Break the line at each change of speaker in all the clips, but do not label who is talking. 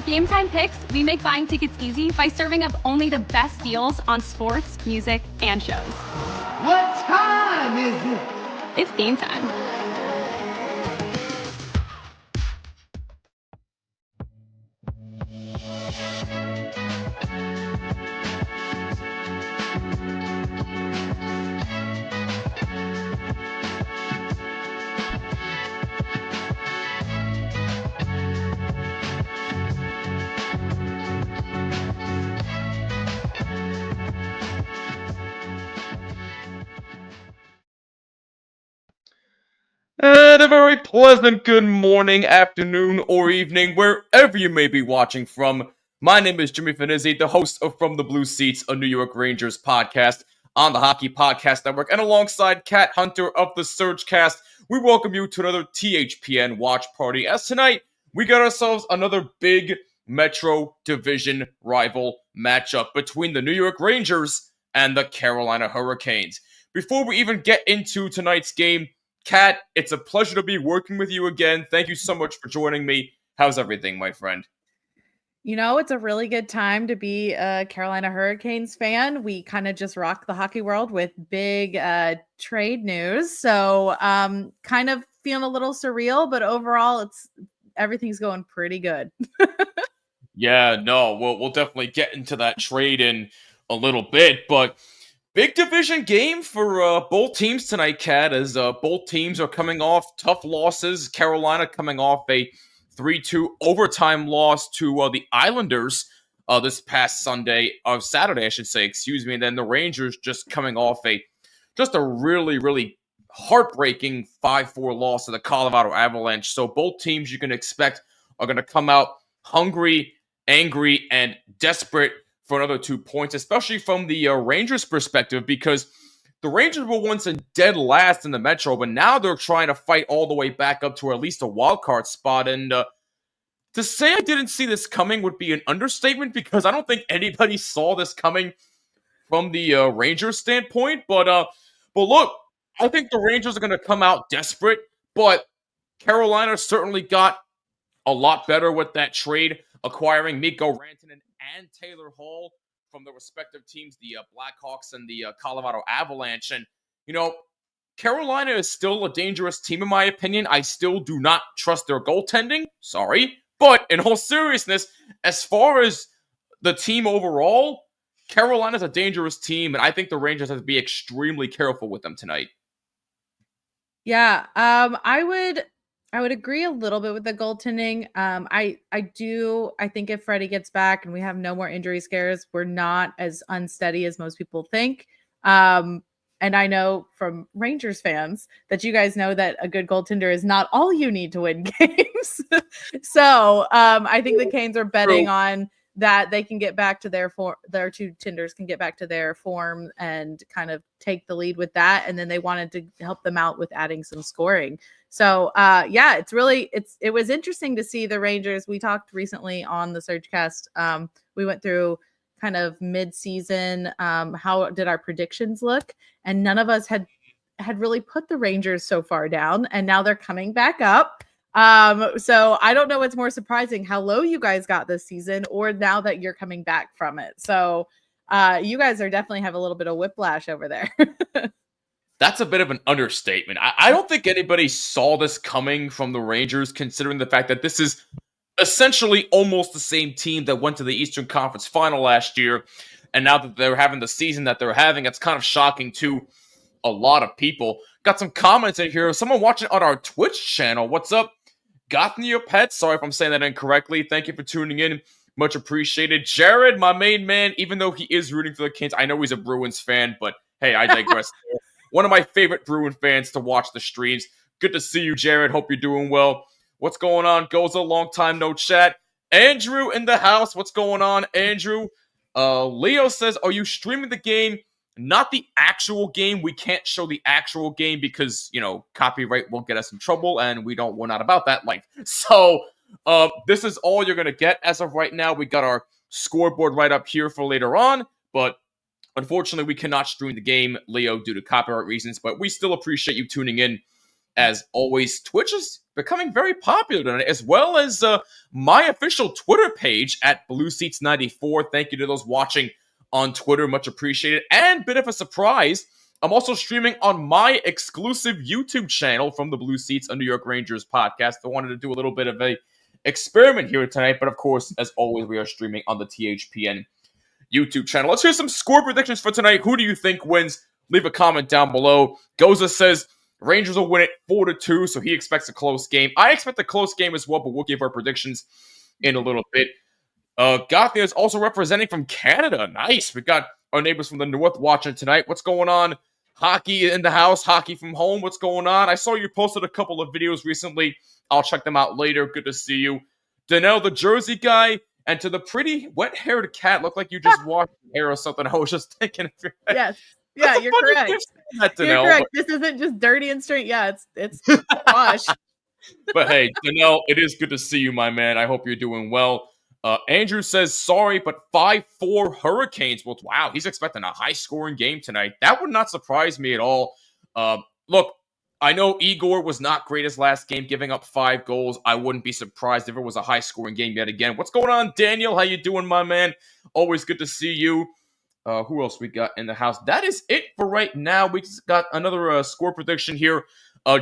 At Game Time Picks, we make buying tickets easy by serving up only the best deals on sports, music, and shows.
What time is it?
It's game time.
And a very pleasant good morning, afternoon, or evening, wherever you may be watching from. My name is Jimmy Finizzi, the host of From the Blue Seats, a New York Rangers podcast on the Hockey Podcast Network, and alongside Kat Hunter of the Surgecast, we welcome you to another THPN watch party. As tonight, we got ourselves another big Metro Division rival matchup between the New York Rangers and the Carolina Hurricanes. Before we even get into tonight's game, Kat, it's a pleasure to be working with you again. Thank you so much for joining me. How's everything, my friend?
You know, it's a really good time to be a Carolina Hurricanes fan. We kind of just rock the hockey world with big trade news. So kind of feeling a little surreal, but overall everything's going pretty good.
Yeah, no, we'll definitely get into that trade in a little bit, but big division game for both teams tonight, Kat, as both teams are coming off tough losses. Carolina coming off a 3-2 overtime loss to the Islanders this past Saturday, I should say, excuse me. And then the Rangers just coming off a really, really heartbreaking 5-4 loss to the Colorado Avalanche. So both teams you can expect are going to come out hungry, angry, and desperate for another 2 points, especially from the Rangers' perspective, because the Rangers were once in dead last in the Metro, but now they're trying to fight all the way back up to at least a wild card spot. And to say I didn't see this coming would be an understatement, because I don't think anybody saw this coming from the Rangers' standpoint. But look, I think the Rangers are going to come out desperate, but Carolina certainly got a lot better with that trade, acquiring Mikko Rantanen and Taylor Hall from the respective teams, the Blackhawks and the Colorado Avalanche. And, you know, Carolina is still a dangerous team, in my opinion. I still do not trust their goaltending. Sorry. But in all seriousness, as far as the team overall, Carolina's a dangerous team, and I think the Rangers have to be extremely careful with them tonight.
Yeah, I would agree a little bit with the goaltending. I think if Freddie gets back and we have no more injury scares, we're not as unsteady as most people think. And I know from Rangers fans that you guys know that a good goaltender is not all you need to win games. So I think the Canes are betting on that they can get back to their two tenders can get back to their form and kind of take the lead with that. And then they wanted to help them out with adding some scoring. So yeah, it was interesting to see the Rangers. We talked recently on the Surgecast. We went through kind of mid-season. How did our predictions look? And none of us had really put the Rangers so far down, and now they're coming back up. So I don't know what's more surprising, how low you guys got this season, or now that you're coming back from it. So you guys are definitely have a little bit of whiplash over there.
That's a bit of an understatement. I don't think anybody saw this coming from the Rangers, considering the fact that this is essentially almost the same team that went to the Eastern Conference Final last year. And now that they're having the season that they're having, it's kind of shocking to a lot of people. Got some comments in here. Someone watching on our Twitch channel. What's up? Gotten your pet? Sorry if I'm saying that incorrectly. Thank you for tuning in. Much appreciated. Jared, my main man, even though he is rooting for the Kings, I know he's a Bruins fan, but hey, I digress. One of my favorite Bruin fans to watch the streams. Good to see you, Jared. Hope you're doing well. What's going on? Goes a long time, no chat. Andrew in the house. What's going on, Andrew? Leo says, are you streaming the game? Not the actual game. We can't show the actual game because, you know, copyright will get us in trouble, and we're not about that life. So, this is all you're going to get as of right now. We got our scoreboard right up here for later on, but unfortunately, we cannot stream the game, Leo, due to copyright reasons, but we still appreciate you tuning in As always, Twitch is becoming very popular tonight, as well as my official Twitter page at BlueSeats94. Thank you to those watching on Twitter. Much appreciated. And bit of a surprise, I'm also streaming on my exclusive YouTube channel from the Blue Seats, a New York Rangers podcast. I wanted to do a little bit of a experiment here tonight, but of course, as always, we are streaming on the THPN YouTube channel. Let's hear some score predictions for tonight. Who do you think wins? Leave a comment down below. Goza says Rangers will win it 4-2, so he expects a close game. I expect a close game as well, but we'll give our predictions in a little bit. Gothia is also representing from Canada. Nice. We got our neighbors from the north watching tonight. What's going on? Hockey in the house, hockey from home. What's going on? I saw you posted a couple of videos recently. I'll check them out later. Good to see you. Danelle, the Jersey guy, and to the pretty wet-haired cat, look like you just washed your hair or something. I was just thinking.
Yes. Yeah, you're correct. You're correct. This isn't just dirty and straight. Yeah, it's wash.
But hey, Danelle, it is good to see you, my man. I hope you're doing well. Andrew says, sorry, but 5-4 Hurricanes. Well, wow, he's expecting a high-scoring game tonight. That would not surprise me at all. Look, I know Igor was not great his last game, giving up 5 goals. I wouldn't be surprised if it was a high-scoring game yet again. What's going on, Daniel? How you doing, my man? Always good to see you. Who else we got in the house? That is it for right now. We just got another score prediction here.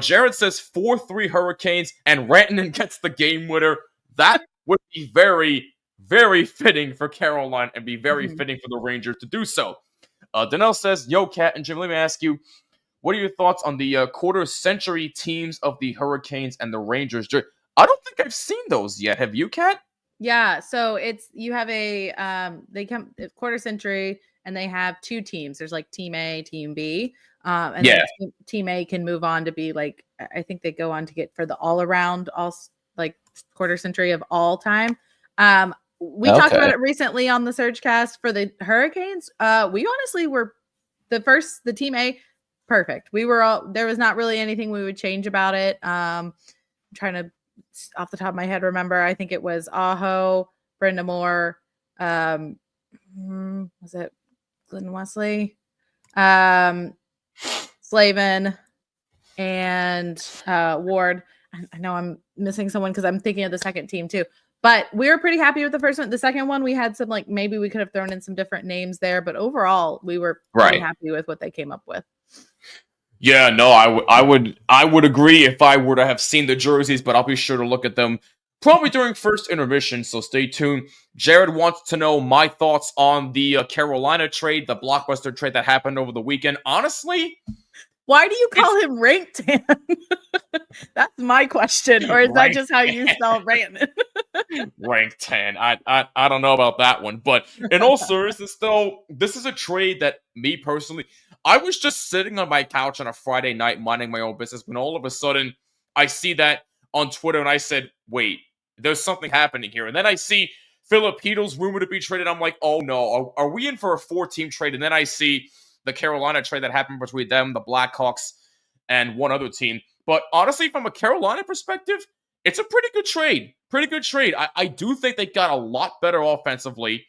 Jared says 4-3 Hurricanes, and Rantanen gets the game winner. That would be very, very fitting for Carolina and be very fitting for the Rangers to do so. Danelle says, yo, Kat and Jim, let me ask you, what are your thoughts on the quarter-century teams of the Hurricanes and the Rangers? I don't think I've seen those yet. Have you, Kat?
Yeah, so you have they come quarter century and they have 2 teams. There's like Team A, Team B. And then Team A can move on to be like, I think they go on to get for the all-around, like quarter century of all time. We talked about it recently on the Surgecast for the Hurricanes. We honestly were the Team A, perfect. There was not really anything we would change about it. I'm trying to, off the top of my head, remember, I think it was Aho, Brenda Moore, was it Glenn Wesley, Slavin, and Ward. I know I'm missing someone because I'm thinking of the second team too. But we were pretty happy with the first one. The second one, we had some, like, maybe we could have thrown in some different names there, but overall, we were pretty happy with what they came up with.
Yeah, no, I would agree if I were to have seen the jerseys, but I'll be sure to look at them probably during first intermission, so stay tuned. Jared wants to know my thoughts on the Carolina trade, the blockbuster trade that happened over the weekend. Honestly,
why do you call him Rank Tan? That's my question. Or is that just how you spell Rantanen?
Rank Tan. I don't know about that one. But in all seriousness, though, this is a trade that me personally, I was just sitting on my couch on a Friday night minding my own business when all of a sudden I see that on Twitter and I said, wait, there's something happening here. And then I see Filipinos rumored to be traded. I'm like, oh no, are we in for a 4-team trade? And then I see the Carolina trade that happened between them, the Blackhawks, and one other team. But honestly, from a Carolina perspective, it's a pretty good trade. Pretty good trade. I do think they got a lot better offensively.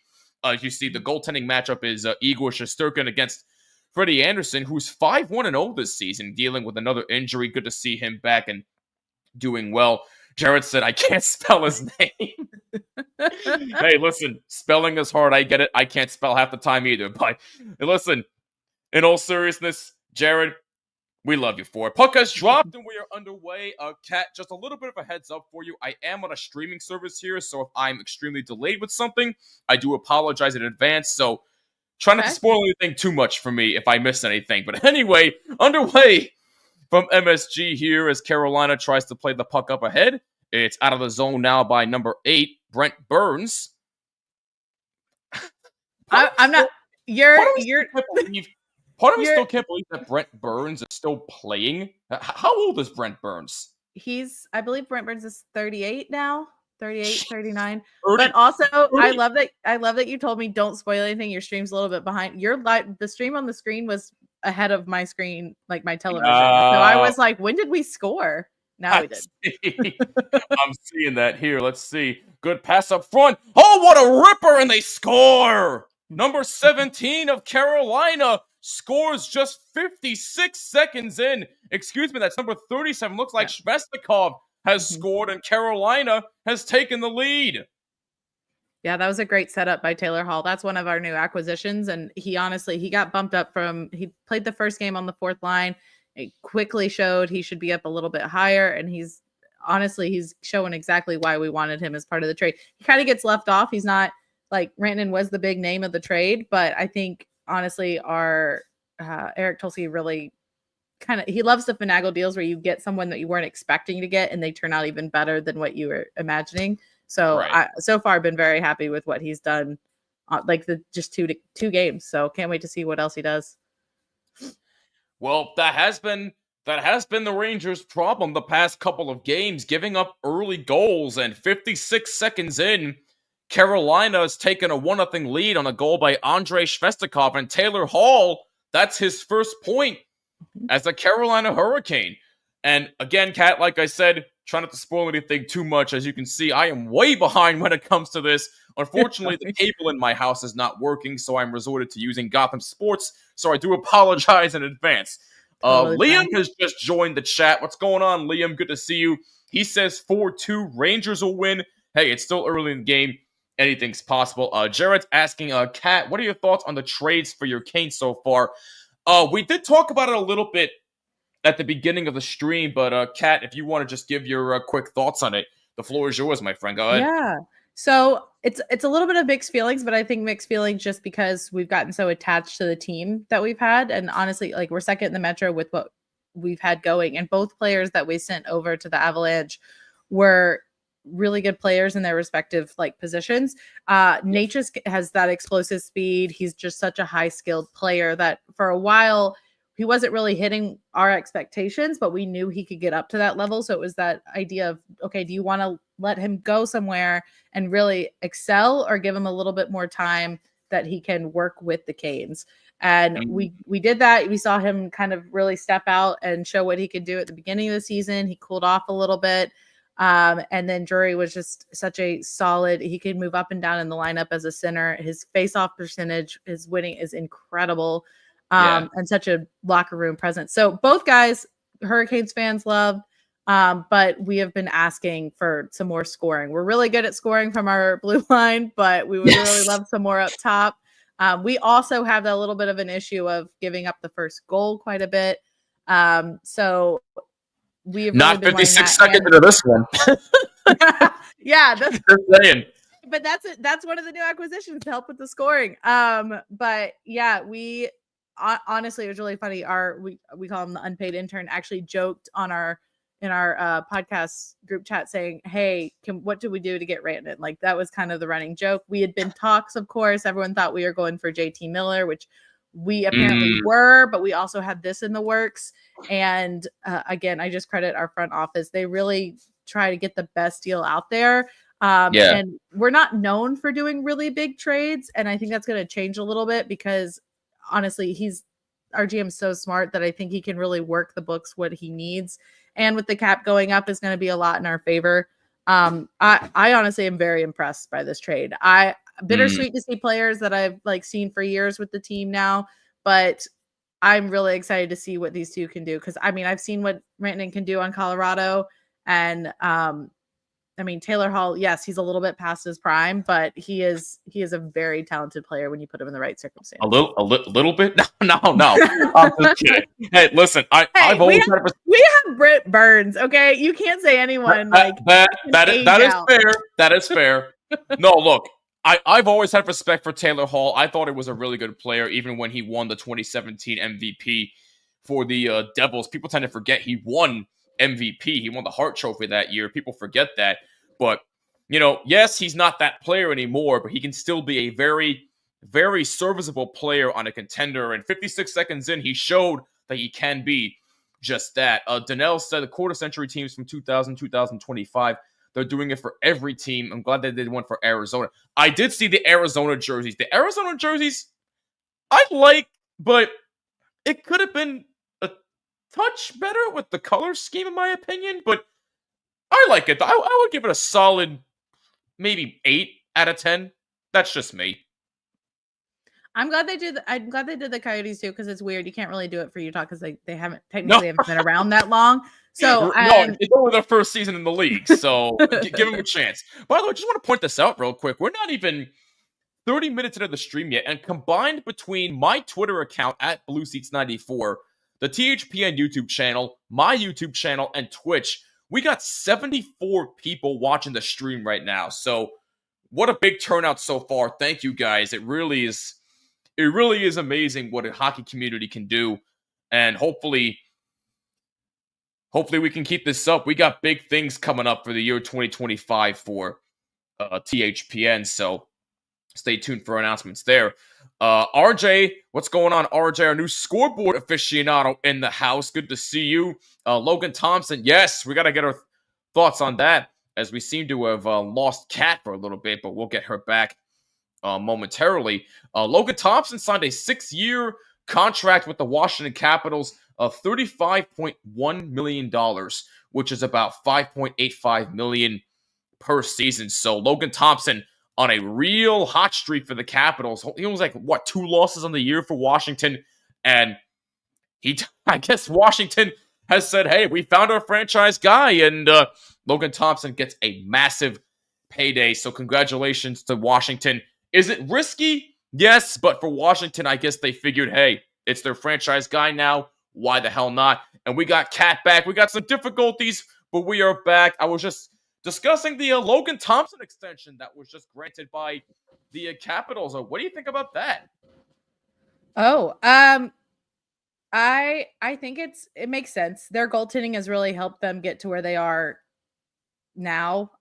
You see, the goaltending matchup is Igor Shesterkin against Freddie Anderson, who's 5-1-0 this season, dealing with another injury. Good to see him back and doing well. Jared said, I can't spell his name. Hey, listen, spelling is hard. I get it. I can't spell half the time either. But listen, in all seriousness, Jared, we love you for it. Podcast dropped and we are underway. Kat, just a little bit of a heads up for you. I am on a streaming service here, so if I'm extremely delayed with something, I do apologize in advance. So try not to spoil anything too much for me if I miss anything. But anyway, underway from MSG here as Carolina tries to play the puck up ahead. It's out of the zone now by number 8, Brent Burns.
I'm not.
Part of me still can't believe that Brent Burns is still playing. How old is Brent Burns?
I believe Brent Burns is 38 now. 38, 39. But also, 30. I love that you told me don't spoil anything. Your stream's a little bit behind. The stream on the screen was ahead of my screen, like my television. So I was like, when did we score? Now we did.
I'm seeing that here. Let's see. Good pass up front. Oh, what a ripper! And they score! Number 17 of Carolina scores just 56 seconds in, excuse me, that's number 37. Looks like Svestikov has scored and Carolina has taken the lead.
Yeah, that was a great setup by Taylor Hall. That's one of our new acquisitions. And he got bumped up he played the first game on the fourth line. It quickly showed he should be up a little bit higher. And he's showing exactly why we wanted him as part of the trade. He kind of gets left off. He's not like Rantanen was the big name of the trade, but I think honestly, our Eric Tulsi really he loves the finagle deals where you get someone that you weren't expecting to get and they turn out even better than what you were imagining. So
Right.
so far I've been very happy with what he's done, like just two games. So can't wait to see what else he does.
Well, that has been the Rangers' problem the past couple of games, giving up early goals, and 56 seconds in, Carolina has taken a 1-0 lead on a goal by Andrei Svestikov, and Taylor Hall, that's his first point as a Carolina Hurricane. And again, Kat, like I said, try not to spoil anything too much. As you can see, I am way behind when it comes to this. Unfortunately, the cable in my house is not working, so I'm resorted to using Gotham Sports, so I do apologize in advance. Liam has just joined the chat. What's going on, Liam? Good to see you. He says 4-2, Rangers will win. Hey, it's still early in the game. Anything's possible. Jared's asking, Kat, what are your thoughts on the trades for your Canes so far? We did talk about it a little bit at the beginning of the stream, but Kat, if you want to just give your quick thoughts on it, the floor is yours, my friend. Go ahead.
Yeah. So it's a little bit of mixed feelings, but I think mixed feelings just because we've gotten so attached to the team that we've had. And honestly, like we're second in the Metro with what we've had going. And both players that we sent over to the Avalanche were really good players in their respective like positions. Nate just has that explosive speed. He's just such a high skilled player that for a while he wasn't really hitting our expectations, but we knew he could get up to that level. So it was that idea of, okay, do you want to let him go somewhere and really excel, or give him a little bit more time that he can work with the Canes? And we did that. We saw him kind of really step out and show what he could do at the beginning of the season. He cooled off a little bit. And then Drury was just such a solid, he could move up and down in the lineup as a center. His face-off percentage, his winning is incredible. And such a locker room presence. So both guys, Hurricanes fans loved, but we have been asking for some more scoring. We're really good at scoring from our blue line, but we would really love some more up top. We also have that little bit of an issue of giving up the first goal quite a bit. So we've
not
really
56 seconds into this one.
Yeah, that's
just saying.
But that's one of the new acquisitions to help with the scoring. But yeah, we honestly, it was really funny. We call him the unpaid intern, actually joked in our podcast group chat saying, hey, what do we do to get Rantanen? Like that was kind of the running joke. We had been talks, of course. Everyone thought we were going for JT Miller, which we apparently were, but we also had this in the works. And again, I just credit our front office. They really try to get the best deal out there. And we're not known for doing really big trades. And I think that's going to change a little bit because honestly, our GM's so smart that I think he can really work the books what he needs. And with the cap going up is going to be a lot in our favor. I honestly am very impressed by this trade. Bittersweet to see players that I've like seen for years with the team now, but I'm really excited to see what these two can do. Cause I mean, I've seen what Rantanen can do on Colorado, and I mean, Taylor Hall, yes, he's a little bit past his prime, but he is a very talented player when you put him in the right circumstances.
A little bit? No. I'm just kidding. Hey, listen, I've always
we have Britt Burns, okay? You can't say anyone
that is fair. That is fair. No, look, I've always had respect for Taylor Hall. I thought he was a really good player, even when he won the 2017 MVP for the Devils. People tend to forget he won MVP. He won the Hart Trophy that year. People forget that. But, yes, he's not that player anymore, but he can still be a very, very serviceable player on a contender. And 56 seconds in, he showed that he can be just that. Donnell said the quarter-century teams from 2025, they're doing it for every team. I'm glad they did one for Arizona. I did see the Arizona jerseys. The Arizona jerseys, I like, but it could have been a touch better with the color scheme, in my opinion. But I like it. I would give it a solid maybe 8 out of 10. That's just me.
I'm glad they did. I'm glad they did the Coyotes too, because it's weird. You can't really do it for Utah because they haven't
No,
been around that long. So
no, it's only their first season in the league, so give them a chance. By the way, I just want to point this out real quick. We're not even 30 minutes into the stream yet, and combined between my Twitter account at BlueSeats94, the THPN YouTube channel, my YouTube channel, and Twitch, we got 74 people watching the stream right now. So what a big turnout so far. Thank you guys. It really is amazing what a hockey community can do. And hopefully we can keep this up. We got big things coming up for the year 2025 for THPN. So stay tuned for announcements there. RJ, what's going on? RJ, our new scoreboard aficionado in the house. Good to see you. Logan Thompson, yes, we got to get our thoughts on that, as we seem to have lost Kat for a little bit, but we'll get her back momentarily. Logan Thompson signed a 6-year contract with the Washington Capitals of $35.1 million, which is about $5.85 million per season. So Logan Thompson on a real hot streak for the Capitals. He was like, 2 losses on the year for Washington, and I guess Washington has said, hey, we found our franchise guy, and Logan Thompson gets a massive payday. So congratulations to Washington. Is it risky? Yes, but for Washington, I guess they figured, hey, it's their franchise guy now. Why the hell not? And we got Kat back. We got some difficulties, but we are back. I was just discussing the Logan Thompson extension that was just granted by the Capitals. What do you think about that?
Oh, I think it makes sense. Their goaltending has really helped them get to where they are now.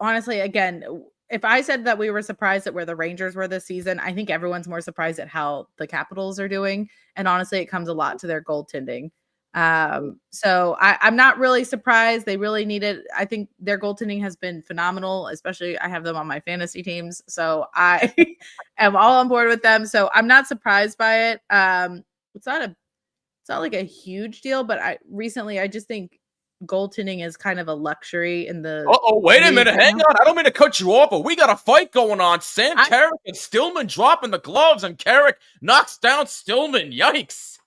Honestly, again, if I said that we were surprised at where the Rangers were this season, I think everyone's more surprised at how the Capitals are doing. And honestly, it comes a lot to their goaltending. So I'm not really surprised. They really need it. I think their goaltending has been phenomenal, especially I have them on my fantasy teams. So I am all on board with them. So I'm not surprised by it. It's not like a huge deal, but I just think goaltending is kind of a luxury in the.
Wait a minute. Hang on. I don't mean to cut you off, but we got a fight going on. Sam Carrick and Stillman dropping the gloves, and Carrick knocks down Stillman. Yikes.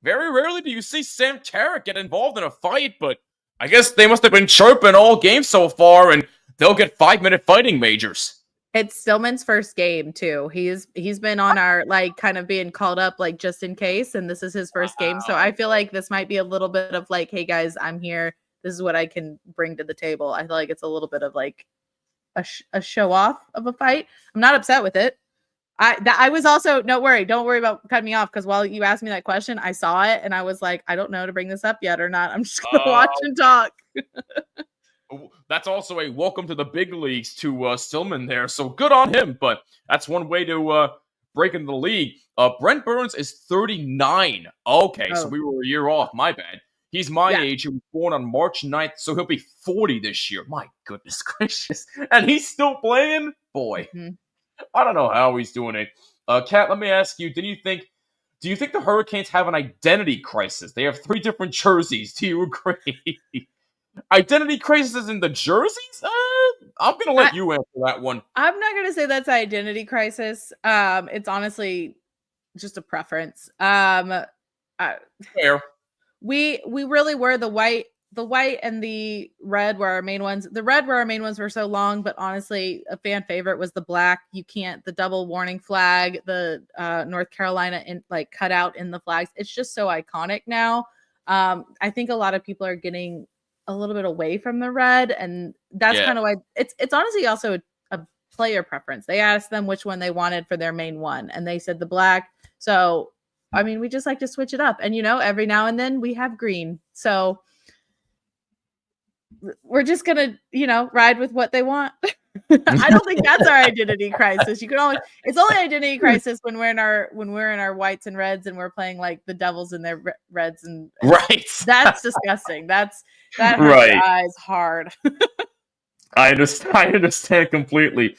Very rarely do you see Sam Carrick get involved in a fight, but I guess they must have been chirping all game so far, and they'll get 5-minute fighting majors.
It's Stillman's first game too. He's been on our kind of being called up just in case, and this is his first game. So I feel like this might be a little bit of hey guys, I'm here. This is what I can bring to the table. I feel like it's a little bit of a show off of a fight. I'm not upset with it. I was also, don't worry about cutting me off, because while you asked me that question, I saw it and I was like, I don't know to bring this up yet or not. I'm just gonna watch and talk.
That's also a welcome to the big leagues to Stillman there. So good on him, but that's one way to break into the league. Brent Burns is 39. Okay, so we were a year off. My bad. He's my age. He was born on March 9th, so he'll be 40 this year. My goodness gracious. And he's still playing? Boy. Mm-hmm. I don't know how he's doing it. Kat, let me ask you, do you think the Hurricanes have an identity crisis? They have 3 different jerseys. Do you agree? Identity crisis in the jerseys? I'm going to let you answer that one.
I'm not going to say that's an identity crisis. It's honestly just a preference.
Fair.
We really were the white and the red were our main ones. The red were our main ones for so long, but honestly, a fan favorite was the black. The double warning flag, the North Carolina cut out in the flags. It's just so iconic now. I think a lot of people are getting a little bit away from the red, and that's kind of why it's honestly also a player preference. They asked them which one they wanted for their main one, and they said the black. So, I mean, we just like to switch it up, and every now and then we have green. So we're just gonna, ride with what they want. I don't think that's our identity crisis. It's only identity crisis when we're in our whites and reds and we're playing the Devils in their reds and
right.
That's disgusting. That hurts your eyes hard.
I understand completely.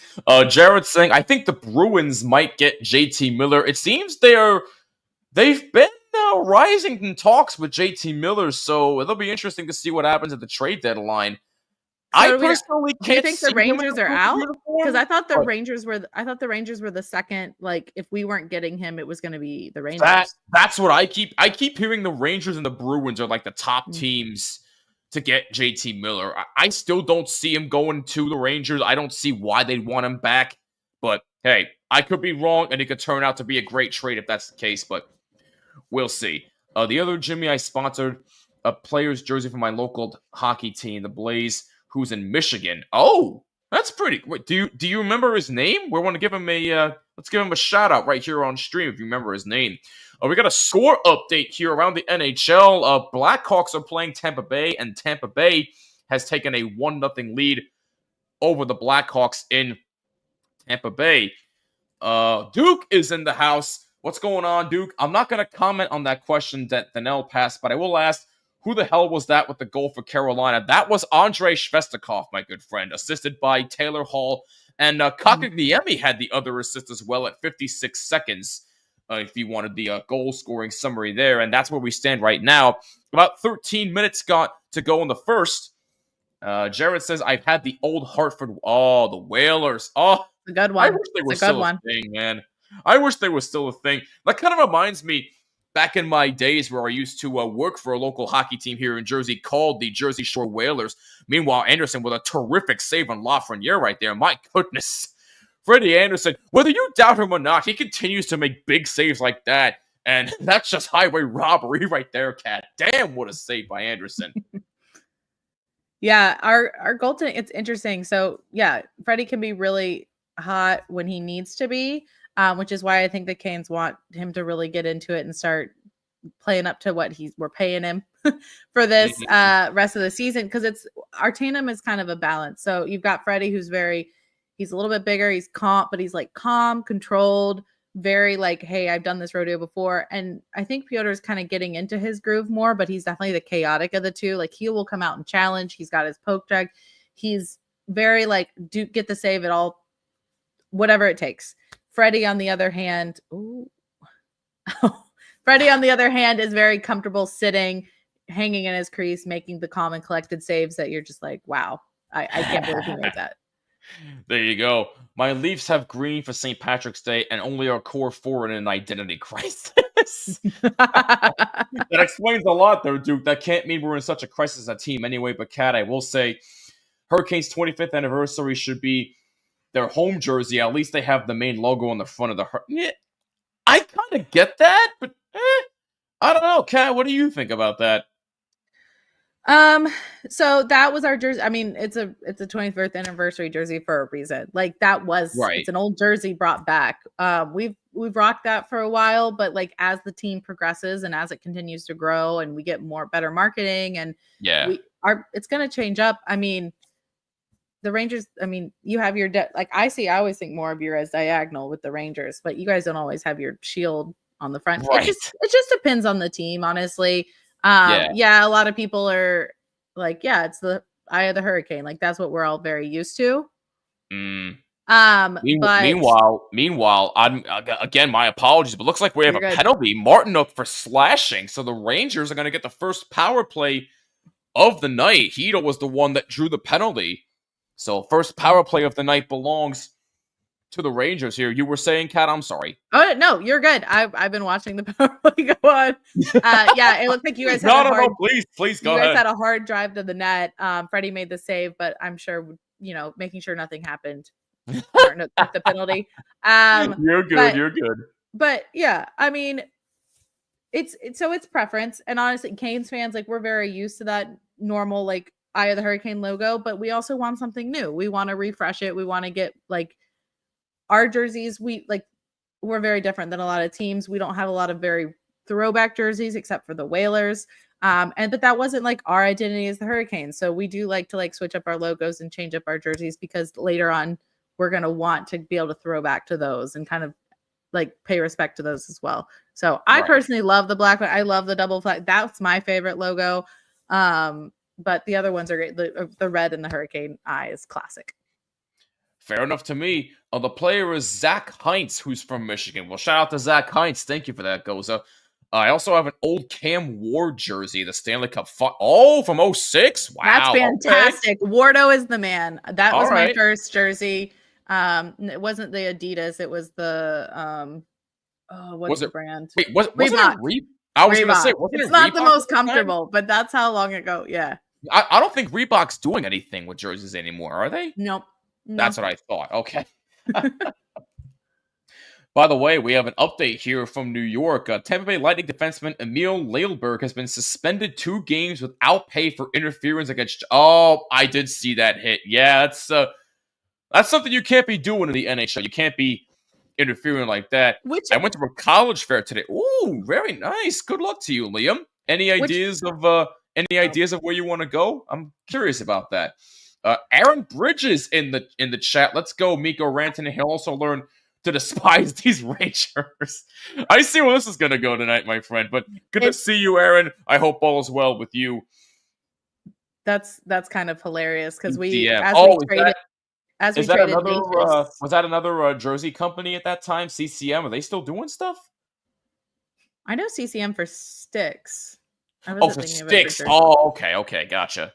Jared's saying, I think the Bruins might get JT Miller. It seems they've been rising in talks with JT Miller, so it'll be interesting to see what happens at the trade deadline. I
So
personally
do you
can't
think the
see him in
Rangers
the
are
blue
out? Because
uniform,
I thought the
but
Rangers were the second. Like, if we weren't getting him, it was going to be the
that
Rangers.
that's what I keep hearing. The Rangers and the Bruins are like the top
Mm.
teams to get JT Miller. I still don't see him going to the Rangers. I don't see why they'd want him back. But hey, I could be wrong, and it could turn out to be a great trade if that's the case. But we'll see. The other Jimmy, I sponsored a player's jersey for my local hockey team, the Blaze, who's in Michigan. Oh, that's pretty. Wait, do you remember his name? We want to give him a let's give him a shout out right here on stream if you remember his name. We got a score update here around the NHL. Blackhawks are playing Tampa Bay, and Tampa Bay has taken a 1-0 lead over the Blackhawks in Tampa Bay. Duke is in the house. What's going on, Duke? I'm not going to comment on that question that Danelle passed, but I will ask, who the hell was that with the goal for Carolina? That was Andrei Shvestikov, my good friend, assisted by Taylor Hall. And Kotkaniemi had the other assist as well at 56 seconds, if you wanted the goal-scoring summary there. And that's where we stand right now. About 13 minutes got to go in the first. Jared says, I've had the old Hartford. Oh, the Whalers. Oh,
It's a good
I
one.
wish they were
It's a good
still
one.
a thing, man. I wish they were still a thing. That kind of reminds me back in my days where I used to work for a local hockey team here in Jersey called the Jersey Shore Whalers. Meanwhile, Anderson with a terrific save on Lafreniere right there. My goodness. Freddie Anderson, whether you doubt him or not, he continues to make big saves like that. And that's just highway robbery right there, Cat. Damn, what a save by Anderson.
Yeah, our goaltending, it's interesting. So yeah, Freddie can be really hot when he needs to be, which is why I think the Canes want him to really get into it and start playing up to what we're paying him for this rest of the season, because it's our tandem is kind of a balance. So you've got Freddie, who's he's a little bit bigger, he's calm, but he's like calm, controlled, very like, hey, I've done this rodeo before. And I think Pyotr's kind of getting into his groove more, but he's definitely the chaotic of the two. Like, he will come out and challenge. He's got his poke check. He's very like, do get the save at all, whatever it takes. Freddie, on the other hand, Freddie, on the other hand, is very comfortable sitting, hanging in his crease, making the calm and collected saves that you're just like, wow, I can't believe he made that.
There you go. My Leafs have green for St. Patrick's Day and only our core four in an identity crisis. That explains a lot, though, Duke. That can't mean we're in such a crisis as a team anyway. But, Kat, I will say Hurricanes' 25th anniversary should be their home jersey. At least they have the main logo on the front of the... Yeah, I kind of get that, but I don't know. Kat, what do you think about that?
So that was our jersey. I mean, it's a 25th anniversary jersey for a reason. Like, that was
right.
It's an old jersey brought back. We've rocked that for a while, but like, as the team progresses and as it continues to grow and we get better marketing, and it's going to change up. I mean, the Rangers, I mean, you have your like, I always think more of your as diagonal with the Rangers, but you guys don't always have your shield on the front.
Right.
It just depends on the team, honestly. A lot of people are like, yeah, it's the eye of the hurricane. Like, that's what we're all very used to.
But meanwhile, I'm again, my apologies, but looks like we have a penalty. Martinook for slashing. So the Rangers are going to get the first power play of the night. Hito was the one that drew the penalty. So first power play of the night belongs to the Rangers here. You were saying, Kat, I'm sorry.
Oh, no, you're good. I've been watching the power play go on. Yeah, it looked like you guys had
no, please go ahead.
You guys had a hard drive to the net. Freddie made the save, but I'm sure, making sure nothing happened with the penalty.
You're good.
But yeah, I mean, it's preference. And honestly, Canes fans, like, we're very used to that normal, like, Eye of the Hurricane logo, but we also want something new. We want to refresh it. We want to get, like, our jerseys, we're very different than a lot of teams. We don't have a lot of very throwback jerseys except for the Whalers. But that wasn't like our identity as the Hurricanes. So we do like to like switch up our logos and change up our jerseys, because later on we're going to want to be able to throw back to those and kind of like pay respect to those as well. So I personally love the black one. I love the double flag. That's my favorite logo. But the other ones are great. The red and the hurricane eye is classic.
Fair enough to me. The player is Zach Heinz, who's from Michigan. Well, shout out to Zach Heinz. Thank you for that, Goza. I also have an old Cam Ward jersey, the Stanley Cup. Oh, from '06. Wow.
That's fantastic. Okay. Wardo is the man. That was my first jersey. It wasn't the Adidas. It was the what's the brand?
Wait, wasn't it I was going to say, wasn't
it's not the most comfortable, but that's how long ago. Yeah.
I don't think Reebok's doing anything with jerseys anymore, are they?
Nope.
That's what I thought. Okay. By the way, we have an update here from New York. Tampa Bay Lightning defenseman Emil Leilberg has been suspended 2 games without pay for interference against... Oh, I did see that hit. Yeah, that's something you can't be doing in the NHL. You can't be interfering like that. I went to a college fair today. Ooh, very nice. Good luck to you, Liam. Any ideas of where you want to go? I'm curious about that. Aaron Bridges in the chat. Let's go, Mikko Rantanen. He'll also learn to despise these Rangers. I see where this is going to go tonight, my friend. But good to see you, Aaron. I hope all is well with you.
That's kind of hilarious because was
that another jersey company at that time? CCM? Are they still doing stuff?
I know CCM for sticks.
For sticks. Oh, okay, gotcha.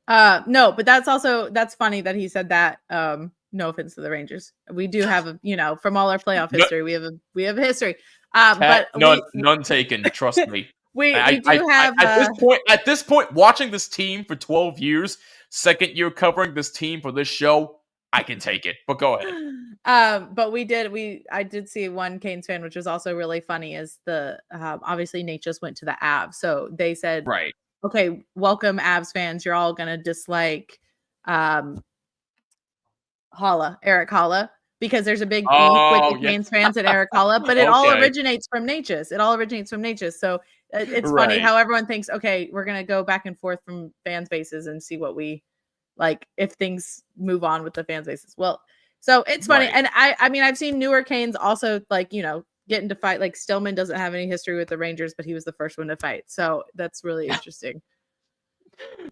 No, but that's funny that he said that. No offense to the Rangers. We do have from all our playoff history, we have a history. But
none taken, trust me.
we do have
at this point, watching this team for 12 years, second year covering this team for this show, I can take it. But go ahead.
But I did see one Canes fan, which was also really funny, is the obviously Nate just went to the Avs. So they said,
right,
okay, welcome Avs fans. You're all gonna dislike Eric Holla, because there's a big beef with the Canes fans and Eric Holla, but it all originates from Natchez. So it's funny how everyone thinks, okay, we're going to go back and forth from fans bases and see what we like, if things move on with the fans bases. Well, so it's funny. And I mean, I've seen newer Canes also get into fight. Like Stillman doesn't have any history with the Rangers, but he was the first one to fight. So that's really interesting.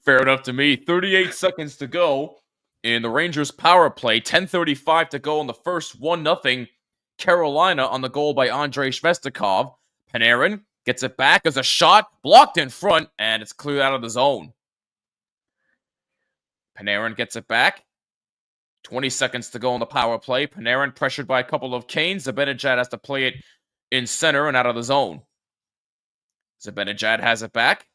Fair enough to me. 38 seconds to go in the Rangers power play. 10:35 to go in the first. 1-0 Carolina on the goal by Andrei Svestikov. Panarin gets it back as a shot blocked in front, and it's cleared out of the zone. Panarin gets it back. 20 seconds to go in the power play. Panarin pressured by a couple of Canes. Zibanejad has to play it in center and out of the zone. Zibanejad has it back.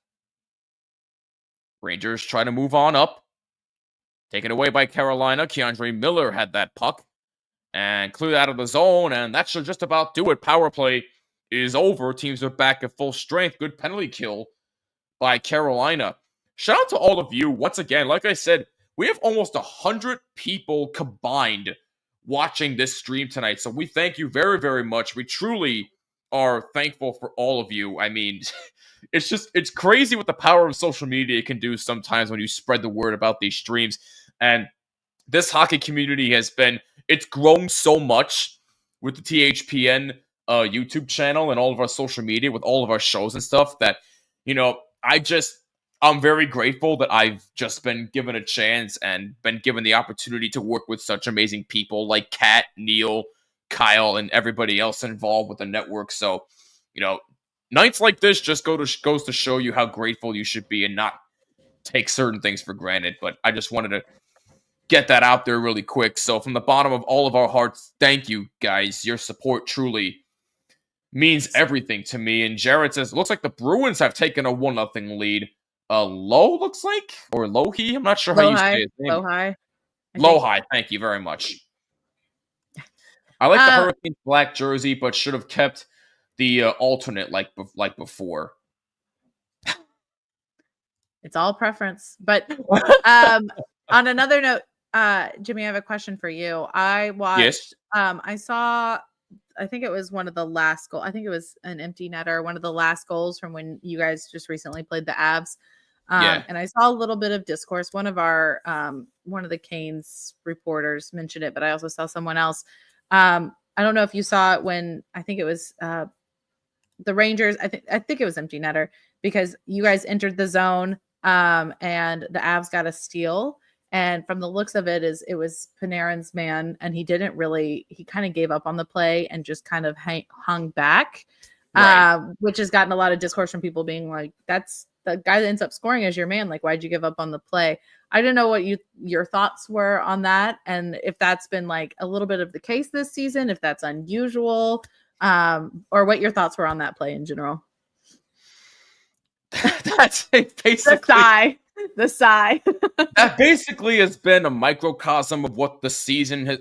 Rangers try to move on up. Taken away by Carolina. Keandre Miller had that puck and cleared out of the zone, and that should just about do it. Power play is over. Teams are back at full strength. Good penalty kill by Carolina. Shout out to all of you. Once again, like I said, we have almost 100 people combined watching this stream tonight, so we thank you very, very much. We truly are thankful for all of you. I mean, it's crazy what the power of social media can do sometimes when you spread the word about these streams. And this hockey community it's grown so much with the THPN YouTube channel and all of our social media with all of our shows and stuff that, I'm very grateful that I've just been given a chance and been given the opportunity to work with such amazing people like Kat, Neil, Kyle, and everybody else involved with the network. So, nights like this just goes to show you how grateful you should be and not take certain things for granted. But I just wanted to get that out there really quick. So from the bottom of all of our hearts, thank you guys. Your support truly means everything to me. And Jared says, it looks like the Bruins have taken a 1-0 lead. Low looks like, or Lohi. I'm not sure how you say his name. Lohi. Thank you very much. I like the Hurricanes black jersey, but should have kept the alternate like before.
It's all preference. But on another note, Jimmy, I have a question for you. I watched.
Yes.
I saw. I think it was one of the last goals. I think it was an empty netter. One of the last goals from when you guys just recently played the Avs. And I saw a little bit of discourse. One of the Canes reporters mentioned it, but I also saw someone else. I don't know if you saw it when I think it was the Rangers. I think it was empty netter because you guys entered the zone and the Avs got a steal. And from the looks of it, it was Panarin's man, and he kind of gave up on the play and just kind of hung back.
Right.
which has gotten a lot of discourse from people being like, that's the guy that ends up scoring as your man. Like, why'd you give up on the play? I don't know what your thoughts were on that, and if that's been like a little bit of the case this season, if that's unusual, or what your thoughts were on that play in general.
That's basically
The sigh.
that basically has been a microcosm of what the season has.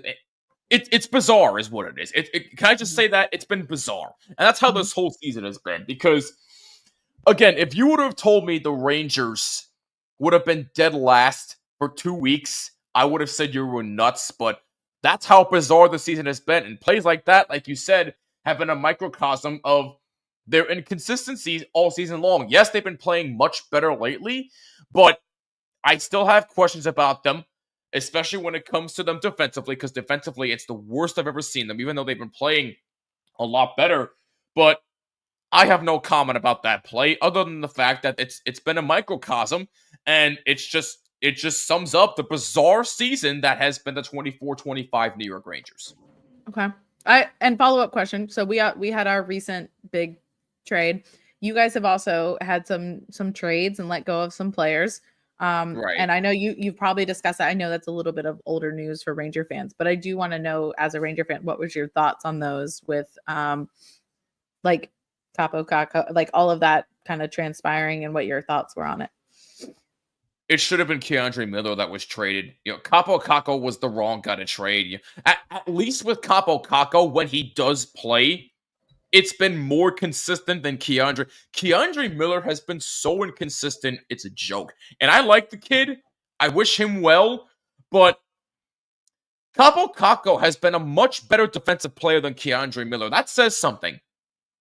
It's bizarre, is what it is. Can I just say that it's been bizarre, and that's how this whole season has been. Because again, if you would have told me the Rangers would have been dead last for 2 weeks, I would have said you were nuts. But that's how bizarre the season has been. And plays like that, like you said, have been a microcosm of their inconsistencies all season long. Yes, they've been playing much better lately, but I still have questions about them, especially when it comes to them defensively, because defensively, it's the worst I've ever seen them, even though they've been playing a lot better. But I have no comment about that play, other than the fact that it's been a microcosm, and it just sums up the bizarre season that has been the 24-25 New York Rangers.
Okay. And follow-up question. So we had our recent big trade. You guys have also had some trades and let go of some players.
Right.
And I know you've probably discussed that. I know that's a little bit of older news for Ranger fans, but I do want to know, as a Ranger fan, what was your thoughts on those with like Capo Caco, like all of that kind of transpiring, and what your thoughts were on it?
It should have been Keandre Miller that was traded. Capo Caco was the wrong guy to trade. At least with Capo Caco, when he does play, it's been more consistent than Keandre. Keandre Miller has been so inconsistent, it's a joke. And I like the kid. I wish him well. But Capo Caco has been a much better defensive player than Keandre Miller. That says something.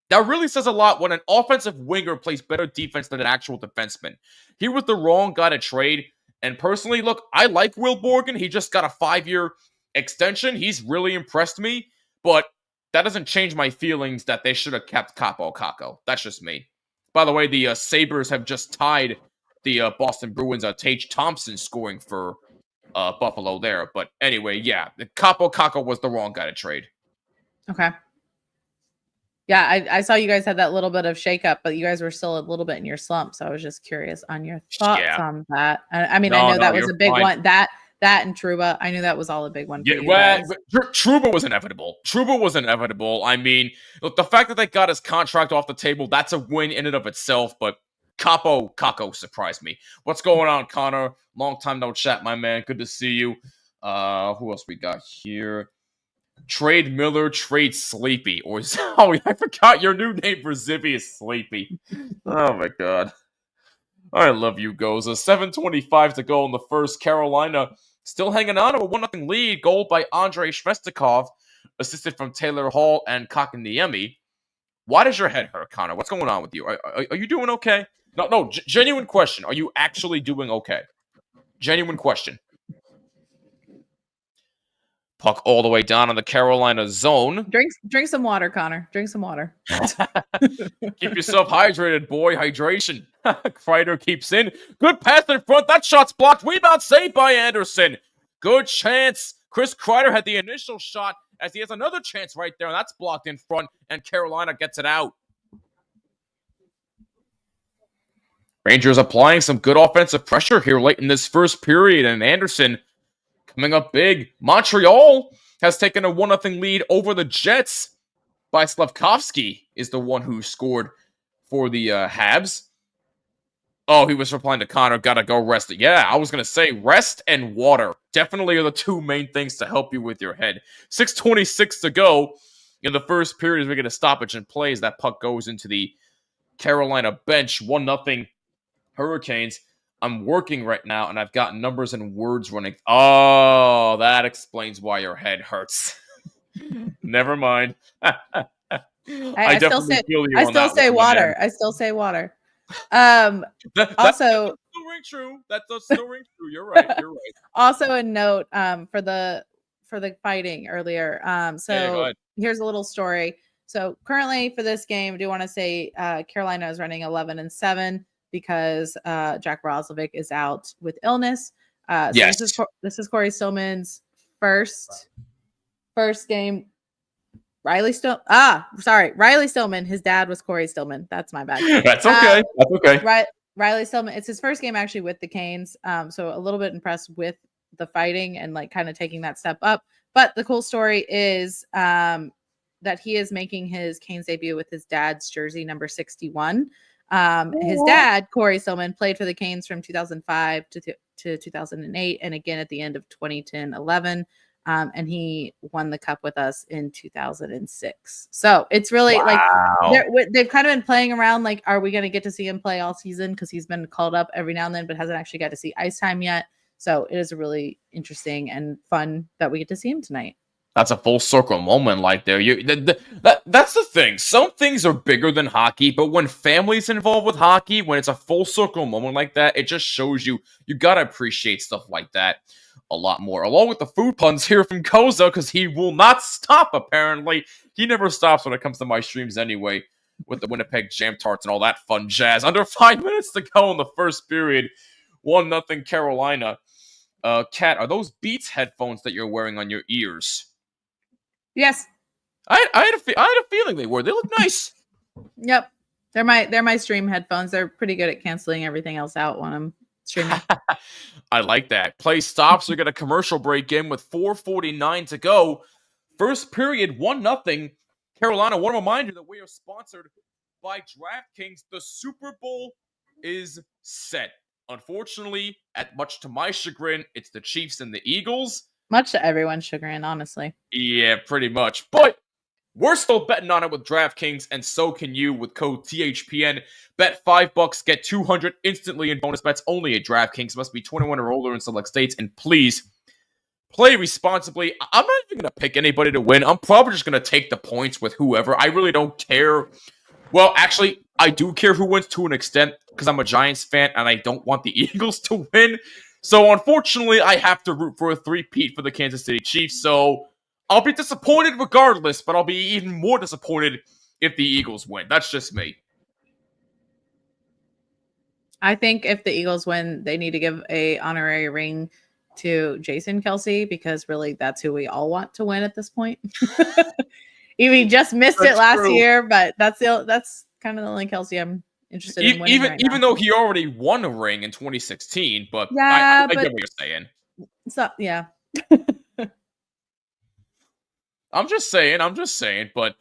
That really says a lot when an offensive winger plays better defense than an actual defenseman. He was the wrong guy to trade. And personally, look, I like Will Borgen. He just got a 5-year extension. He's really impressed me. But that doesn't change my feelings that they should have kept Capo Caco. That's just me. By the way, the Sabres have just tied the Boston Bruins' Tage Thompson scoring for Buffalo there. But anyway, yeah, Capo Caco was the wrong guy to trade.
Okay. Yeah, I saw you guys had that little bit of shakeup, but you guys were still a little bit in your slump. So I was just curious on your thoughts on that. I mean, I know that was a big one. That and Trouba, I knew that was all a big one for you guys.
Trouba was inevitable. I mean, look, the fact that they got his contract off the table, that's a win in and of itself. But Capo Caco surprised me. What's going on, Connor? Long time no chat, my man. Good to see you. Who else we got here? Trade Miller, trade Sleepy. Or I forgot your new name for Zippy is Sleepy. Oh my god. I love you, Goza. 7:25 to go in the first. Carolina still hanging on to a 1-0 lead. Goal by Andrei Shvestikov, assisted from Taylor Hall and Kakaniemi. Why does your head hurt, Connor? What's going on with you? Are you doing okay? No, genuine question. Are you actually doing okay? Genuine question. Puck all the way down on the Carolina zone.
Drink some water, Connor. Drink some water.
Keep yourself hydrated, boy. Hydration. Kreider keeps in. Good pass in front. That shot's blocked. Rebound saved by Anderson. Good chance. Chris Kreider had the initial shot as he has another chance right there, and that's blocked in front, and Carolina gets it out. Rangers applying some good offensive pressure here late in this first period, and Anderson coming up big. Montreal has taken a 1-0 lead over the Jets. By Slavkovsky is the one who scored for the Habs. Oh, he was replying to Connor, gotta go rest it. Yeah, I was going to say rest and water definitely are the two main things to help you with your head. 6:26 to go in the first period as we get a stoppage in play as that puck goes into the Carolina bench. 1-0 Hurricanes. I'm working right now, and I've got numbers and words running. Oh, that explains why your head hurts. Never mind. I still
say water. I still say water.
That
Also,
still ring true. That does still ring true. You're right.
Also, a note for the fighting earlier. So here's a little story. So currently for this game, I do want to say Carolina is running 11-7 because Jack Roslovic is out with illness.
Yes.
This is Corey Stillman's first game Riley Stillman. His dad was Corey Stillman. That's my bad.
That's okay. That's okay.
Riley Stillman. It's his first game actually with the Canes. So a little bit impressed with the fighting and like kind of taking that step up. But the cool story is that he is making his Canes debut with his dad's jersey, number 61. His dad, Corey Stillman, played for the Canes from 2005 to 2008, and again at the end of 2010-11. And he won the cup with us in 2006. So it's really like they've kind of been playing around. Like, are we going to get to see him play all season? Because he's been called up every now and then, but hasn't actually got to see ice time yet. So it is a really interesting and fun that we get to see him tonight.
That's a full circle moment, like there. That's the thing. Some things are bigger than hockey, but when family's involved with hockey, when it's a full circle moment like that, it just shows you gotta appreciate stuff like that a lot more. Along with the food puns here from Koza, because he will not stop. Apparently, he never stops when it comes to my streams anyway. With the Winnipeg Jam Tarts and all that fun jazz. Under 5 minutes to go in the first period, 1-0 Carolina. Kat, are those Beats headphones that you're wearing on your ears?
Yes.
I had a feeling they were. They look nice.
Yep. They're my stream headphones. They're pretty good at canceling everything else out when I'm streaming.
I like that. Play stops. We got a commercial break in with 4:49 to go. First period, 1-0 Carolina. Want to remind you that we are sponsored by DraftKings. The Super Bowl is set. Unfortunately, much to my chagrin, it's the Chiefs and the Eagles.
Much to everyone's chagrin, honestly.
Yeah, pretty much. But we're still betting on it with DraftKings, and so can you with code THPN. Bet $5, get $200 instantly in bonus bets only at DraftKings. Must be 21 or older in select states, and please play responsibly. I'm not even going to pick anybody to win. I'm probably just going to take the points with whoever. I really don't care. Well, actually, I do care who wins to an extent because I'm a Giants fan, and I don't want the Eagles to win. So, unfortunately, I have to root for a three-peat for the Kansas City Chiefs. So, I'll be disappointed regardless, but I'll be even more disappointed if the Eagles win. That's just me.
I think if the Eagles win, they need to give a honorary ring to Jason Kelce because really that's who we all want to win at this point. He just missed it last year, but that's kind of the only Kelce I'm interested in winning
even though he already won a ring in 2016, but
yeah,
I get what you're saying.
So yeah.
I'm just saying, but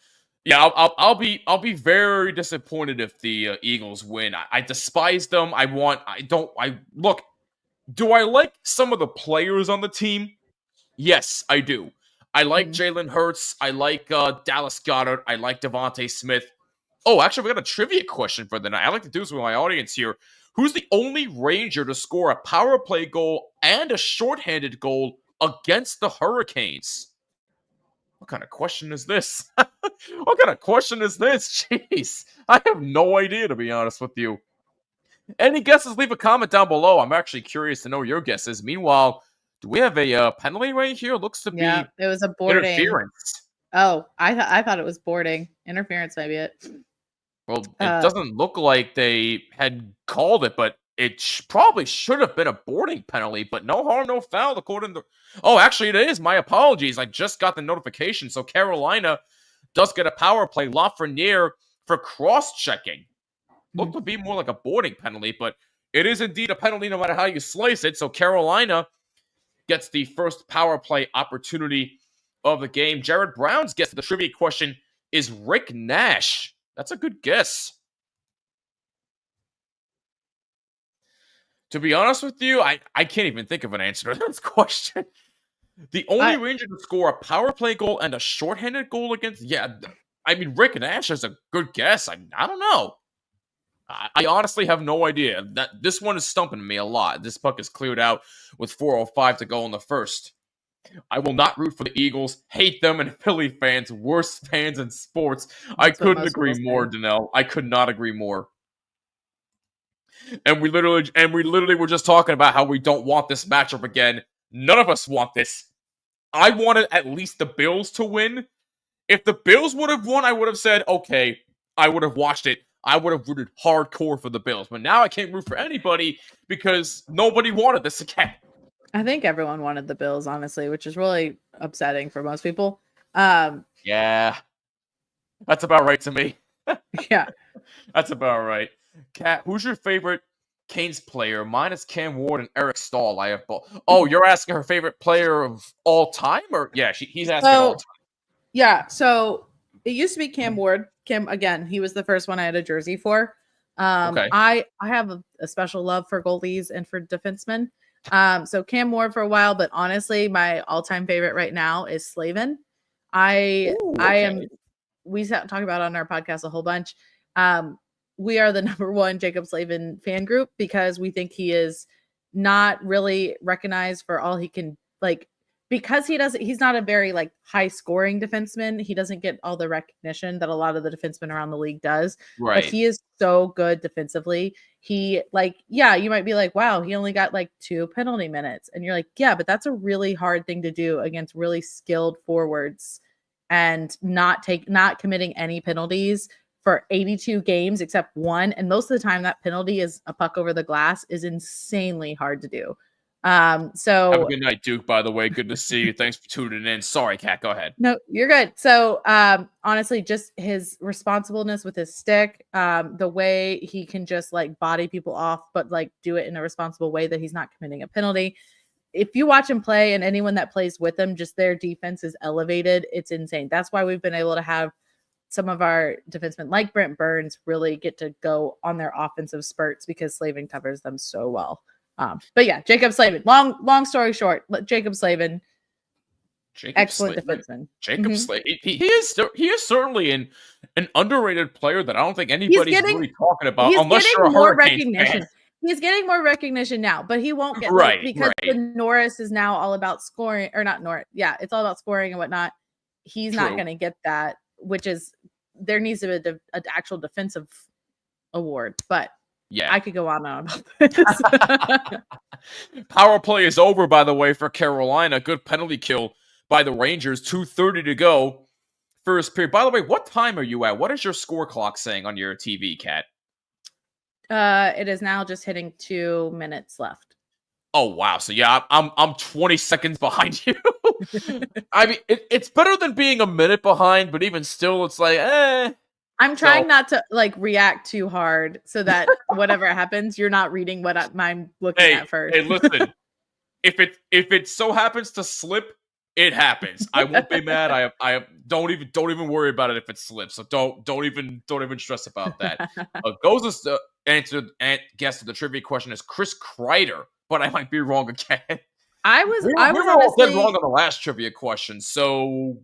yeah, I'll be very disappointed if the Eagles win. I despise them. Look, do I like some of the players on the team? Yes, I do. I like Jalen Hurts. I like Dallas Goedert. I like Devontae Smith. Oh, actually, we got a trivia question for the night. I like to do this with my audience here. Who's the only Ranger to score a power play goal and a shorthanded goal against the Hurricanes? What kind of question is this? What kind of question is this? Jeez, I have no idea, to be honest with you. Any guesses? Leave a comment down below. I'm actually curious to know your guesses. Meanwhile, do we have a penalty right here? Looks to be
it was a boarding.
Interference.
Oh, I thought it was boarding. Interference might be it.
Well, it doesn't look like they had called it, but it probably should have been a boarding penalty, but no harm, no foul, according to... Oh, actually, it is. My apologies. I just got the notification. So Carolina does get a power play. Lafreniere for cross-checking. Looked to be more like a boarding penalty, but it is indeed a penalty no matter how you slice it. So Carolina gets the first power play opportunity of the game. Jared Brown's guess to the trivia question is Rick Nash. That's a good guess. To be honest with you, I can't even think of an answer to this question. The only Ranger to score a power play goal and a shorthanded goal against... Yeah, I mean, Rick Nash is a good guess. I don't know. I honestly have no idea. This one is stumping me a lot. This puck is cleared out with 4:05 to go in the first. I will not root for the Eagles. Hate them, and Philly fans, worst fans in sports. I couldn't agree more, Danelle. I could not agree more. And we literally were just talking about how we don't want this matchup again. None of us want this. I wanted at least the Bills to win. If the Bills would have won, I would have said, okay, I would have watched it. I would have rooted hardcore for the Bills. But now I can't root for anybody because nobody wanted this again.
I think everyone wanted the Bills, honestly, which is really upsetting for most people. Yeah.
That's about right to me.
Yeah.
That's about right. Kat, who's your favorite Canes player? Mine is Cam Ward and Eric Stahl. I have both. Oh, you're asking her favorite player of all time? Or yeah, he's asking all
So
time.
yeah, so it used to be Cam Ward. Cam, again, he was the first one I had a jersey for.
Okay.
I have a special love for goalies and for defensemen. So Cam Ward for a while, but honestly, my all-time favorite right now is Slavin. I
Ooh,
I
okay.
am we talk about on our podcast a whole bunch. We are the number one Jacob Slavin fan group because we think he is not really recognized for all he can, like, because he's not a very like high scoring defenseman. He doesn't get all the recognition that a lot of the defensemen around the league does, but
Right.
he is so good defensively. He, like, yeah, you might be like, wow, he only got like 2 penalty minutes. And you're like, yeah, but that's a really hard thing to do against really skilled forwards and not committing any penalties for 82 games except one. And most of the time that penalty is a puck over the glass is insanely hard to do.
Have a
So
good night, Duke, by the way. Good to see you. Thanks for tuning in. Sorry, Kat, go ahead.
no, you're good. So honestly, just his responsibleness with his stick, the way he can just like body people off, but like do it in a responsible way that he's not committing a penalty. If you watch him play and anyone that plays with him, just their defense is elevated. It's insane. That's why we've been able to have some of our defensemen like Brent Burns really get to go on their offensive spurts because Slavin covers them so well. But yeah, Jacob Slavin, long story short, Jacob Slavin, excellent defenseman.
Jacob Slavin. He is certainly an underrated player that I don't think anybody's really talking about unless you're a Hurricanes fan.
He's getting more recognition now, but he won't get because the Norris is now all about scoring, or not Norris. Yeah, it's all about scoring and whatnot. He's not going to get that, which is there needs to be an actual defensive award. But yeah, I could go on and on about this.
Power play is over, by the way, for Carolina. Good penalty kill by the Rangers. 2:30 to go. First period. By the way, what time are you at? What is your score clock saying on your TV, Kat?
It is now just hitting 2 minutes left.
Oh wow! So yeah, I'm 20 seconds behind you. I mean, it's better than being a minute behind, but even still, it's like,
I'm trying not to like react too hard so that whatever happens, you're not reading what I'm looking at first.
Hey, listen, if it so happens to slip, it happens. I won't be mad. I don't even worry about it if it slips. So don't even stress about that. Goes as the answer and guess to the trivia question is Chris Kreider, but I might be wrong again.
I was
honestly dead wrong on the last trivia question, so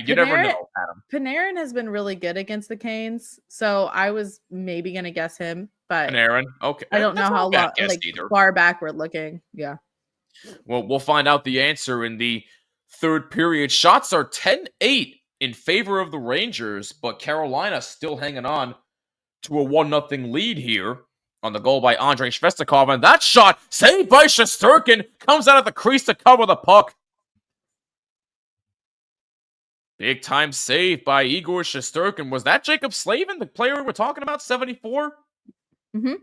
you never know, Adam.
Panarin has been really good against the Canes, so I was maybe gonna guess him, but
Panarin, okay.
I don't know how long, like far back we're looking. Yeah.
Well, we'll find out the answer in the third period. Shots are 10-8 in favor of the Rangers, but Carolina still hanging on to a 1-0 lead here on the goal by Andrei Svestikov. And that shot, saved by Shesterkin, comes out of the crease to cover the puck. Big time save by Igor Shesterkin. Was that Jacob Slavin, the player we were talking about, 74?
Mm-hmm.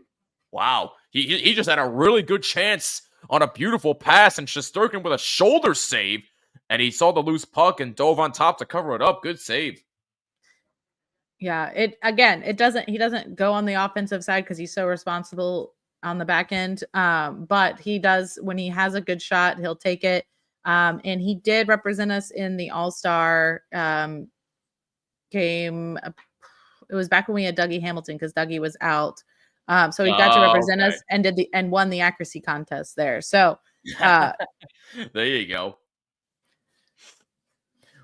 Wow. He just had a really good chance on a beautiful pass, and Shesterkin with a shoulder save. And he saw the loose puck and dove on top to cover it up. Good save.
Yeah, he doesn't go on the offensive side because he's so responsible on the back end. But he does, when he has a good shot, he'll take it. And he did represent us in the All-Star game. It was back when we had Dougie Hamilton because Dougie was out. So he got to represent us and won the accuracy contest there. So
there you go.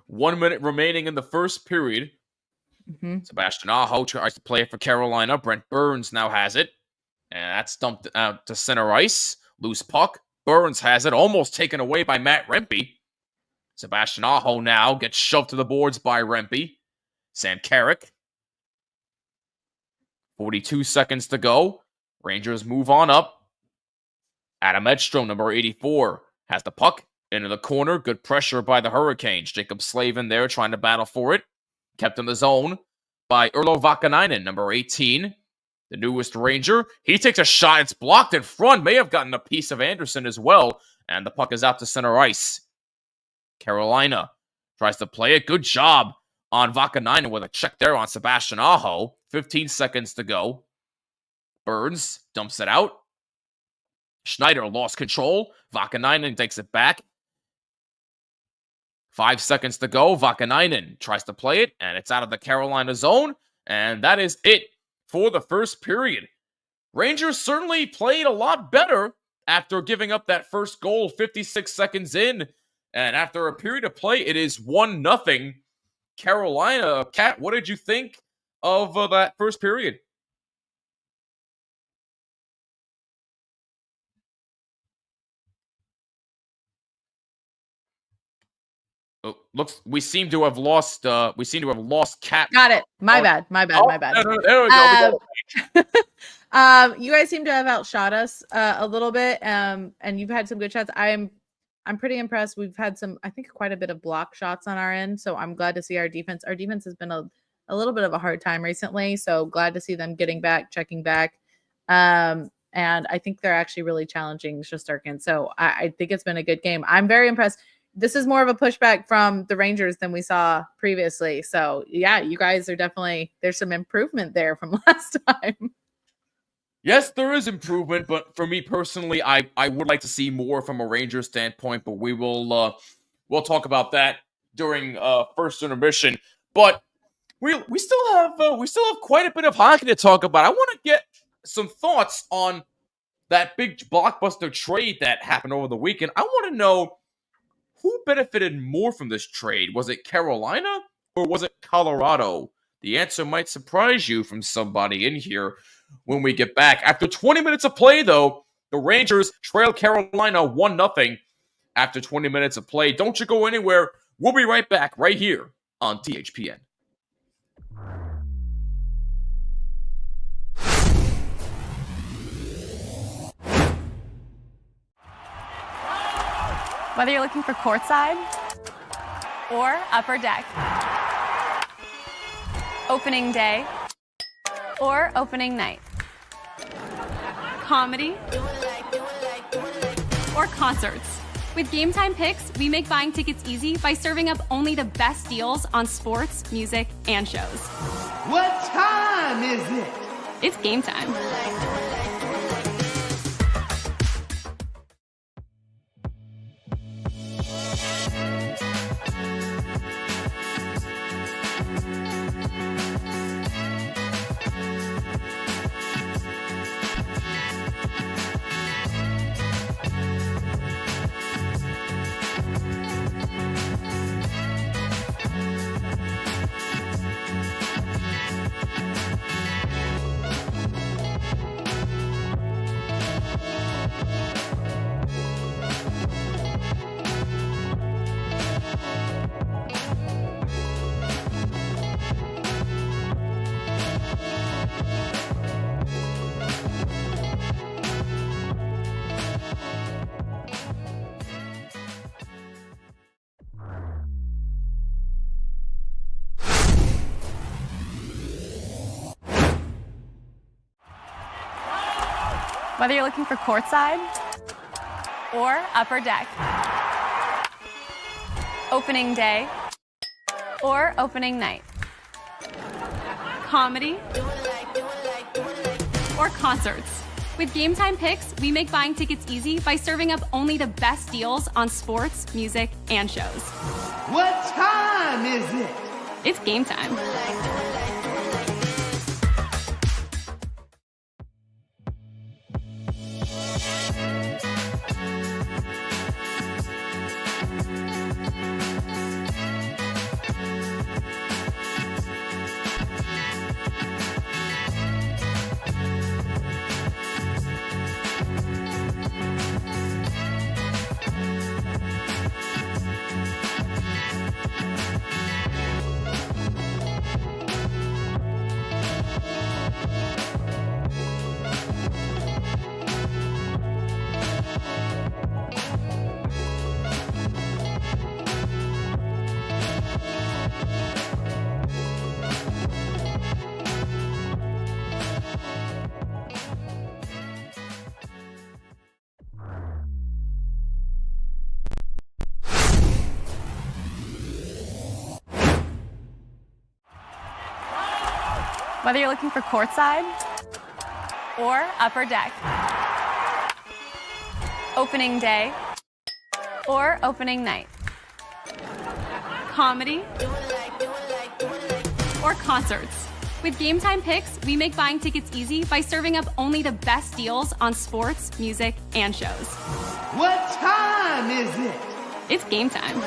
1 minute remaining in the first period.
Mm-hmm.
Sebastian Aho tries to play it for Carolina. Brent Burns now has it. And that's dumped out to center ice. Loose puck. Burns has it. Almost taken away by Matt Rempe. Sebastian Aho now gets shoved to the boards by Rempe. Sam Carrick. 42 seconds to go. Rangers move on up. Adam Edstrom, number 84, has the puck into the corner. Good pressure by the Hurricanes. Jacob Slavin there trying to battle for it. Kept in the zone by Urlo Vakanainen, number 18, the newest Ranger. He takes a shot. It's blocked in front. May have gotten a piece of Anderson as well. And the puck is out to center ice. Carolina tries to play it. Good job on Vakanainen with a check there on Sebastian Aho. 15 seconds to go. Burns dumps it out. Schneider lost control. Vakanainen takes it back. 5 seconds to go. Vakanainen tries to play it, and it's out of the Carolina zone. And that is it for the first period. Rangers certainly played a lot better after giving up that first goal 56 seconds in. And after a period of play, it is 1-0 Carolina. Kat, what did you think of that first period? Oh, looks we seem to have lost Kat.
Got it. My bad. My bad.
No, there we go.
You guys seem to have outshot us a little bit, and you've had some good shots. I'm pretty impressed. We've had I think quite a bit of block shots on our end, so I'm glad to see our defense. Our defense has been a little bit of a hard time recently, so glad to see them getting back, checking back. And I think they're actually really challenging Shesterkin. So I think it's been a good game. I'm very impressed. This is more of a pushback from the Rangers than we saw previously. So yeah, you guys are there's some improvement there from last time.
Yes, there is improvement, but for me personally, I would like to see more from a Rangers standpoint, but we'll talk about that during first intermission. But we still have quite a bit of hockey to talk about. I want to get some thoughts on that big blockbuster trade that happened over the weekend. I want to know who benefited more from this trade. Was it Carolina or was it Colorado? The answer might surprise you from somebody in here when we get back. After 20 minutes of play, though, the Rangers trail Carolina 1-0 after 20 minutes of play. Don't you go anywhere. We'll be right back right here on THPN.
Whether you're looking for courtside or upper deck, opening day or opening night, comedy or concerts. With Game Time Picks, we make buying tickets easy by serving up only the best deals on sports, music, and shows.
What time is it?
It's game time. Whether you're looking for courtside or upper deck, opening day or opening night, comedy or concerts. With Game Time Picks, we make buying tickets easy by serving up only the best deals on sports, music, and shows.
What time is it?
It's game time. Whether you're looking for courtside or upper deck, opening day or opening night, comedy or concerts. With Game Time Picks, we make buying tickets easy by serving up only the best deals on sports, music, and shows.
What time is it?
It's game time.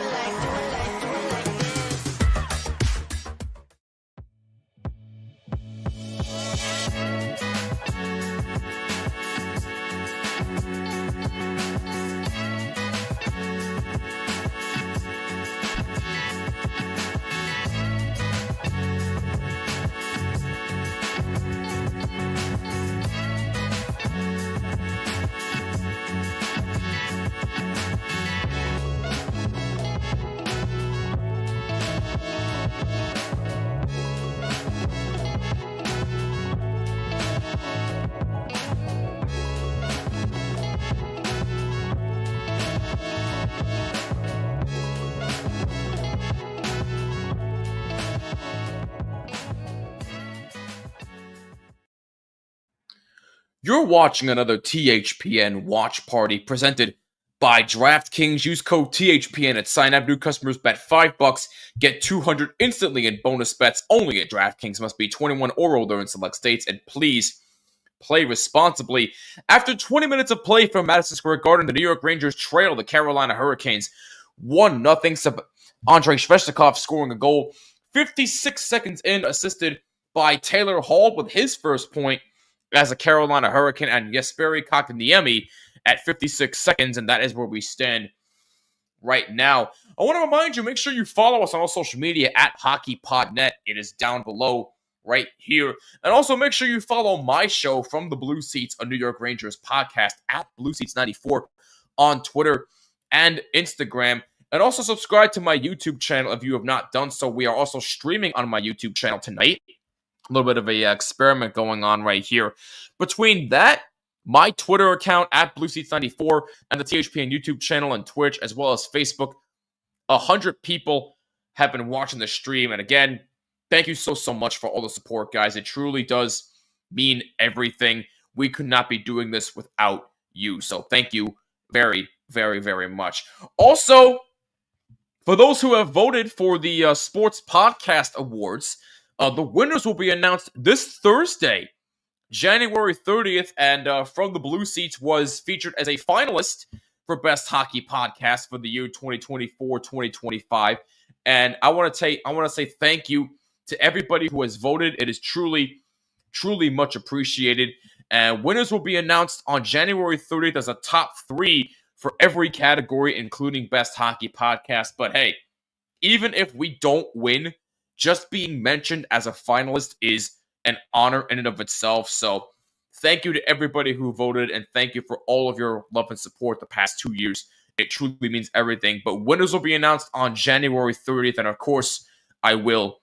You're watching another THPN watch party presented by DraftKings. Use code THPN at sign up. New customers bet $5, get $200 instantly in bonus bets only at DraftKings. Must be 21 or older in select states, and please play responsibly. After 20 minutes of play from Madison Square Garden, the New York Rangers trail the Carolina Hurricanes 1-0. Andrei Svechnikov scoring a goal 56 seconds in, assisted by Taylor Hall with his first point as a Carolina Hurricane, and Jesperi Kotkaniemi at 56 seconds, and that is where we stand right now. I want to remind you, make sure you follow us on all social media at HockeyPodNet. It is down below right here. And also make sure you follow my show From the Blue Seats, a New York Rangers podcast, at BlueSeats94 on Twitter and Instagram. And also subscribe to my YouTube channel if you have not done so. We are also streaming on my YouTube channel tonight. A little bit of a experiment going on right here. Between that, my Twitter account at BlueSeats94 and the THPN YouTube channel and Twitch, as well as Facebook, 100 people have been watching the stream. And again, thank you so much for all the support, guys. It truly does mean everything. We could not be doing this without you. So thank you very, very, very much. Also, for those who have voted for the Sports Podcast Awards, the winners will be announced this Thursday, January 30th, and From the Blue Seats was featured as a finalist for Best Hockey Podcast for the year 2024-2025. And I want to say thank you to everybody who has voted. It is truly, truly much appreciated. And winners will be announced on January 30th as a top 3 for every category, including Best Hockey Podcast. But hey, even if we don't win, just being mentioned as a finalist is an honor in and of itself. So thank you to everybody who voted, and thank you for all of your love and support the past 2 years. It truly means everything. But winners will be announced on January 30th, and of course, I will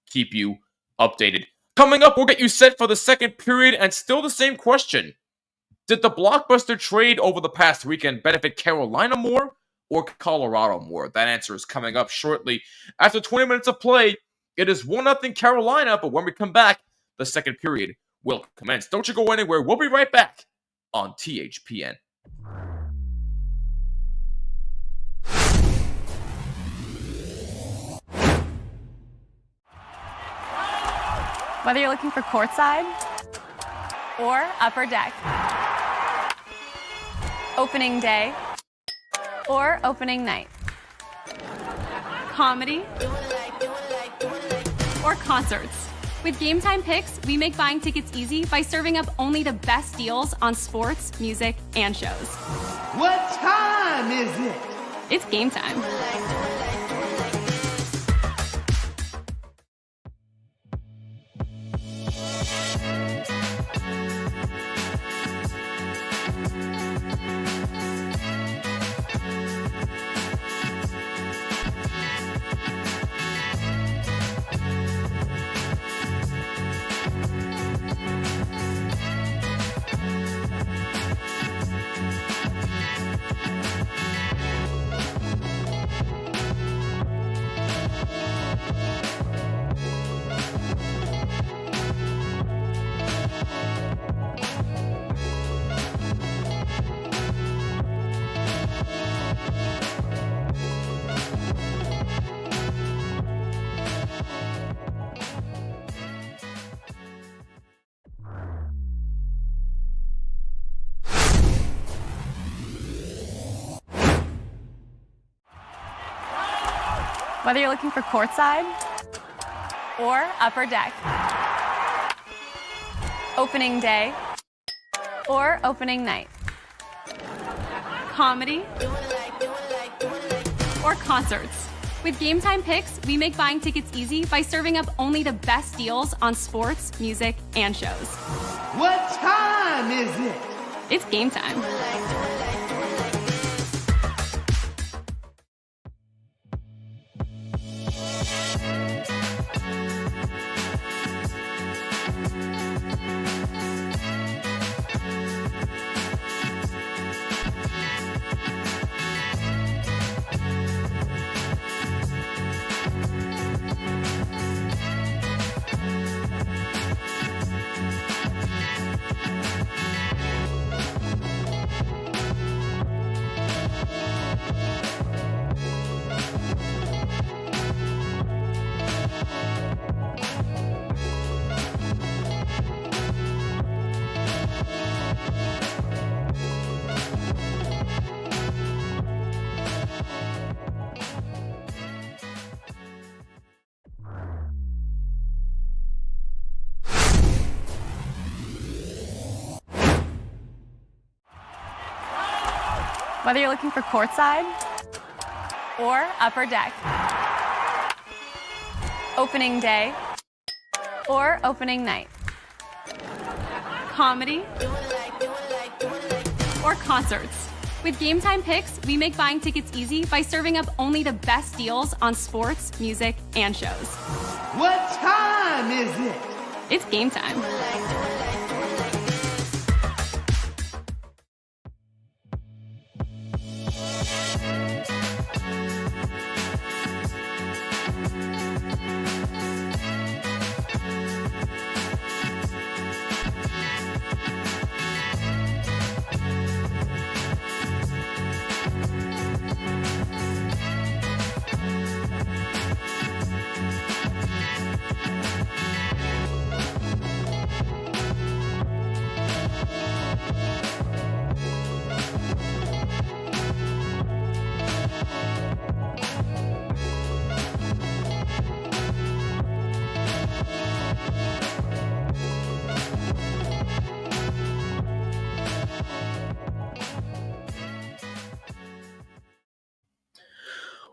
keep you updated. Coming up, we'll get you set for the second period, and still the same question. Did the blockbuster trade over the past weekend benefit Carolina more or Colorado more? That answer is coming up shortly. After 20 minutes of play, it is 1-0 Carolina, but when we come back, the second period will commence. Don't you go anywhere. We'll be right back on THPN.
Whether you're looking for courtside or upper deck, opening day or opening night, comedy or concerts. With Game Time Picks, we make buying tickets easy by serving up only the best deals on sports, music, and shows.
What time is it?
It's game time. Whether you're looking for courtside or upper deck, opening day or opening night, comedy or concerts. With Game Time Picks, we make buying tickets easy by serving up only the best deals on sports, music, and shows.
What time is it?
It's game time. Whether you're looking for courtside or upper deck, opening day or opening night, comedy or concerts. With Game Time Picks, we make buying tickets easy by serving up only the best deals on sports, music, and shows.
What time is it?
It's game time.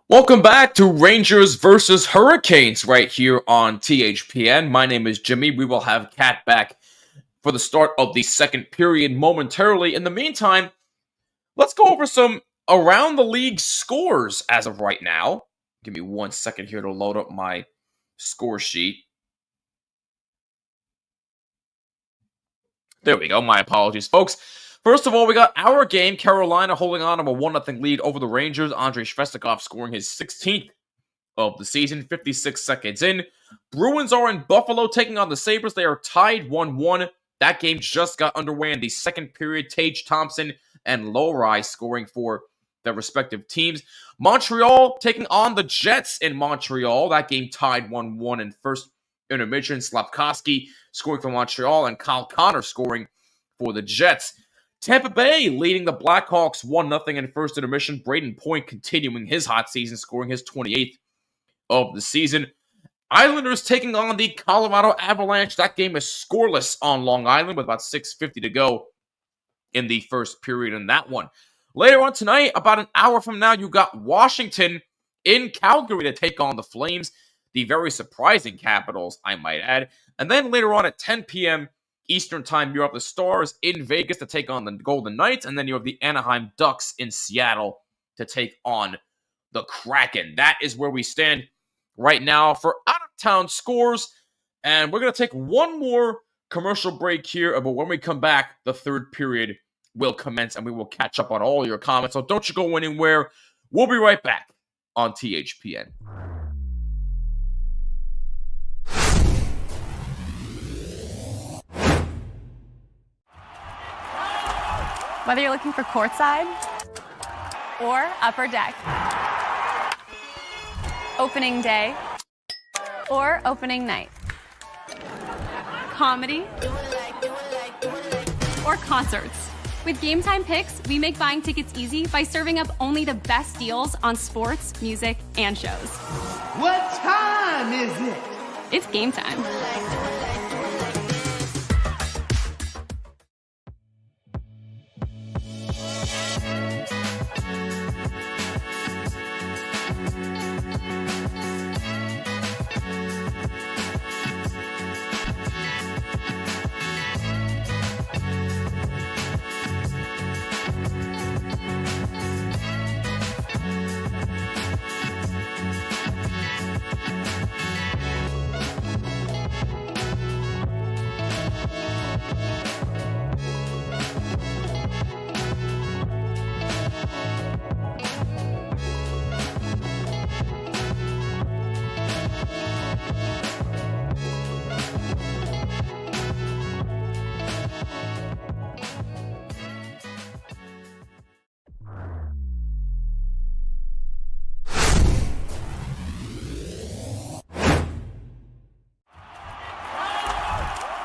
Welcome back to Rangers versus Hurricanes right here on THPN. My name is Jimmy. We will have Kat back for the start of the second period momentarily. In the meantime, let's go over some around the league scores as of right now. Give me 1 second here to load up my score sheet. There we go. My apologies, folks. First of all, we got our game, Carolina holding on to a 1-0 lead over the Rangers. Andrei Svechnikov scoring his 16th of the season, 56 seconds in. Bruins are in Buffalo taking on the Sabres. They are tied 1-1. That game just got underway in the second period. Tage Thompson and Lowry scoring for their respective teams. Montreal taking on the Jets in Montreal. That game tied 1-1 in first intermission. Slafkovsky scoring for Montreal and Kyle Connor scoring for the Jets. Tampa Bay leading the Blackhawks 1-0 in first intermission. Braden Point continuing his hot season, scoring his 28th of the season. Islanders taking on the Colorado Avalanche. That game is scoreless on Long Island with about 6:50 to go in the first period in that one. Later on tonight, about an hour from now, you got Washington in Calgary to take on the Flames. The very surprising Capitals, I might add. And then later on at 10 p.m., Eastern Time, you have the Stars in Vegas to take on the Golden Knights, and then you have the Anaheim Ducks in Seattle to take on the Kraken. That is where we stand right now for out-of-town scores, and we're going to take one more commercial break here, but when we come back, the third period will commence, and we will catch up on all your comments, so don't you go anywhere. We'll be right back on THPN.
Whether you're looking for courtside or upper deck, opening day or opening night, comedy or concerts. With Game Time Picks, we make buying tickets easy by serving up only the best deals on sports, music, and shows.
What time is it?
It's game time.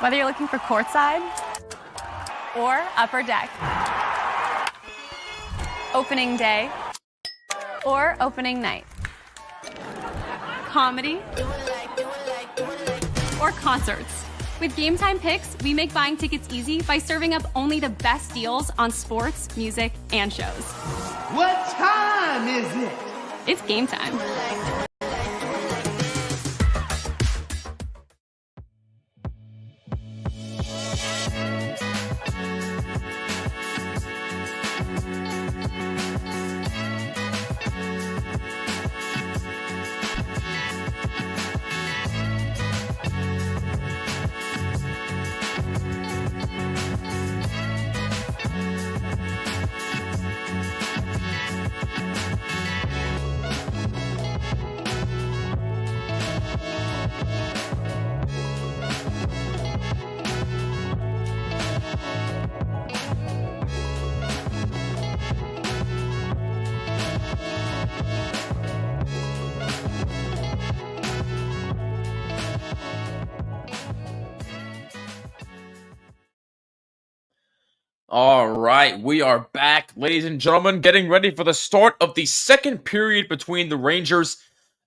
Whether you're looking for courtside or upper deck, opening day or opening night, comedy or concerts. With Game Time Picks, we make buying tickets easy by serving up only the best deals on sports, music, and shows.
What time is it?
It's game time.
All right, we are back, ladies and gentlemen, getting ready for the start of the second period between the Rangers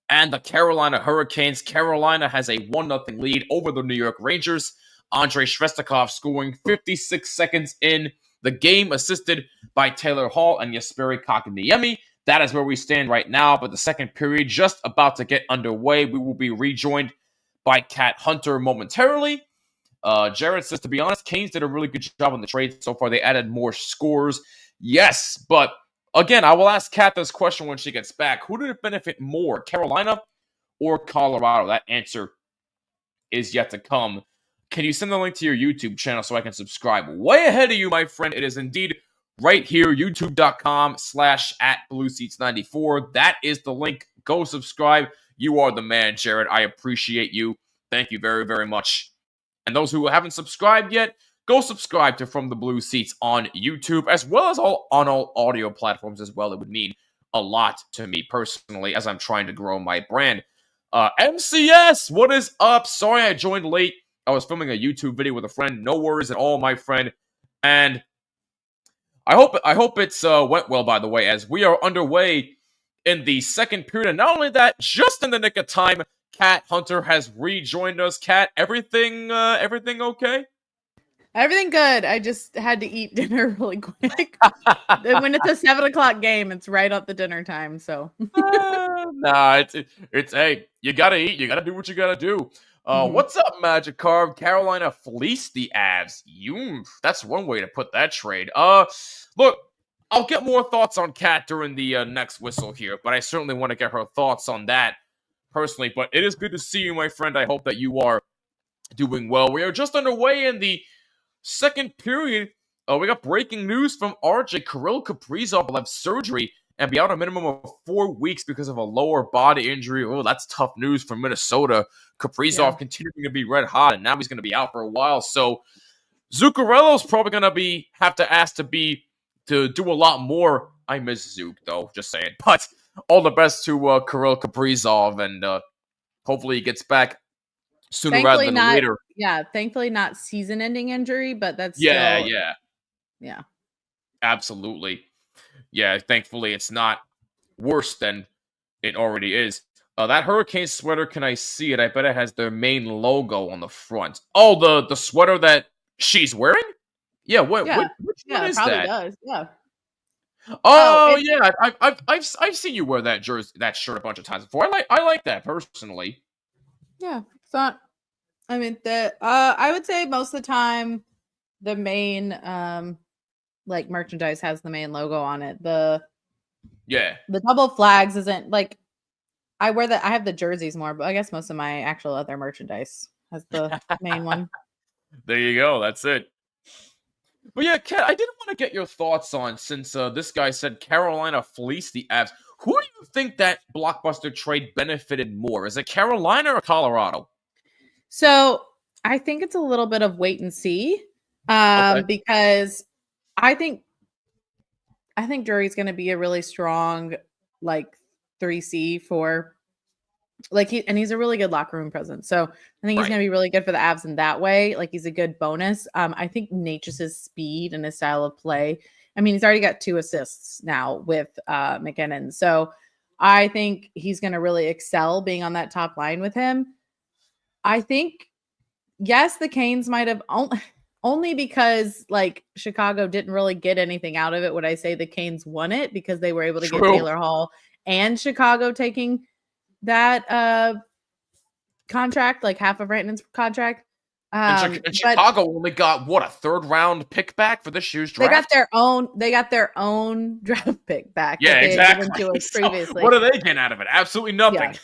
and the Carolina Hurricanes. Carolina has a 1-0 lead over the New York Rangers. Andrei Svestikov scoring 56 seconds in the game, assisted by Taylor Hall and Jesperi Kotkaniemi. That is where we stand right now, but the second period just about to get underway. We will be rejoined by Cat Hunter momentarily. Jared says, to be honest, Canes did a really good job on the trade so far. They added more scores. Yes, but again, I will ask Kat this question when she gets back. Who did it benefit more, Carolina or Colorado? That answer is yet to come. Can you send the link to your YouTube channel so I can subscribe? Way ahead of you, my friend. It is indeed right here, youtube.com/@BlueSeats94. That is the link. Go subscribe. You are the man, Jared. I appreciate you. Thank you very, very much. And those who haven't subscribed yet, go subscribe to From the Blue Seats on YouTube, as well as on all audio platforms as well. It would mean a lot to me personally as I'm trying to grow my brand. MCS, what is up? Sorry I joined late. I was filming a YouTube video with a friend. No worries at all, my friend. And I hope it's went well, by the way, as we are underway in the second period. And not only that, just in the nick of time, Cat Hunter has rejoined us. Cat, everything okay?
Everything good. I just had to eat dinner really quick. When it's a 7:00 game, it's right up the dinner time. So
nah, it's hey, you gotta eat. You gotta do what you gotta do. What's up, Magic Carve? Carolina fleeced the Avs. That's one way to put that trade. Look, I'll get more thoughts on Cat during the next whistle here, but I certainly want to get her thoughts on that personally. But it is good to see you, my friend. I hope that you are doing well. We are just underway in the second period. We got breaking news from RJ. Kirill Kaprizov will have surgery and be out a minimum of 4 weeks because of a lower body injury. Oh, that's tough news for Minnesota. Kaprizov continuing to be red hot, and now he's going to be out for a while. So Zuccarello's probably going to have to ask to do a lot more. I miss Zook, though, just saying. But all the best to Kirill Kaprizov, and hopefully he gets back sooner rather than later.
Yeah, thankfully not season-ending injury, but that's
yeah.
still, yeah.
Absolutely. Yeah, thankfully it's not worse than it already is. That Hurricane sweater, can I see it? I bet it has their main logo on the front. Oh, the sweater that she's wearing? Yeah,
Yeah.
which one
Yeah, it
is
probably
that?
does. Yeah. Oh,
Oh
it's
yeah, I've seen you wear that shirt a bunch of times before. I like that personally.
yeah. It's not. I mean, the I would say most of the time, the main like merchandise has the main logo on it.
Yeah.
The double flags isn't like I have the jerseys more, but I guess most of my actual other merchandise has the main one.
There you go. That's it. But yeah, Kat, I did want to get your thoughts on since this guy said Carolina fleeced the Avs. Who do you think that blockbuster trade benefited more? Is it Carolina or Colorado?
So I think it's a little bit of wait and see.
Okay.
Because I think Drury's gonna be a really strong like 3C for like he's a really good locker room presence. So I think he's
Right.
gonna be really good for the Avs in that way. Like he's a good bonus. I think Natchez' speed and his style of play. I mean, he's already got 2 assists now with McKinnon. So I think he's gonna really excel being on that top line with him. I think yes, the Canes might have only because like Chicago didn't really get anything out of it. Would I say the Canes won it because they were able to get
True.
Taylor Hall and Chicago taking that contract, like half of Rantanen's contract.
And
But
Chicago only got what, a third round pick back for this year's
they
draft?
got their own draft pick back
Yeah,
that they had given
exactly.
to us
So
previously.
what are they getting out of it? Absolutely nothing.
Yeah.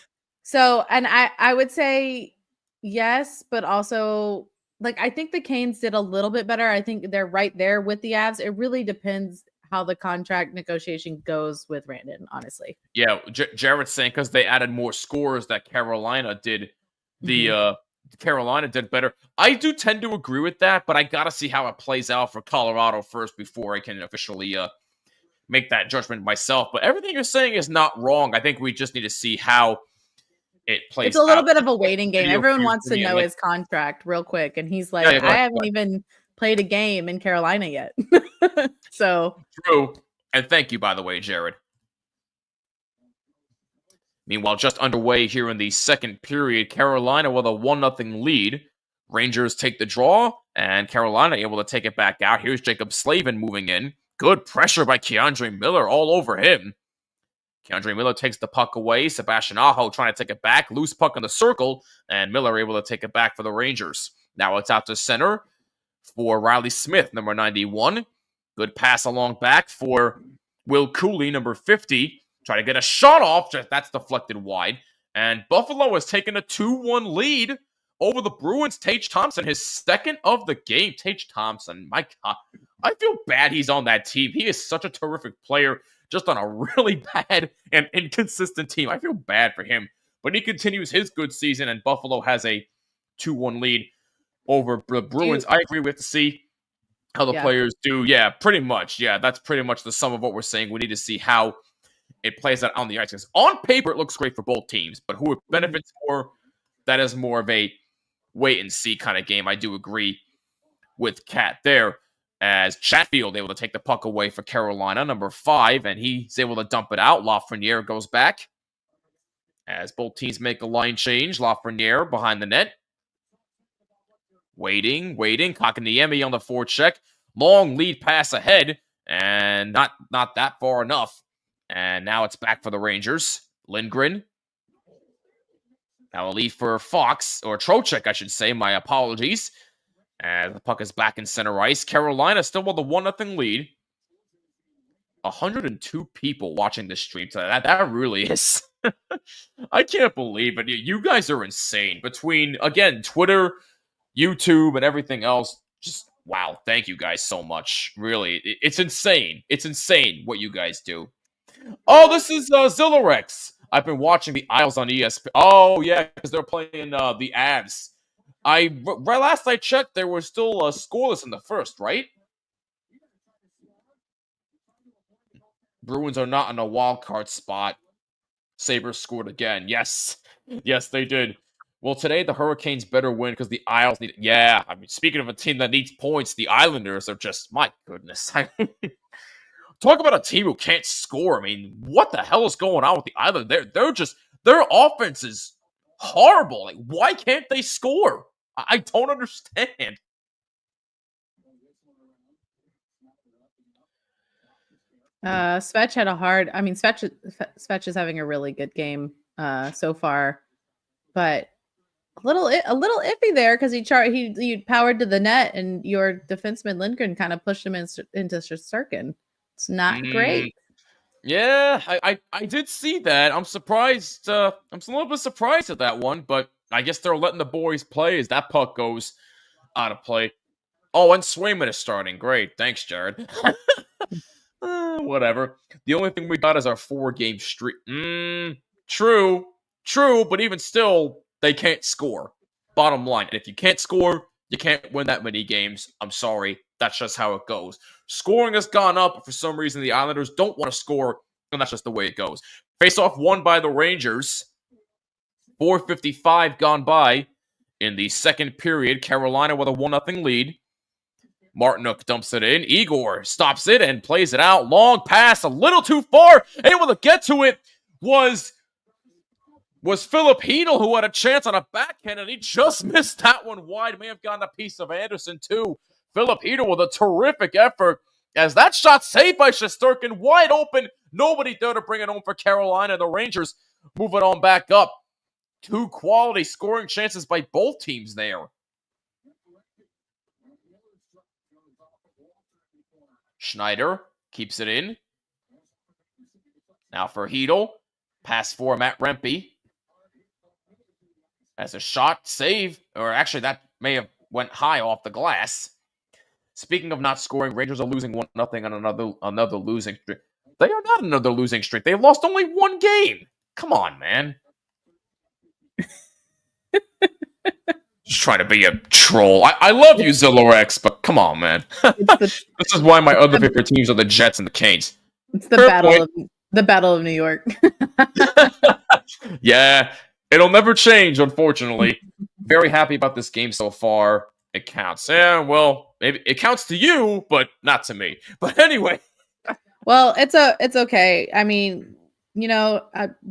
So, and I would say yes, but also like I think the Canes did a little bit better. I think they're right there with the Avs. It really depends how the contract negotiation goes with Rantanen, honestly.
Yeah, Jared's saying because they added more scores that Carolina did. The
Mhm.
Carolina did better. I do tend to agree with that, but I gotta see how it plays out for Colorado first before I can officially make that judgment myself. But everything you're saying is not wrong. I think we just need to see how it
It's
plays
a little
out.
bit of
Just
a
like
waiting
the
game.
video
Everyone
for
wants to
me,
know
like,
his contract real quick. And he's
yeah,
like,
yeah, go
I
ahead, go
haven't
ahead.
even played a game in Carolina yet. So
True. And thank you, by the way, Jared. Meanwhile, just underway here in the second period, Carolina with a 1-0 lead. Rangers take the draw, and Carolina able to take it back out. Here's Jacob Slavin moving in. Good pressure by Keandre Miller all over him. Keandre Miller takes the puck away. Sebastian Aho trying to take it back. Loose puck in the circle, and Miller able to take it back for the Rangers. Now it's out to center for Riley Smith, number 91. Good pass along back for Will Cooley, number 50. Try to get a shot off. That's deflected wide. And Buffalo has taken a 2-1 lead over the Bruins. Tage Thompson, his second of the game. Tage Thompson, my God. I feel bad he's on that team. He is such a terrific player, just on a really bad and inconsistent team. I feel bad for him. But he continues his good season, and Buffalo has a 2-1 lead over the Bruins. I agree. We have to see how the
yeah.
players do. Yeah, pretty much. Yeah, that's pretty much the sum of what we're saying. We need to see how it plays out on the ice. Because on paper, it looks great for both teams, but who it benefits more, that is more of a wait and see kind of game. I do agree with Kat there. As Chatfield able to take the puck away for Carolina, number 5, and he's able to dump it out. Lafreniere goes back. As both teams make a line change, Lafreniere behind the net. Waiting. Kakaniemi on the forecheck. Long lead pass ahead, and not that far enough. And now it's back for the Rangers. Lindgren. Now a lead for Fox, or Trocheck, I should say. My apologies. As the puck is back in center ice. Carolina still with a 1-0 lead. 102 people watching this stream today. That really is. I can't believe it. You guys are insane. Between, again, Twitter, YouTube, and everything else, just wow. Thank you guys so much. Really, it's insane. It's insane what you guys do. Oh, this is Zillarex. I've been watching the Isles on ESPN. Oh, yeah, because they're playing the Avs. Last I checked, there was still scoreless in the first, right? Bruins are not in a wild card spot. Sabres scored again. Yes. Yes, they did. Well, today the Hurricanes better win because the Isles need. Yeah, I mean, speaking of a team that needs points, the Islanders are just, my goodness. talk about a team who can't score. I mean, what the hell is going on with the Islanders? Their offense is horrible. Like, why can't they score? I don't understand.
Svetch had a hard. I mean, Svetch is having a really good game so far, but a little iffy there because he powered to the net, and your defenseman Lindgren kind of pushed him into Shesterkin. It's not great.
Yeah, I did see that. I'm surprised. I'm a little bit surprised at that one, but I guess they're letting the boys play as that puck goes out of play. Oh, and Swayman is starting. Great. Thanks, Jared. Whatever. The only thing we got is our 4-game streak. True, but even still, they can't score. Bottom line, if you can't score, you can't win that many games. I'm sorry. That's just how it goes. Scoring has gone up, but for some reason, the Islanders don't want to score, and that's just the way it goes. Face-off won by the Rangers. 4:55 gone by in the second period. Carolina with a 1-0 lead. Martinook dumps it in. Igor stops it and plays it out. Long pass, a little too far. Able to get to it was Philip Hedel, who had a chance on a backhand, and he just missed that one wide. May have gotten a piece of Anderson, too. Philip Hedel with a terrific effort as that shot saved by Shesterkin, wide open. Nobody there to bring it home for Carolina. The Rangers move it on back up. 2 quality scoring chances by both teams there. Schneider keeps it in. Now for Hedel. Pass for Matt Rempe. As a shot save, or actually that may have went high off the glass. Speaking of not scoring, Rangers are losing 1-0 on another losing streak. They are not another losing streak. They've lost only 1 game. Come on, man. Just trying to be a troll. I love you, Zillorex, but come on, man. This is why my other favorite teams are the Jets and the Canes.
It's the Battle of New York.
Yeah, it'll never change, unfortunately. Very happy about this game so far. It counts. Yeah, well, maybe it counts to you, but not to me. But anyway.
Well, it's okay. I mean,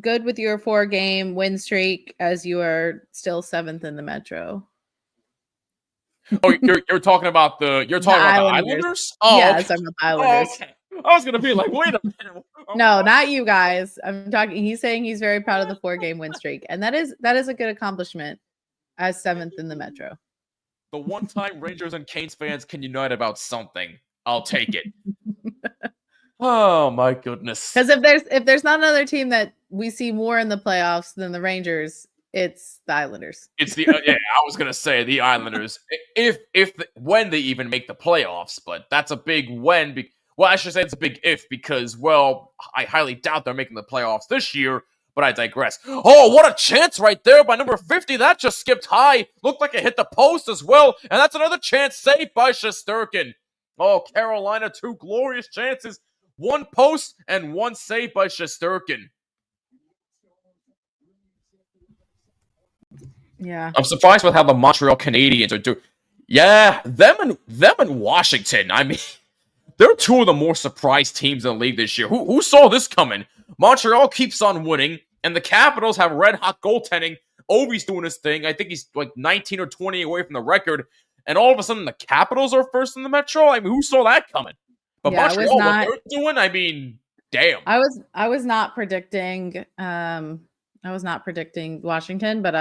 good with your 4-game win streak as you are still 7th in the Metro.
Oh, you're talking about the Islanders? Oh,
yeah,
okay.
I'm talking about the Islanders.
Oh, okay. I was gonna be like, wait a minute.
No, not you guys. I'm talking. He's saying he's very proud of the 4-game win streak, and that is a good accomplishment as 7th in the Metro.
The one time Rangers and Canes fans can unite about something, I'll take it. Oh my goodness!
Because if there's not another team that we see more in the playoffs than the Rangers, it's the Islanders.
It's the I was gonna say the Islanders. When they even make the playoffs, but that's a big when. Well, I should say it's a big if because I highly doubt they're making the playoffs this year. But I digress. Oh, what a chance right there by number 50. That just skipped high. Looked like it hit the post as well. And that's another chance saved by Shesterkin. Oh, Carolina, 2 glorious chances. 1 post and 1 save by Shesterkin.
Yeah.
I'm surprised with how the Montreal Canadiens are doing. Yeah, them and Washington. I mean, they're 2 of the more surprised teams in the league this year. Who saw this coming? Montreal keeps on winning, and the Capitals have red-hot goaltending. Ovi's doing his thing. I think he's like 19 or 20 away from the record. And all of a sudden, the Capitals are first in the Metro? I mean, who saw that coming? But
yeah,
Montreal, what they're doing, I mean, damn.
I was not predicting Washington, but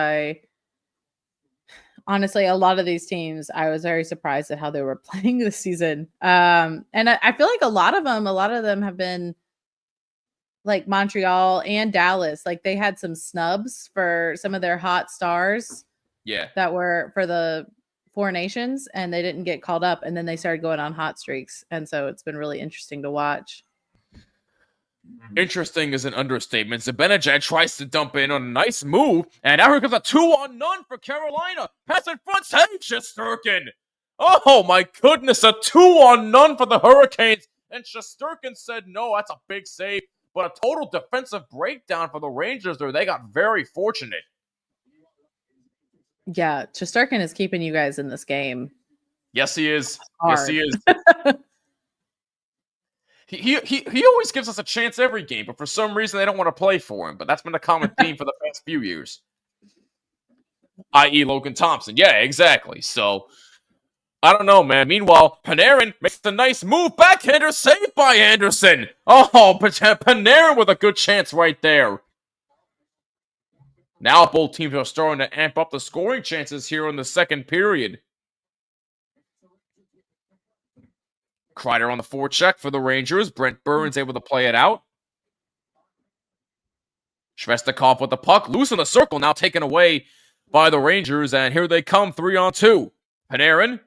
honestly, a lot of these teams, I was very surprised at how they were playing this season. And I feel like a lot of them have been like Montreal and Dallas. Like they had some snubs for some of their hot stars.
Yeah.
That were for the 4 nations, and they didn't get called up. And then they started going on hot streaks. And so it's been really interesting to watch.
Interesting is an understatement. Zibanejad tries to dump in on a nice move, and now here comes a 2-on-0 for Carolina. Pass in front, save Shesterkin. Oh my goodness, a 2-on-0 for the Hurricanes. And Shesterkin said no, that's a big save. But a total defensive breakdown for the Rangers there. They got very fortunate.
Yeah, Shesterkin is keeping you guys in this game.
Yes, he is.
Hard.
Yes, he is. He always gives us a chance every game, but for some reason they don't want to play for him. But that's been a common theme for the past few years. I.e. Logan Thompson. Yeah, exactly. So, I don't know, man. Meanwhile, Panarin makes a nice move. Backhander saved by Anderson. Oh, Panarin with a good chance right there. Now both teams are starting to amp up the scoring chances here in the second period. Kreider on the forecheck for the Rangers. Brent Burns able to play it out. Svestikov with the puck. Loose in the circle. Now taken away by the Rangers. And here they come 3-on-2. Panarin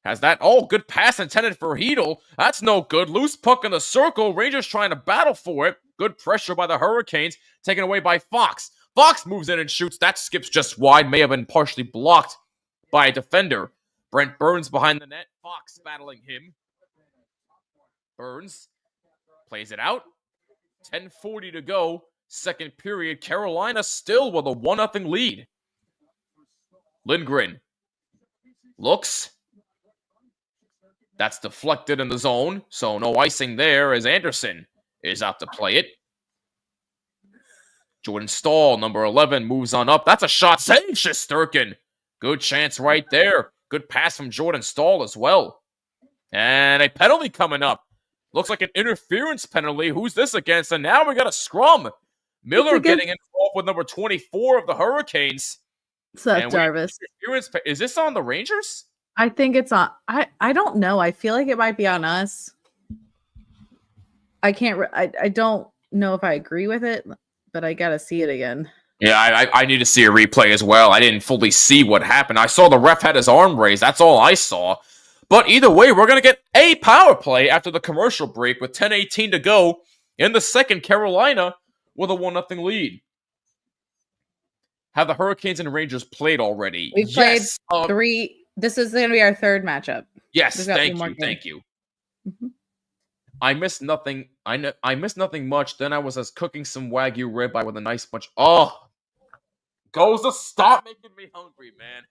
has that. Oh, good pass intended for Hedl. That's no good. Loose puck in the circle. Rangers trying to battle for it. Good pressure by the Hurricanes. Taken away by Fox. Fox moves in and shoots. That skips just wide. May have been partially blocked by a defender. Brent Burns behind the net. Fox battling him. Burns plays it out. 10:40 to go. Second period. Carolina still with a 1-0 lead. Lindgren looks. That's deflected in the zone, so no icing there as Anderson is out to play it. Jordan Staal, number 11, moves on up. That's a shot. Save Shesterkin. Good chance right there. Good pass from Jordan Staal as well. And a penalty coming up. Looks like an interference penalty. Who's this against? And now we got a scrum. Miller getting involved with number 24 of the Hurricanes.
Seth Jarvis.
Is this on the Rangers?
I think it's on. I don't know. I feel like it might be on us. I can't. I don't know if I agree with it, but I gotta see it again.
Yeah, I need to see a replay as well. I didn't fully see what happened. I saw the ref had his arm raised. That's all I saw. But either way, we're going to get a power play after the commercial break with 10:18 to go in the second. Carolina with a 1-0 lead. Have the Hurricanes and Rangers played already?
We've played 3. This is going to be our third matchup.
Yes, thank you. Mm-hmm. I missed nothing. I missed nothing much. Then I was cooking some Wagyu ribeye with a nice bunch. Oh, goes to stop making me hungry, man.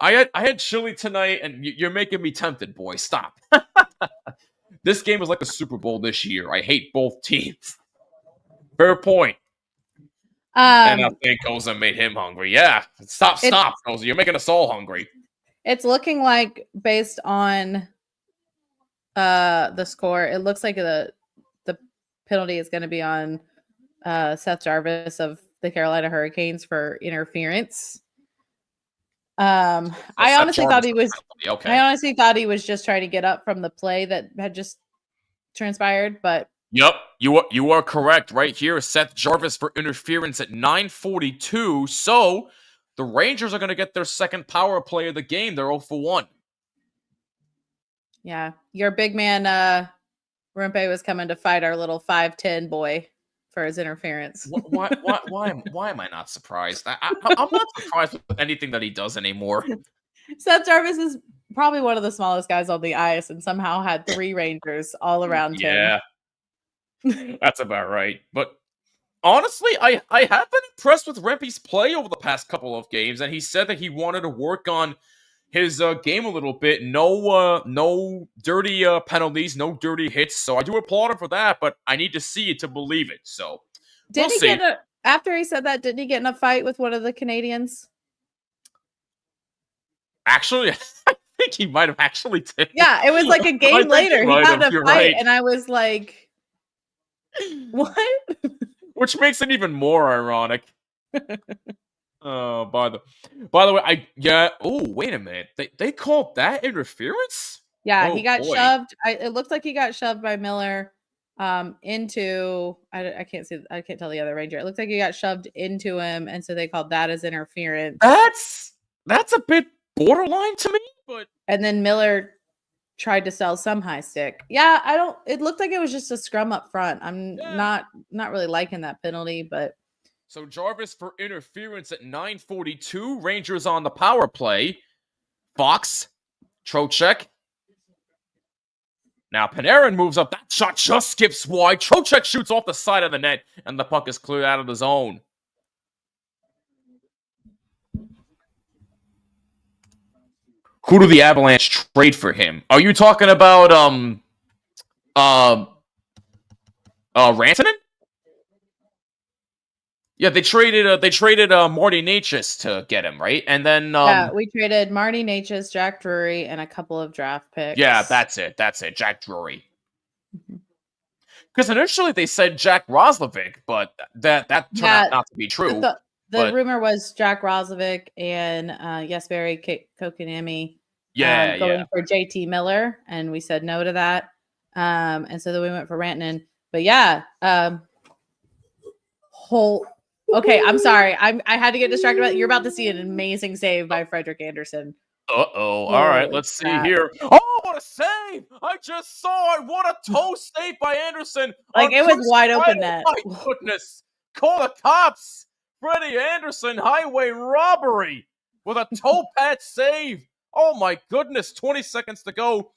I had chili tonight, and you're making me tempted, boy. Stop. This game is like the Super Bowl this year. I hate both teams. Fair point. And I think Koza made him hungry. Yeah. Stop, Koza. You're making us all hungry.
It's looking like, based on the score, it looks like the penalty is going to be on Seth Jarvis of the Carolina Hurricanes for interference. I honestly thought he was. Okay. I honestly thought he was just trying to get up from the play that had just transpired. But
yep, you are correct. Right here, Seth Jarvis for interference at 9:42. So the Rangers are going to get their second power play of the game. They're 0-for-1.
Yeah, your big man Rempe was coming to fight our little 5'10" boy for his interference.
Why am I not surprised? I'm not surprised with anything that he does anymore.
Seth Jarvis is probably one of the smallest guys on the ice and somehow had 3 Rangers all around him.
Yeah, that's about right. But honestly, I have been impressed with Rempe's play over the past couple of games, and he said that he wanted to work on his game a little bit. No dirty penalties, no dirty hits. So I do applaud him for that, but I need to see it to believe it. So
after he said that, didn't he get in a fight with one of the Canadians?
Actually, I think he might have actually did.
Yeah, it was like a game later. He got in a fight, and I was like, what?
Which makes it even more ironic. Oh, by the way, oh, wait a minute. They called that interference?
Yeah, he got shoved. It looks like he got shoved by Miller into I can't tell the other Ranger. It looks like he got shoved into him, and so they called that as interference.
That's a bit borderline to me, but
and then Miller tried to sell some high stick. Yeah, it looked like it was just a scrum up front. I'm not really liking that penalty, but
so Jarvis for interference at 9:42. Rangers on the power play. Fox, Trocheck. Now Panarin moves up. That shot just skips wide. Trocheck shoots off the side of the net, and the puck is cleared out of the zone. Who do the Avalanche trade for him? Are you talking about Rantanen? Yeah, they traded Marty Necas to get him, right? And then
Yeah, we traded Marty Necas, Jack Drury, and a couple of draft picks.
yeah, that's it, Jack Drury. Because initially they said Jack Roslovic, but that turned out not to be true.
The rumor was Jack Roslovic and Jesperi Kotkaniemi going for JT Miller, and we said no to that. And so then we went for Rantanen. But yeah, okay, I'm sorry. I had to get distracted. You're about to see an amazing save by Frederik Andersen.
Uh-oh. All right, let's see here. Oh, what a save! I just saw it. What a toe save by Andersen.
Like, it was wide open net.
Oh, my goodness. Call the cops. Freddie Andersen, highway robbery with a toe pad save. Oh, my goodness. 20 seconds to go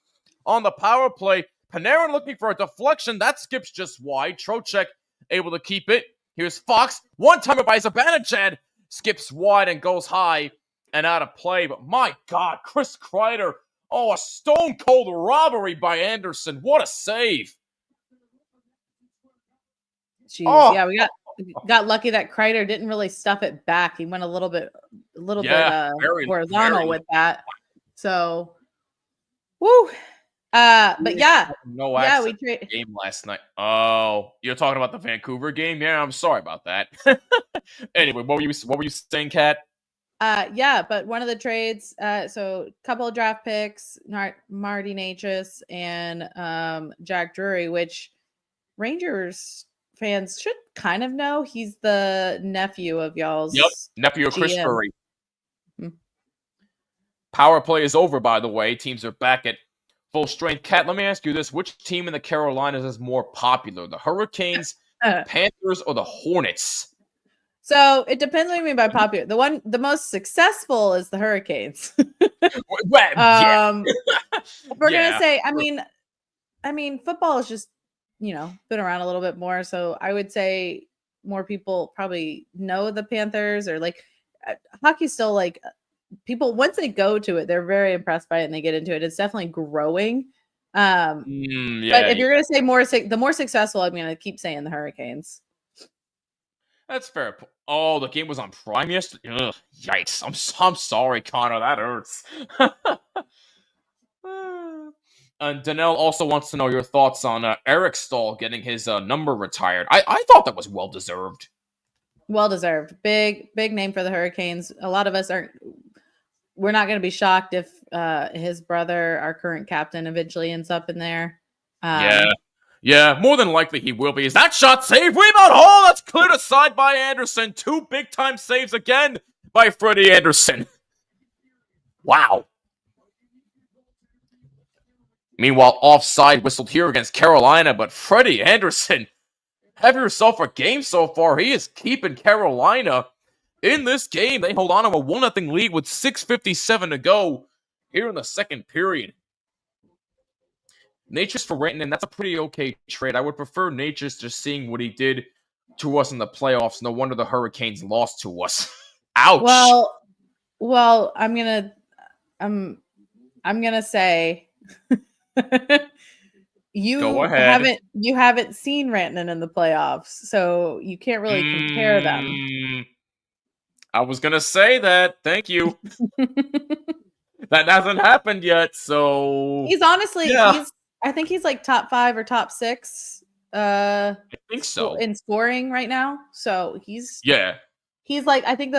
on the power play. Panarin looking for a deflection. That skips just wide. Trocheck able to keep it. Here's Fox. One-timer by Zibanejad. Skips wide and goes high and out of play. But my God, Chris Kreider. Oh, a stone-cold robbery by Andersen. What a save.
Jeez, yeah, we got lucky that Kreider didn't really stuff it back. He went a little bit horizontal with that. So, woo. But yeah, we traded
game last night. Oh, you're talking about the Vancouver game? Yeah, I'm sorry about that. Anyway, what were you saying, Kat?
Yeah, but one of the trades, so a couple of draft picks, Marty Necas and Jack Drury, which Rangers fans should kind of know. He's the nephew of y'all's.
Yep, nephew of Chris Drury. Power play is over, by the way. Teams are back at full strength. Kat, let me ask you this. Which team in the Carolinas is more popular? The Hurricanes, Panthers, or the Hornets?
So it depends what you mean by popular. The most successful is the Hurricanes.
If
we're gonna say, I mean, football is just, been around a little bit more. So I would say more people probably know the Panthers, or like hockey's still like people, once they go to it, they're very impressed by it and they get into it. It's definitely growing. But if you're gonna say the more successful, I'm gonna keep saying the Hurricanes.
That's fair. Oh, the game was on Prime yesterday. Ugh, yikes! I'm sorry, Connor. That hurts. And Danelle also wants to know your thoughts on Eric Stahl getting his number retired. I thought that was well deserved.
Well deserved. Big name for the Hurricanes. A lot of us we're not going to be shocked if his brother, our current captain, eventually ends up in there.
Yeah, more than likely he will be. Is that shot saved? Rebound hole! That's cleared aside by Andersen. 2 big-time saves again by Freddie Andersen. Wow. Meanwhile, offside whistled here against Carolina, but Freddie Andersen, have yourself a game so far. He is keeping Carolina in this game. They hold on to a 1-0 lead with 6:57 to go here in the second period. Necas for Rantanen, that's a pretty okay trade. I would prefer Necas just seeing what he did to us in the playoffs. No wonder the Hurricanes lost to us. Ouch.
Well, I'm gonna say you haven't seen Rantanen in the playoffs, so you can't really compare them.
I was gonna say that. Thank you. That hasn't happened yet, so
he's honestly I think he's like top 5 or top 6.
I think so
in scoring right now. So he's like, I think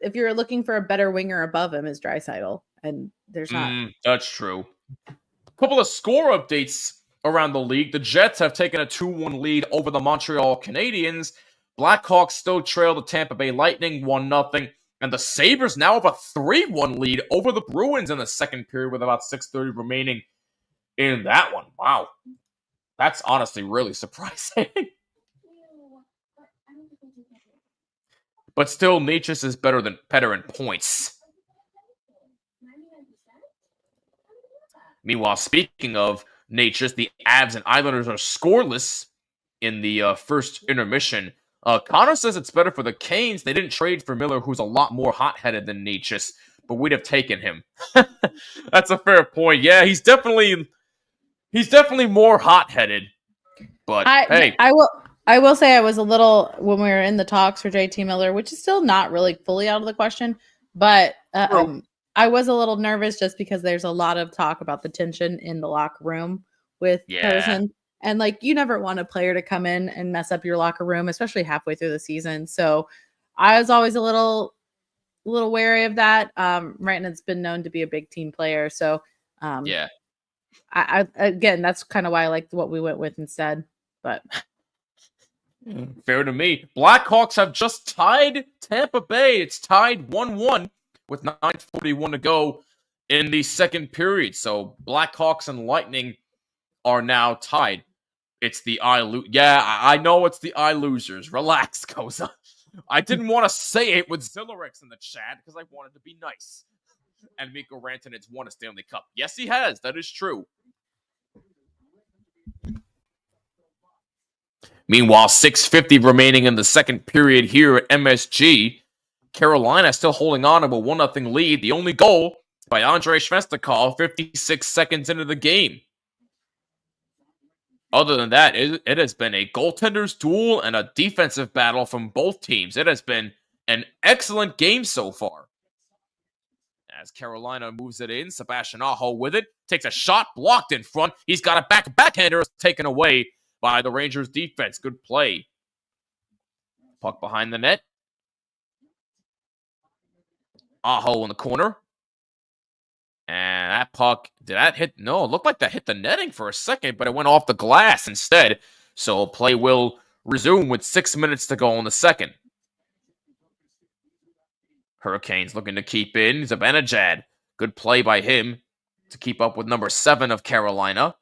if you're looking for a better winger above him is Draisaitl, and there's not.
That's true. A couple of score updates around the league. The Jets have taken a 2-1 lead over the Montreal Canadiens. Blackhawks still trail the Tampa Bay Lightning 1-0. And the Sabres now have a 3-1 lead over the Bruins in the second period with about 6:30 remaining in that one. Wow. That's honestly really surprising. But still, Necas is better in points. Meanwhile, speaking of Necas, the Avs and Islanders are scoreless in the first intermission. Connor says it's better for the Canes. They didn't trade for Miller, who's a lot more hot-headed than Necas, but we'd have taken him. That's a fair point. Yeah, he's definitely more hot-headed. But
I
hey,
I will say I was a little when we were in the talks for JT Miller, which is still not really fully out of the question, but
true.
I was a little nervous just because there's a lot of talk about the tension in the locker room with
Yeah.
Harrison. And like you never want a player to come in and mess up your locker room, especially halfway through the season. So I was always a little wary of that. Right, and it's been known to be a big team player. So
Yeah.
I again that's kind of why I liked what we went with instead. But
Fair to me. Blackhawks have just tied Tampa Bay. It's tied 1-1 with 9:41 to go in the second period. So Blackhawks and Lightning are now tied. It's the Yeah, I know it's the I losers. Relax, Koza. I didn't want to say it with Zillerix in the chat because I wanted to be nice. And Mikko Rantanen's won a Stanley Cup. Yes, he has. That is true. Meanwhile, 6:50 remaining in the second period here at MSG. Carolina still holding on to a 1-0 lead. The only goal by Andrei Svestikov 56 seconds into the game. Other than that, it has been a goaltender's duel and a defensive battle from both teams. It has been an excellent game so far. As Carolina moves it in, Sebastian Aho with it, takes a shot, blocked in front. He's got a backhander taken away by the Rangers defense. Good play. Puck behind the net. Aho in the corner. And that puck, did that hit? No, it looked like that hit the netting for a second, but it went off the glass instead. So play will resume with 6 minutes to go in the second. Hurricanes looking to keep in. Zibanejad. Good play by him to keep up with number 7 of Carolina.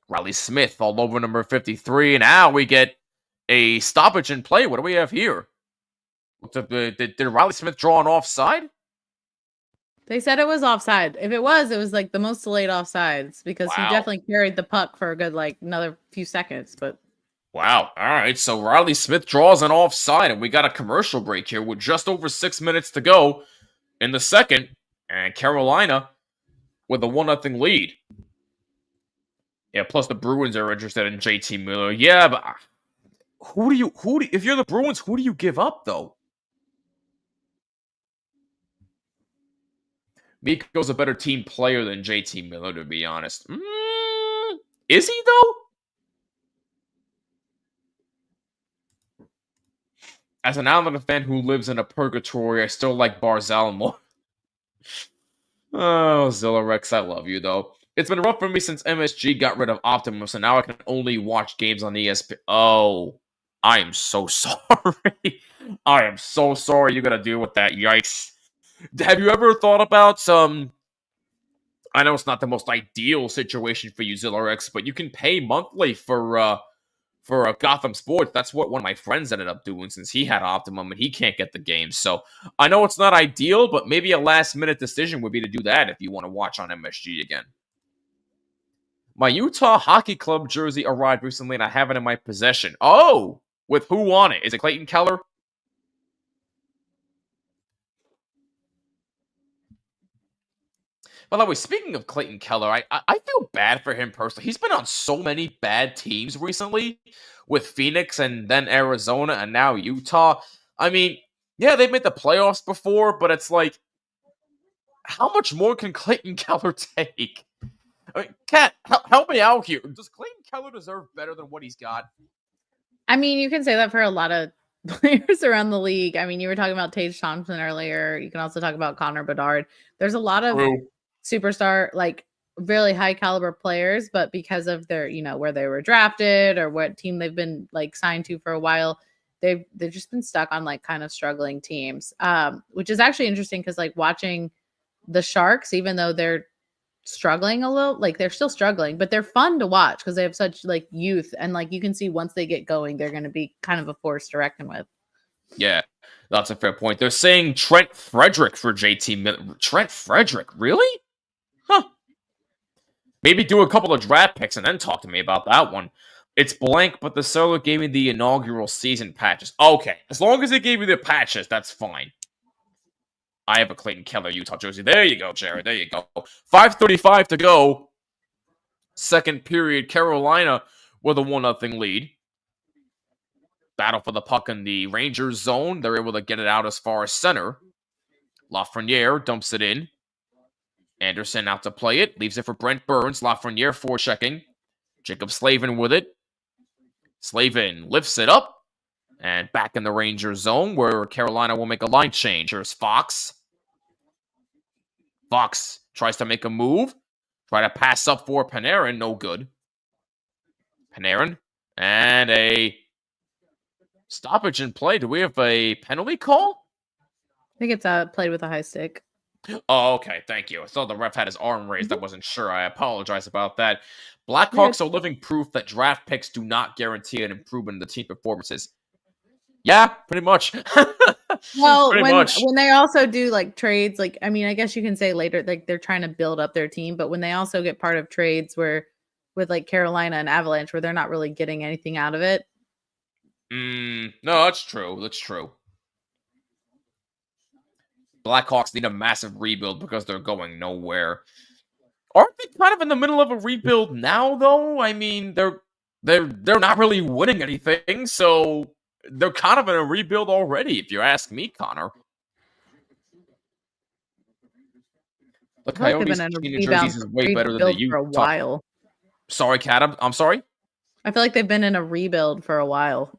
Riley Smith all over number 53. And now we get a stoppage in play. What do we have here? Did Riley Smith draw an offside?
they said it was offside. If it was like the most delayed offsides because
Wow.
he definitely carried the puck for a good like another few seconds. But
Wow. All right. So Riley Smith draws an offside, and we got a commercial break here with just over 6 minutes to go in the second. And Carolina with a 1-0 lead. Yeah, plus the Bruins are interested in JT Miller. Yeah, but if you're the Bruins, who do you give up, though? Mikko's a better team player than JT Miller, to be honest. Is he, though? As an Islander fan who lives in a purgatory, I still like Barzal more. Oh, Zillerix, I love you, though. It's been rough for me since MSG got rid of Optimus, and now I can only watch games on ESPN. Oh, I am so sorry. I am so sorry you gotta deal with that. Yikes. Have you ever thought about some... I know it's not the most ideal situation for you, Zillerix, but you can pay monthly for Gotham Sports. That's what one of my friends ended up doing since he had Optimum and he can't get the game. So I know it's not ideal, but maybe a last-minute decision would be to do that if you want to watch on MSG again. My Utah Hockey Club jersey arrived recently, and I have it in my possession. Oh! With who on it? Is it Clayton Keller? By the way, speaking of Clayton Keller, I feel bad for him personally. He's been on so many bad teams recently, with Phoenix and then Arizona and now Utah. I mean, yeah, they've made the playoffs before, but it's like, how much more can Clayton Keller take? I mean, Kat, help me out here. Does Clayton Keller deserve better than what he's got?
I mean, you can say that for a lot of players around the league. I mean, you were talking about Tage Thompson earlier. You can also talk about Connor Bedard. There's a lot of superstar, like really high caliber players, but because of their, where they were drafted or what team they've been like signed to for a while, they've just been stuck on like kind of struggling teams. Which is actually interesting because like watching the Sharks, even though they're struggling a little, like they're still struggling, but they're fun to watch because they have such like youth, and like you can see once they get going, they're going to be kind of a force to reckon with.
Yeah, that's a fair point. They're saying Trent Frederick for JT Miller. Trent Frederick, really? Huh. Maybe do a couple of draft picks and then talk to me about that one. It's blank, but the seller gave me the inaugural season patches. Okay, as long as they gave me the patches, that's fine. I have a Clayton Keller Utah jersey. There you go, Jared. There you go. 5:35 to go. Second period, Carolina with a 1-0 lead. Battle for the puck in the Rangers zone. They're able to get it out as far as center. Lafreniere dumps it in. Anderson out to play it. Leaves it for Brent Burns. Lafreniere forechecking. Jacob Slavin with it. Slavin lifts it up. And back in the Rangers zone where Carolina will make a line change. Here's Fox. Fox tries to make a move. Try to pass up for Panarin. No good. Panarin. And a stoppage in play. Do we have a penalty call?
I think it's played with a high stick.
Oh, okay. Thank you. I saw the ref had his arm raised. I wasn't sure. I apologize about that. Blackhawks are living proof that draft picks do not guarantee an improvement in the team performances. Yeah, pretty much.
Well,
Pretty
when
much.
when they also do like trades, like I mean, I guess you can say later like they're trying to build up their team, but when they also get part of trades where with like Carolina and Avalanche where they're not really getting anything out of it.
No, that's true. That's true. Blackhawks need a massive rebuild because they're going nowhere. Aren't they kind of in the middle of a rebuild now, though? I mean, they're not really winning anything, so they're kind of in a rebuild already, if you ask me, Connor. The
I feel like they've
Coyotes'
been in a
New jerseys is way better than the
rebuild for a
Utah.
while.
Sorry, Kat, I'm sorry?
I feel like they've been in a rebuild for a while.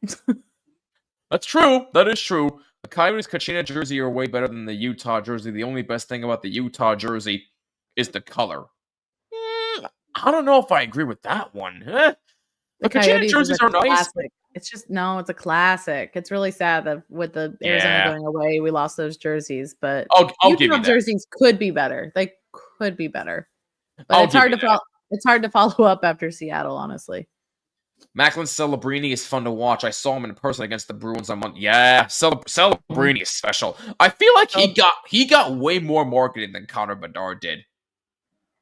That's true. That is true. The Coyotes' Kachina jersey are way better than the Utah jersey. The only best thing about the Utah jersey is the color. I don't know if I agree with that one. The Kachina
Coyotes is
jerseys
a
are nice.
classic. It's just it's a classic. It's really sad that with the Arizona
Yeah.
going away, we lost those jerseys. But
I'll give you
Utah
that.
jerseys could be better. They could be better. But
I'll
it's
give
hard
you
to
that.
it's hard to follow up after Seattle, honestly.
Macklin Celebrini is fun to watch. I saw him in person against the Bruins on Monday. Yeah, Celebrini is special. I feel like he got way more marketing than Connor Bedard did.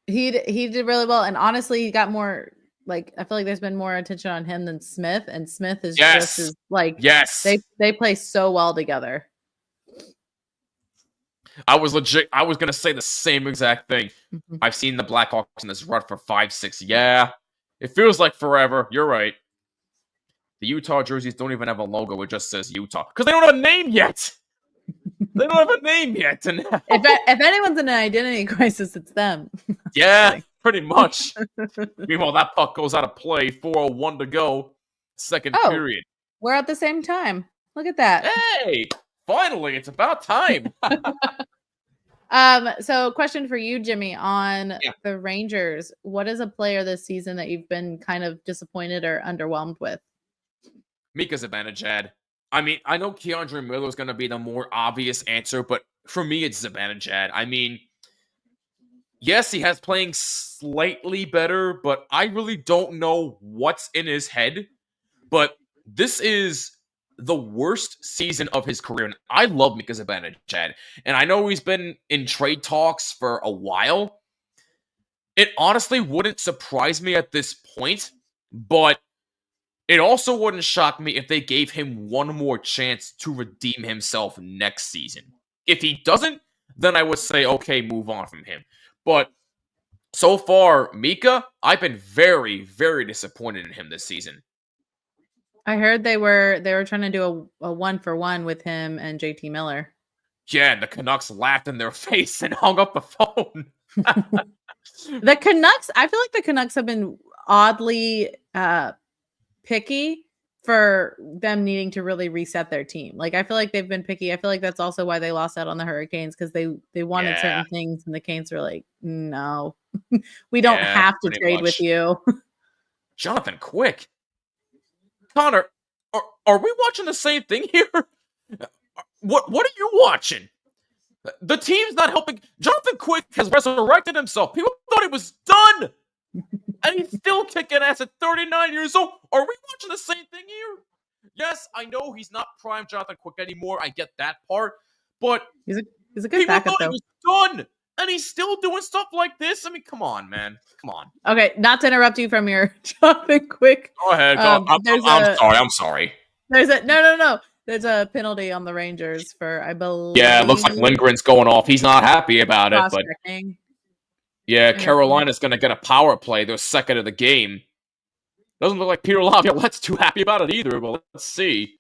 He did really well, and honestly, he got more. Like I feel like there's been more attention on him than Smith, and Smith is just as like they play so well together.
I was gonna say the same exact thing.
Mhm.
I've seen the Blackhawks in this run for 5-6. Yeah, it feels like forever. You're right. The Utah jerseys don't even have a logo. It just says Utah because they don't have a name yet. They don't have a name yet. And
If anyone's in an identity crisis, it's them.
yeah, pretty much. Meanwhile, that puck goes out of play. 4:01 to go. Second period.
We're at the same time. Look at that.
Hey, finally, it's about time.
So question for you, Jimmy, on the Rangers. What is a player this season that you've been kind of disappointed or underwhelmed with?
Mika Zibanejad. I mean, I know Keandre Miller is going to be the more obvious answer, but for me, it's Zibanejad. I mean, yes, he has playing slightly better, but I really don't know what's in his head. But this is the worst season of his career, and I love Mika Zibanejad. And I know he's been in trade talks for a while. It honestly wouldn't surprise me at this point, but it also wouldn't shock me if they gave him one more chance to redeem himself next season. If he doesn't, then I would say, okay, move on from him. But so far, Mika, I've been very, very disappointed in him this season.
I heard they were trying to do a 1-for-1 with him and JT Miller.
Yeah, and the Canucks laughed in their face and hung up the phone.
The Canucks, I feel like the Canucks have been oddly picky for them needing to really reset their team. Like I feel like they've been picky. I feel like that's also why they lost out on the Hurricanes because they wanted certain things and the Canes were like, no, we don't have to trade with you.
Jonathan Quick. Connor, are we watching the same thing here? What are you watching? The team's not helping. Jonathan Quick has resurrected himself. People thought he was done. And he's still kicking ass at 39 years old. Are we watching the same thing here? Yes, I know he's not prime Jonathan Quick anymore. I get that part. But
he's a good backup, though.
He was done. And he's still doing stuff like this. I mean, come on, man. Come on.
Okay, not to interrupt you from your Jonathan Quick.
Go ahead. I'm sorry.
No. There's a penalty on the Rangers for, I believe.
Yeah, it looks like Lindgren's going off. He's not happy about it, but Yeah, Carolina's going to get a power play, their second of the game. Doesn't look like Peter Laviolette's too happy about it either, but let's see.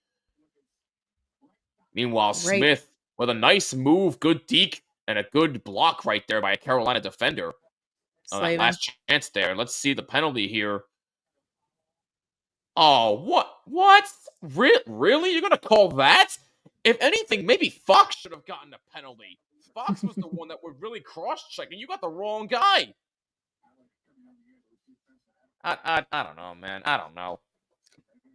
Meanwhile,
Great.
Smith with a nice move, good deke, and a good block right there by a Carolina defender. On that last chance there. Let's see the penalty here. Oh, what? What? Really? You're going to call that? If anything, maybe Fox should have gotten a penalty. Fox was the one that would really cross-check, and you got the wrong guy. I don't know, man. I don't know.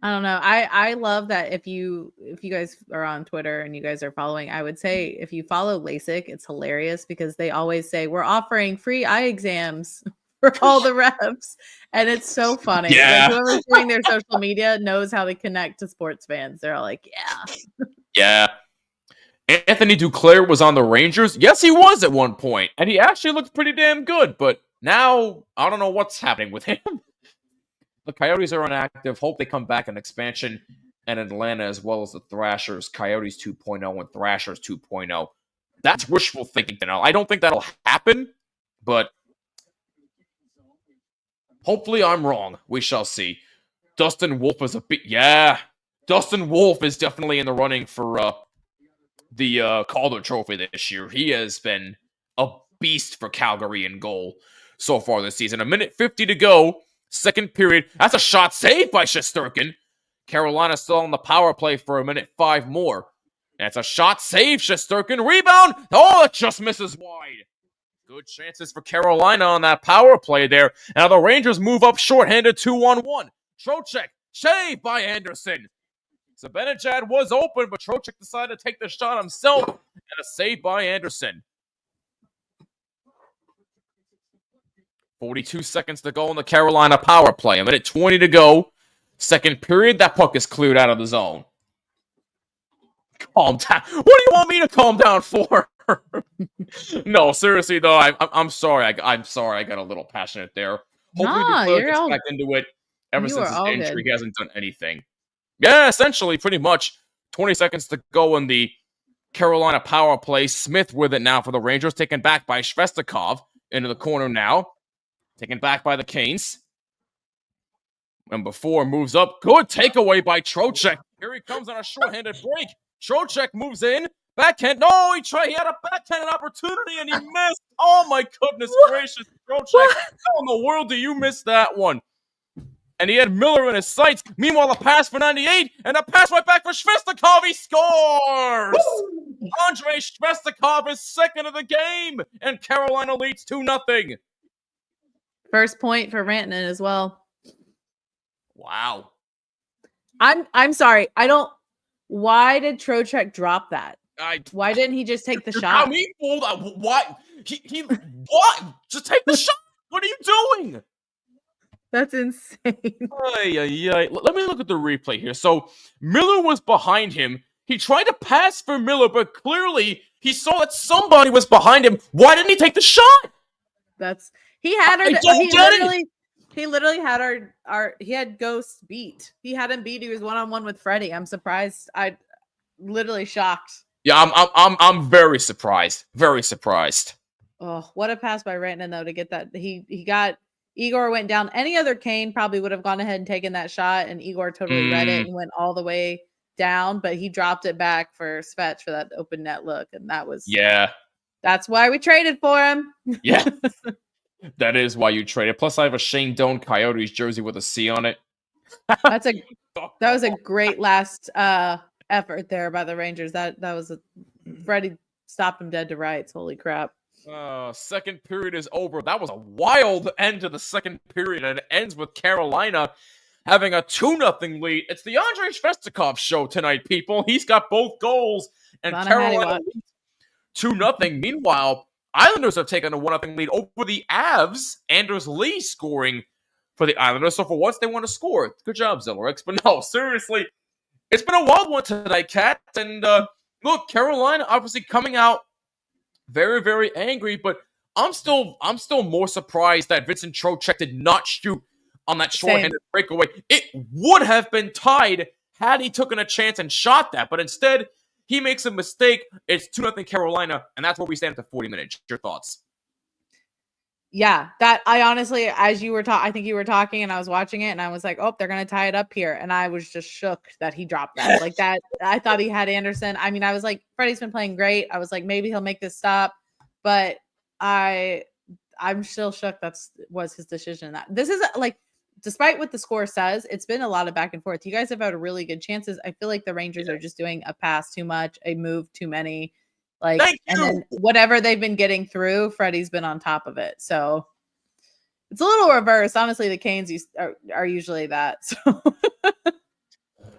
I love that if you guys are on Twitter and you guys are following, I would say if you follow LASIK, it's hilarious because they always say we're offering free eye exams for all the reps, and it's so funny.
Yeah.
Like, whoever's doing their social media knows how to connect to sports fans. They're all like,
Yeah. Anthony Duclair was on the Rangers. Yes, he was at one point, and he actually looked pretty damn good, but now I don't know what's happening with him. The Coyotes are inactive. Hope they come back in expansion and Atlanta as well as the Thrashers. Coyotes 2.0 and Thrashers 2.0. That's wishful thinking now. I don't think that'll happen, but hopefully I'm wrong. We shall see. Dustin Wolf is Dustin Wolf is definitely in the running for the Calder Trophy this year. He has been a beast for Calgary in goal so far this season. 1:50 to go. Second period. That's a shot saved by Shesterkin. Carolina still on the power play for 1:05 more. That's a shot saved, Shesterkin. Rebound. Oh, it just misses wide. Good chances for Carolina on that power play there. Now the Rangers move up shorthanded 2-on-1. Trocheck. Save by Anderson. Zibanejad was open, but Trocheck decided to take the shot himself. And a save by Anderson. 42 seconds to go in the Carolina power play. 1:20 to go. Second period, that puck is cleared out of the zone. Calm down. What do you want me to calm down for? No, seriously though, I'm sorry. I'm sorry. I got a little passionate there. Hopefully, Duclair gets back into it. Ever since his injury, he hasn't done anything. Yeah, essentially, pretty much. 20 seconds to go in the Carolina power play. Smith with it now for the Rangers, taken back by Svestikov into the corner now. Taken back by the Canes. And before moves up. Good takeaway by Trocheck. Here he comes on a shorthanded break. Trocheck moves in. Backhand. No, he had a backhanded opportunity and he missed. Oh my goodness gracious, Trocheck. How in the world do you miss that one? And he had Miller in his sights. Meanwhile, a pass for 98 and a pass right back for Svestikov. He scores! Woo! Andrei Svestikov is second of the game and Carolina leads 2-0.
First point for Rantanen as well.
Wow.
I'm sorry. Why did Trocheck drop that? Why didn't he just take the shot?
Why? What? Just take the shot. What are you doing?
That's insane.
Let me look at the replay here. So Miller was behind him. He tried to pass for Miller, but clearly he saw that somebody was behind him. Why didn't he take the shot?
He literally had he had Ghost beat. He had him beat. He was 1-on-1 with Freddie. I'm surprised. I literally shocked.
Yeah, I'm very surprised. Very surprised.
Oh, what a pass by Rantanen though to get that. He got Igor went down. Any other Kane probably would have gone ahead and taken that shot, and Igor totally read it and went all the way down, but he dropped it back for Svech for that open net look, and that's why we traded for him.
Yeah. That is why you traded. Plus, I have a Shane Doan Coyotes jersey with a C on it.
That was a great last effort there by the Rangers. That was Freddie stopped him dead to rights. Holy crap!
Second period is over. That was a wild end to the second period, and it ends with Carolina having a 2-0 lead. It's the Andrei Svestikov show tonight, people. He's got both goals, and Carolina leads 2-0. Meanwhile, Islanders have taken a 1-0 lead over the Avs. Anders Lee scoring for the Islanders. So for once, they want to score. Good job, Zillerix. But no, seriously, it's been a wild one tonight, Kat. And look, Carolina obviously coming out very, very angry. But I'm still more surprised that Vincent Trocheck did not shoot on that shorthanded breakaway. It would have been tied had he taken a chance and shot that. But instead, he makes a mistake. It's 2-0 Carolina, and that's where we stand at the 40 minutes. Your thoughts?
Yeah, that I honestly, as you were talking, I think you were talking and I was watching it and I was like, oh, they're going to tie it up here. And I was just shook that he dropped that. Like that, I thought he had Anderson. I mean, I was like, Freddie's been playing great. I was like, maybe he'll make this stop. But I'm still shook was his decision. That this is like, despite what the score says, it's been a lot of back and forth. You guys have had really good chances. I feel like the Rangers are just doing a pass too much, a move too many. Like, and then whatever they've been getting through, Freddie's been on top of it. So it's a little reverse. Honestly, the Canes are usually that. So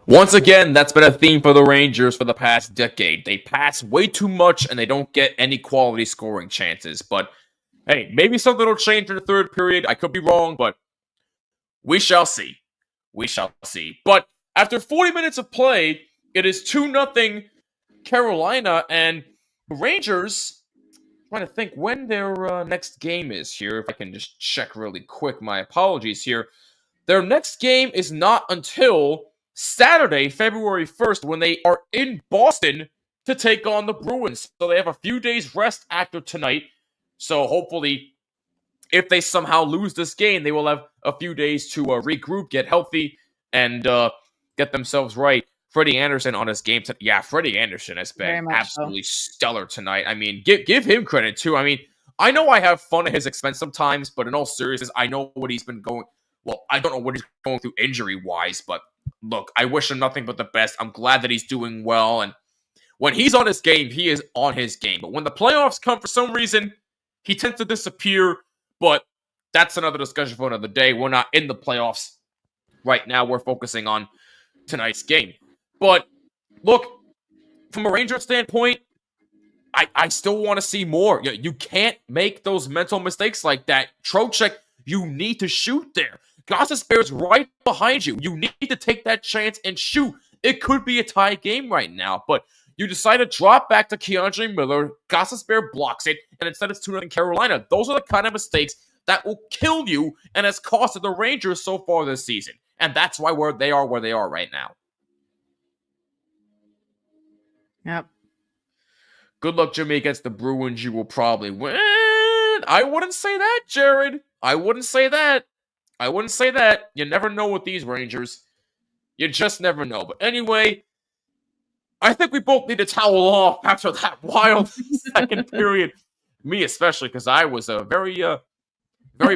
once again, that's been a theme for the Rangers for the past decade. They pass way too much and they don't get any quality scoring chances. But hey, maybe something will change in the third period. I could be wrong, but we shall see. We shall see. But after 40 minutes of play, it is 2-0 Carolina, and the Rangers, I'm trying to think when their next game is here. If I can just check really quick, my apologies here. Their next game is not until Saturday, February 1st, when they are in Boston to take on the Bruins. So they have a few days rest after tonight. So hopefully, if they somehow lose this game, they will have a few days to regroup, get healthy, and get themselves right. Freddie Anderson on his game tonight. Yeah, Freddie Anderson has been absolutely stellar tonight. I mean, give him credit, too. I mean, I know I have fun at his expense sometimes, but in all seriousness, I know what he's been going... Well, I don't know what he's going through injury-wise, but look, I wish him nothing but the best. I'm glad that he's doing well, and when he's on his game, he is on his game. But when the playoffs come, for some reason, he tends to disappear, but that's another discussion for another day. We're not in the playoffs right now. We're focusing on tonight's game. But look, from a Ranger standpoint, I still want to see more. You can't make those mental mistakes like that. Trocheck, you need to shoot there. Gostisbehere's right behind you. You need to take that chance and shoot. It could be a tie game right now, but you decide to drop back to Keandre Miller. Gostisbehere blocks it, and instead it's 2-0 Carolina. Those are the kind of mistakes that will kill you and has costed the Rangers so far this season. And that's why they are where they are right now.
Yep.
Good luck, Jimmy, against the Bruins. You will probably win. I wouldn't say that, Jared. I wouldn't say that. You never know with these Rangers. You just never know. But anyway, I think we both need to towel off after that wild second period. Me especially, because I was very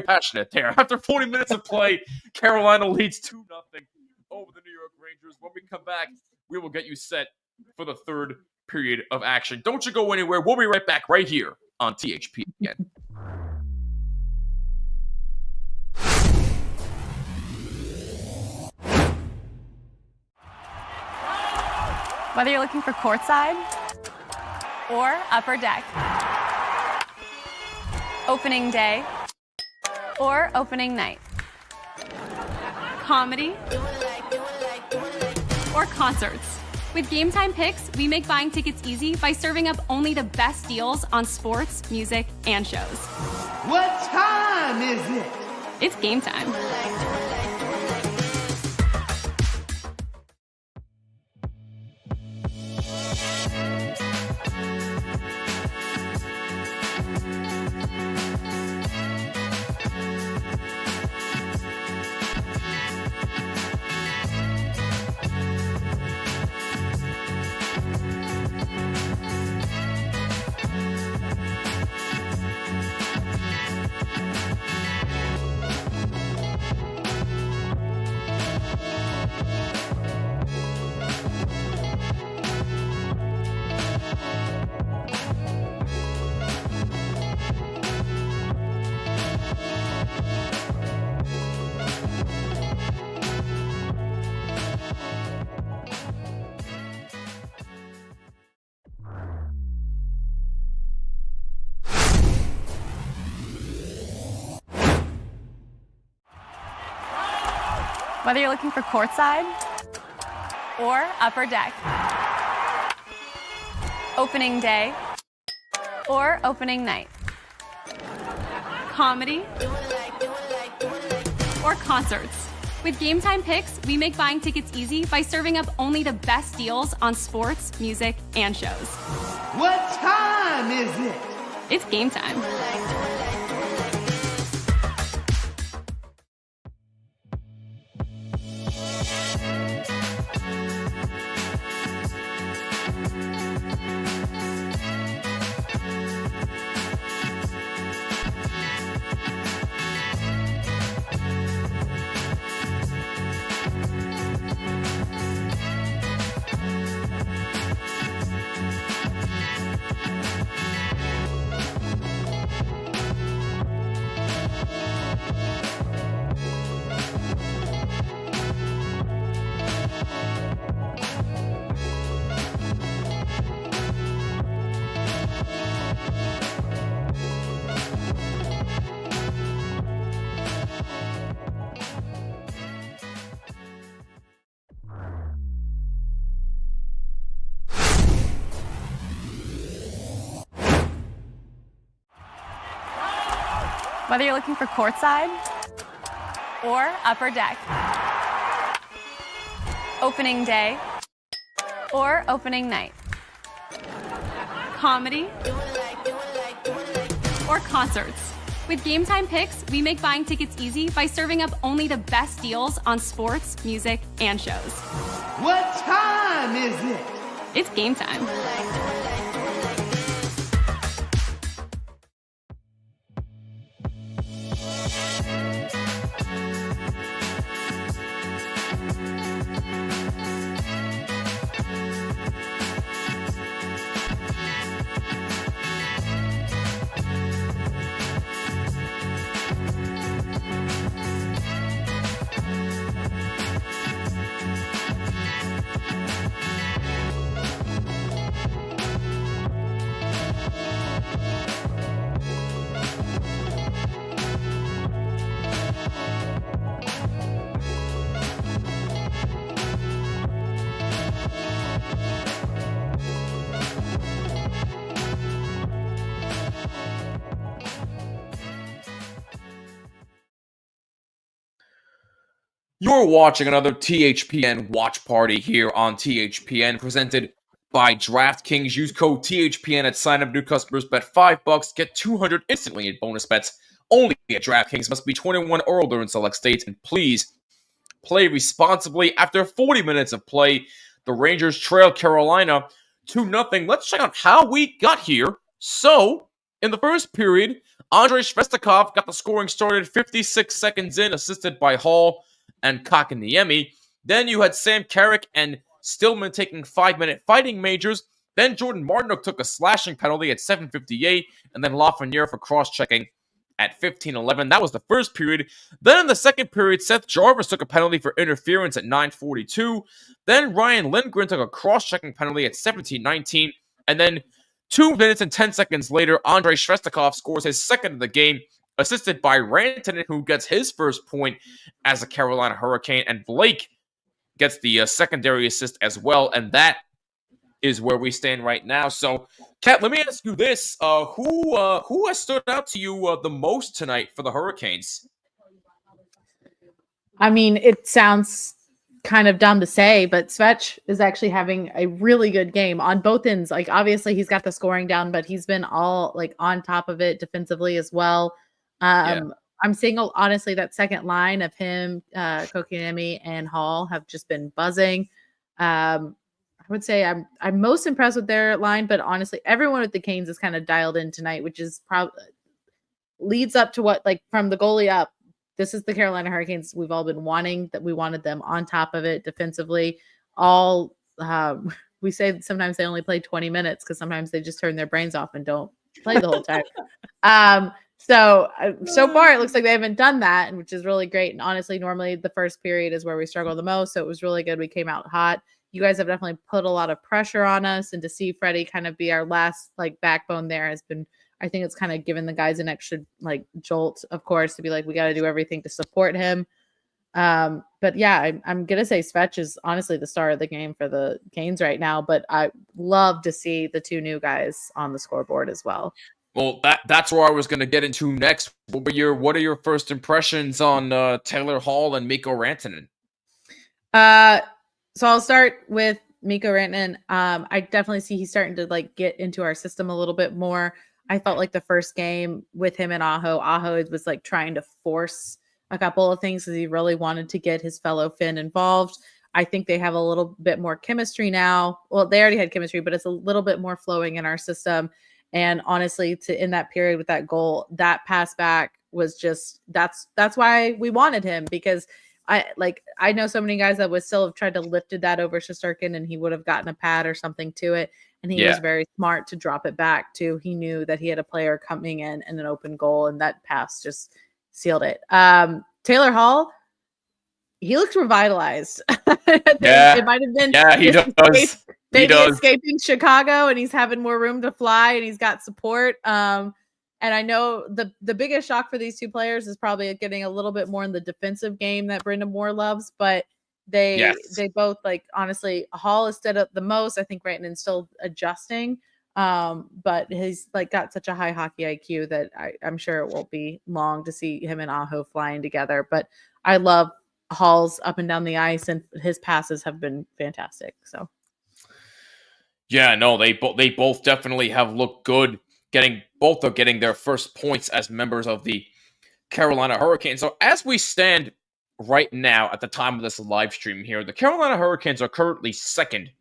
passionate there. After 40 minutes of play, Carolina leads 2-0 over the New York Rangers. When we come back, we will get you set for the third period of action. Don't you go anywhere. We'll be right back right here on THPN.
Whether you're looking for courtside or upper deck, opening day or opening night, comedy or concerts. With Game Time Picks, we make buying tickets easy by serving up only the best deals on sports, music, and shows.
What time is it?
It's game time. Whether you're looking for courtside or upper deck, opening day or opening night, comedy or concerts. With Game Time Picks, we make buying tickets easy by serving up only the best deals on sports, music, and shows.
What time is it?
It's game time. Whether you're looking for courtside or upper deck, opening day or opening night, comedy or concerts. With Game Time Picks, we make buying tickets easy by serving up only the best deals on sports, music, and shows.
What time is it?
It's game time.
You're watching another THPN watch party here on THPN, presented by DraftKings. Use code THPN at sign up. New customers bet $5, get $200 instantly in bonus bets. Only at DraftKings. Must be 21 or older in select states, and please play responsibly. After 40 minutes of play, the Rangers trail Carolina 2-0. Let's check out how we got here. So, in the first period, Andrei Svestikov got the scoring started 56 seconds in, assisted by Hall and Kakaniemi. Then you had Sam Carrick and Stillman taking 5-minute fighting majors. Then Jordan Martinook took a slashing penalty at 7:58, and then Lafreniere for cross-checking at 15:11. That was the first period. Then in the second period, Seth Jarvis took a penalty for interference at 9:42. Then Ryan Lindgren took a cross-checking penalty at 17:19. And then 2 minutes and 10 seconds later, Andrei Svestikov scores his second of the game, assisted by Rantanen, who gets his first point as a Carolina Hurricane, and Blake gets the secondary assist as well, and that is where we stand right now. So, Kat, let me ask you this: who has stood out to you the most tonight for the Hurricanes?
I mean, it sounds kind of dumb to say, but Svech is actually having a really good game on both ends. Like, obviously, he's got the scoring down, but he's been all like on top of it defensively as well. I'm seeing, honestly, that second line of him, Kotkaniemi and Hall have just been buzzing. I would say I'm most impressed with their line, but honestly, everyone with the Canes is kind of dialed in tonight, which is probably leads up to what, like, from the goalie up. This is the Carolina Hurricanes we've all been wanting, that we wanted them on top of it defensively. All we say sometimes they only play 20 minutes because sometimes they just turn their brains off and don't play the whole time. So far, it looks like they haven't done that, and which is really great. And honestly, normally the first period is where we struggle the most. So it was really good. We came out hot. You guys have definitely put a lot of pressure on us, and to see Freddie kind of be our last like backbone there has been, I think it's kind of given the guys an extra like jolt, of course, to be like, we got to do everything to support him. But yeah, I'm going to say Svech is honestly the star of the game for the Canes right now, but I love to see the two new guys on the scoreboard as well.
Well, that's where I was going to get into next. What are your first impressions on Taylor Hall and Mikko Rantanen?
So I'll start with Mikko Rantanen. I definitely see he's starting to like get into our system a little bit more. I felt like the first game with him and Aho was like trying to force a couple of things because he really wanted to get his fellow Finn involved. I think they have a little bit more chemistry now. Well, they already had chemistry, but it's a little bit more flowing in our system. And honestly, in that period with that goal, that pass back was just that's why we wanted him, because I know so many guys that would still have tried to lifted that over Shesterkin and he would have gotten a pad or something to it. And he was very smart to drop it back to. He knew that he had a player coming in and an open goal, and that pass just sealed it. Taylor Hall, he looks revitalized. It might have been.
Yeah, he does.
Maybe escaping Chicago, and he's having more room to fly, and he's got support. And I know the biggest shock for these two players is probably getting a little bit more in the defensive game that Brendan Moore loves, but they both, like, honestly, Hall has stood up the most. I think Rantanen's still adjusting, But he's like got such a high hockey IQ that I'm sure it won't be long to see him and Aho flying together. But I love Hall's up and down the ice, and his passes have been fantastic. So
Yeah, no, they both definitely have looked good. Both are getting their first points as members of the Carolina Hurricanes. So as we stand right now at the time of this live stream here, the Carolina Hurricanes are currently second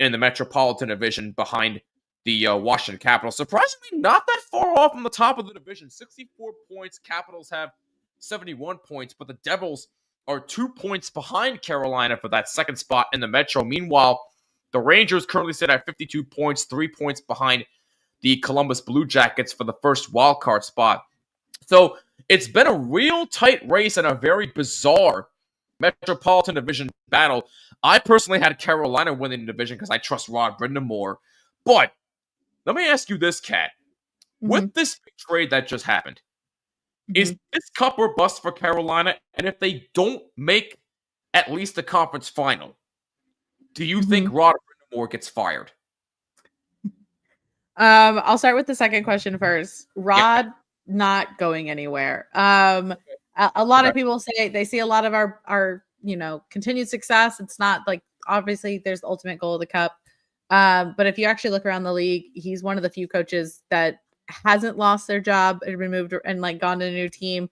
in the Metropolitan Division behind the Washington Capitals. Surprisingly, not that far off on the top of the division. 64 points. Capitals have 71 points, but the Devils are 2 points behind Carolina for that second spot in the Metro. Meanwhile, the Rangers currently sit at 52 points, 3 points behind the Columbus Blue Jackets for the first wildcard spot. So it's been a real tight race and a very bizarre Metropolitan Division battle. I personally had Carolina winning the division because I trust Rod Brind'Amour more. But let me ask you this, Kat. With this trade that just happened, is this cup or bust for Carolina? And if they don't make at least the conference final, do you think Rod Brind'Amour gets fired?
I'll start with the second question first. Rod not going anywhere. A lot of people say they see a lot of our continued success. It's not like obviously there's the ultimate goal of the cup. But if you actually look around the league, he's one of the few coaches that hasn't lost their job and been moved and like gone to a new team.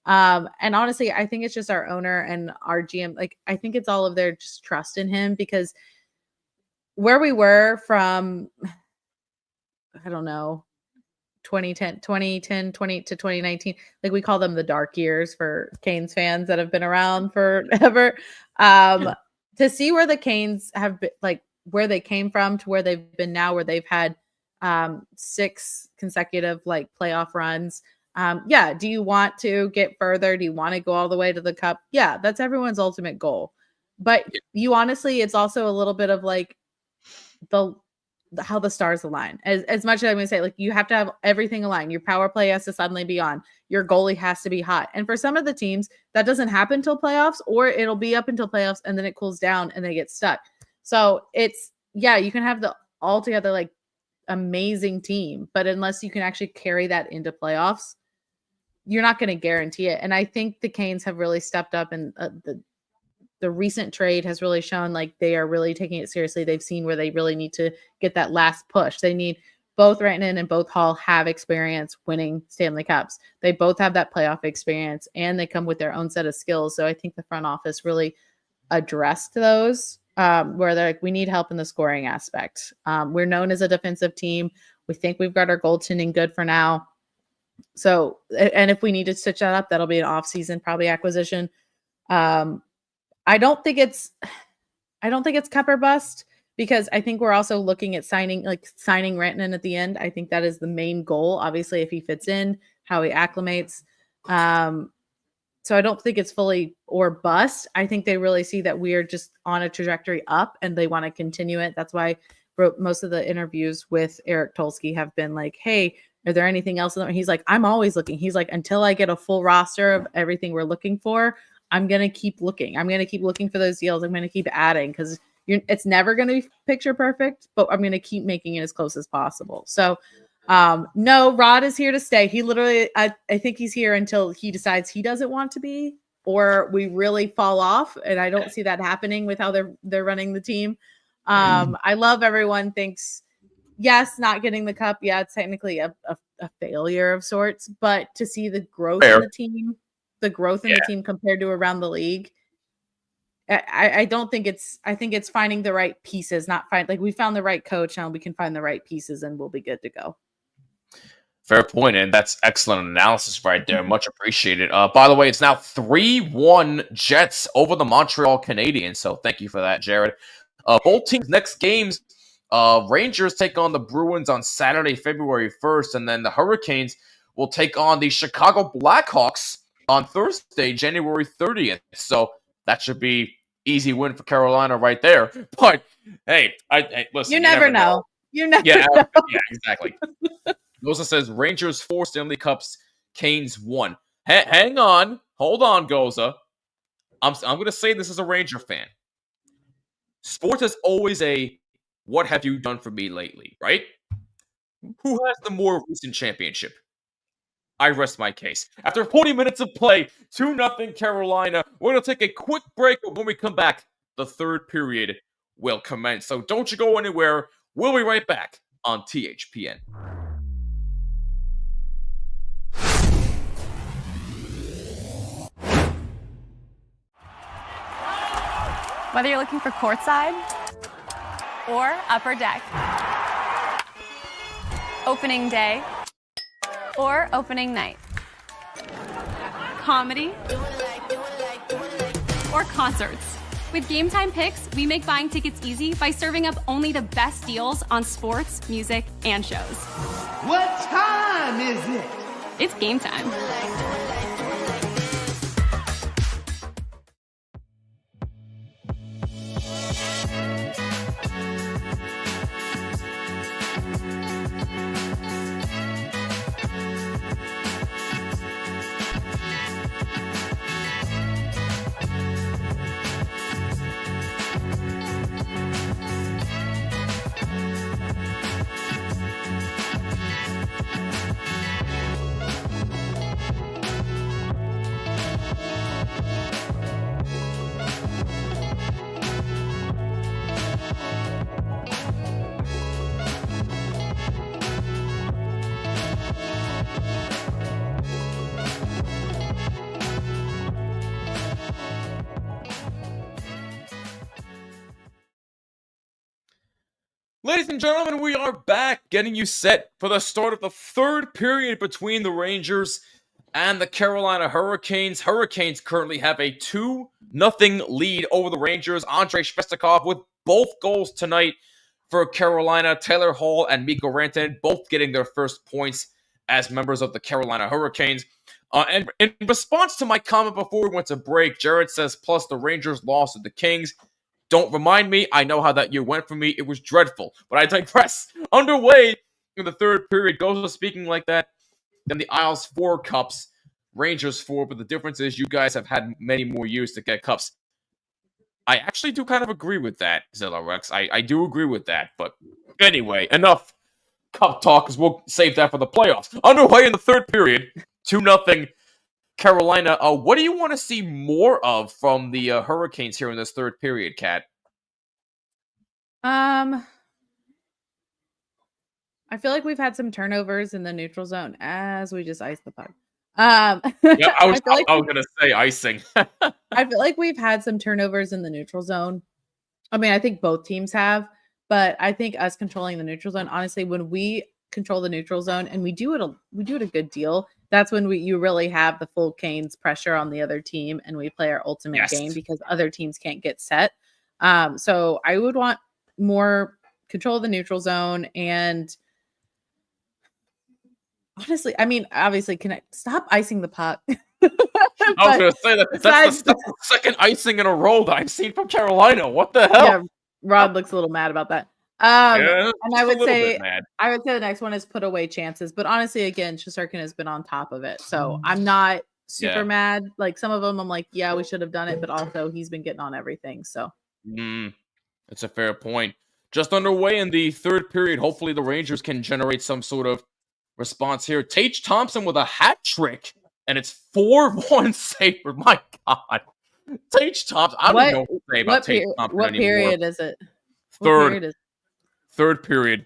And honestly, I think it's just our owner and our GM. Like, I think it's all of their just trust in him, because where we were from, I don't know, 2010 to 2019, like we call them the dark years for Canes fans that have been around forever. To see where the Canes have been, like where they came from to where they've been now, where they've had 6 consecutive like playoff runs. Do you want to get further? Do you want to go all the way to the cup? Yeah, that's everyone's ultimate goal. But you honestly, it's also a little bit of like how the stars align. As much as I'm going to say, like, you have to have everything align. Your power play has to suddenly be on. Your goalie has to be hot. And for some of the teams, that doesn't happen until playoffs, or it'll be up until playoffs and then it cools down and they get stuck. So it's, you can have the altogether like amazing team, but unless you can actually carry that into playoffs, you're not going to guarantee it. And I think the Canes have really stepped up, and the recent trade has really shown like they are really taking it seriously. They've seen where they really need to get that last push. They need both Rantanen and both Hall have experience winning Stanley Cups. They both have that playoff experience, and they come with their own set of skills. So I think the front office really addressed those, where they're like, we need help in the scoring aspect. We're known as a defensive team. We think we've got our goaltending good for now. So, and if we need to stitch that up, that'll be an off-season probably acquisition. I don't think it's cup or bust, because I think we're also looking at signing Rantanen at the end. I think that is the main goal. Obviously, if he fits in, how he acclimates. So I don't think it's fully or bust. I think they really see that we are just on a trajectory up and they want to continue it. That's why most of the interviews with Eric Tulsky have been like, hey, are there anything else? He's like, I'm always looking. He's like, until I get a full roster of everything we're looking for, I'm going to keep looking. I'm going to keep looking for those deals. I'm going to keep adding, because it's never going to be picture perfect, but I'm going to keep making it as close as possible. So no, Rod is here to stay. He literally, I think he's here until he decides he doesn't want to be, or we really fall off. And I don't see that happening with how they're running the team. I love everyone thinks, yes, not getting the cup. Yeah, it's technically a failure of sorts, but to see the growth in the team, the team compared to around the league, I don't think I think it's finding the right pieces, we found the right coach. Now we can find the right pieces and we'll be good to go.
Fair point, and that's excellent analysis right there. Much appreciated. By the way, it's now 3-1 Jets over the Montreal Canadiens, so thank you for that, Jared. Both teams' next games, Rangers take on the Bruins on Saturday, February 1st, and then the Hurricanes will take on the Chicago Blackhawks on Thursday, January 30th. So that should be easy win for Carolina right there. But hey, I listen.
You never know. You never know.
Yeah, exactly. Goza says Rangers 4 Stanley Cups, Canes 1. Hang on, hold on, Goza. I'm going to say this as a Ranger fan. Sports is always a "what have you done for me lately," right? Who has the more recent championship? I rest my case. After 40 minutes of play, 2-0 Carolina. We're going to take a quick break, but when we come back, the third period will commence. So don't you go anywhere. We'll be right back on THPN.
Whether you're looking for courtside or upper deck, opening day or opening night, comedy or concerts. With Game Time Picks, we make buying tickets easy by serving up only the best deals on sports, music, and shows.
What time is it?
It's game time.
Ladies and gentlemen, we are back getting you set for the start of the third period between the Rangers and the Carolina Hurricanes. Hurricanes currently have a 2-0 lead over the Rangers. Andrei Svechnikov with both goals tonight for Carolina. Taylor Hall and Mikko Rantanen both getting their first points as members of the Carolina Hurricanes. And in response to my comment before we went to break, Jared says, plus the Rangers lost to the Kings. Don't remind me. I know how that year went for me. It was dreadful. But I digress. Underway in the third period. Goes speaking like that. Then the Isles 4 cups. Rangers 4. But the difference is you guys have had many more years to get cups. I actually do kind of agree with that, Zilla Rex. I do agree with that. But anyway, enough cup talk because we'll save that for the playoffs. Underway in the third period. 2-0 Carolina. What do you want to see more of from the Hurricanes here in this third period, Kat?
I feel like we've had some turnovers in the neutral zone as we just iced the puck.
Yeah, I was going to say icing.
I feel like we've had some turnovers in the neutral zone. I mean, I think both teams have, but I think us controlling the neutral zone, honestly, when we control the neutral zone and we do it a good deal, that's when you really have the full Canes pressure on the other team and we play our ultimate game because other teams can't get set. So I would want more control of the neutral zone and honestly, I mean, obviously, can I stop icing the puck?
I was going to say that's the second icing in a row that I've seen from Carolina. What the hell? Yeah,
Rod looks a little mad about that. And I would say the next one is put away chances. But honestly, again, Shesterkin has been on top of it. So I'm not super mad. Like some of them, I'm like, yeah, we should have done it. But also he's been getting on everything. So
that's a fair point. Just underway in the third period. Hopefully the Rangers can generate some sort of response here. Tage Thompson with a hat trick. And it's 4-1 Sabre. My God. Tage Thompson. I don't know what to say about Tage Thompson
what
anymore.
Period is it?
Third period.